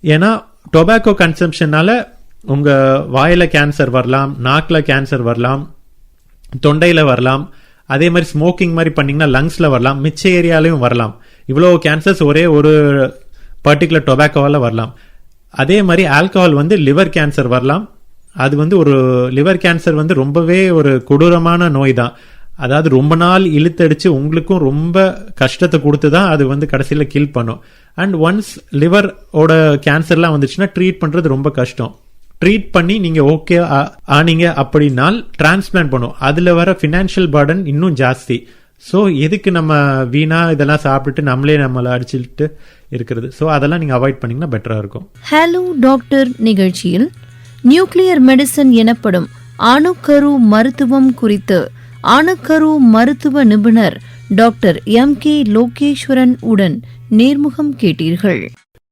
ஏன்னா டொபாக்கோ கன்சம்ஷனால உங்க வாயில கேன்சர் வரலாம், நாக்குல கேன்சர் வரலாம், தொண்டையில வரலாம். அதே மாதிரி ஸ்மோக்கிங் மாதிரி பண்ணீங்கன்னா லங்ஸ்ல வரலாம், மிச்ச ஏரியாலையும் வரலாம். இவ்வளவு கேன்சர்ஸ் ஒரே ஒரு பர்டிகுலர் டொபாக்கோவால வரலாம். அதே மாதிரி ஆல்கஹால் வந்து லிவர் கேன்சர் வரலாம். அது வந்து ஒரு லிவர் கேன்சர் வந்து ரொம்பவே ஒரு கொடூரமான நோய் தான். அதாவது ரொம்ப நாள் இழுத்தடிச்சு உங்களுக்கும் ரொம்ப கஷ்டத்தை கொடுத்துதான் அது வந்து கடைசியில கில் பண்ணும். அண்ட் ஒன்ஸ் லிவர் ஓட கேன்சர்லாம் வந்துச்சுன்னா ட்ரீட் பண்றது ரொம்ப கஷ்டம். ட்ரீட் பண்ணி நீங்க ஓகே ஆனீங்க அப்படின்னா டிரான்ஸ்பிளான்ட் பண்ணும், அதுல வர பினான்சியல் பர்டன் இன்னும் ஜாஸ்தி. ஸோ எதுக்கு நம்ம வீணா இதெல்லாம் சாப்பிட்டுட்டு நம்மளை அடிச்சுட்டு இருக்கிறது? ஸோ அதெல்லாம் நீங்கள் அவாய்ட் பண்ணிங்கன்னா பெட்டராக இருக்கும். ஹலோ டாக்டர் நிகழ்ச்சியில் நியூக்ளியர் மெடிசன் எனப்படும் அணுக்கரு மருத்துவம் குறித்து அணுக்கரு மருத்துவ நிபுணர் டாக்டர் எம்.கே. லோகேஸ்வரன் உடன் நேர்முகம் கேட்டீர்கள்.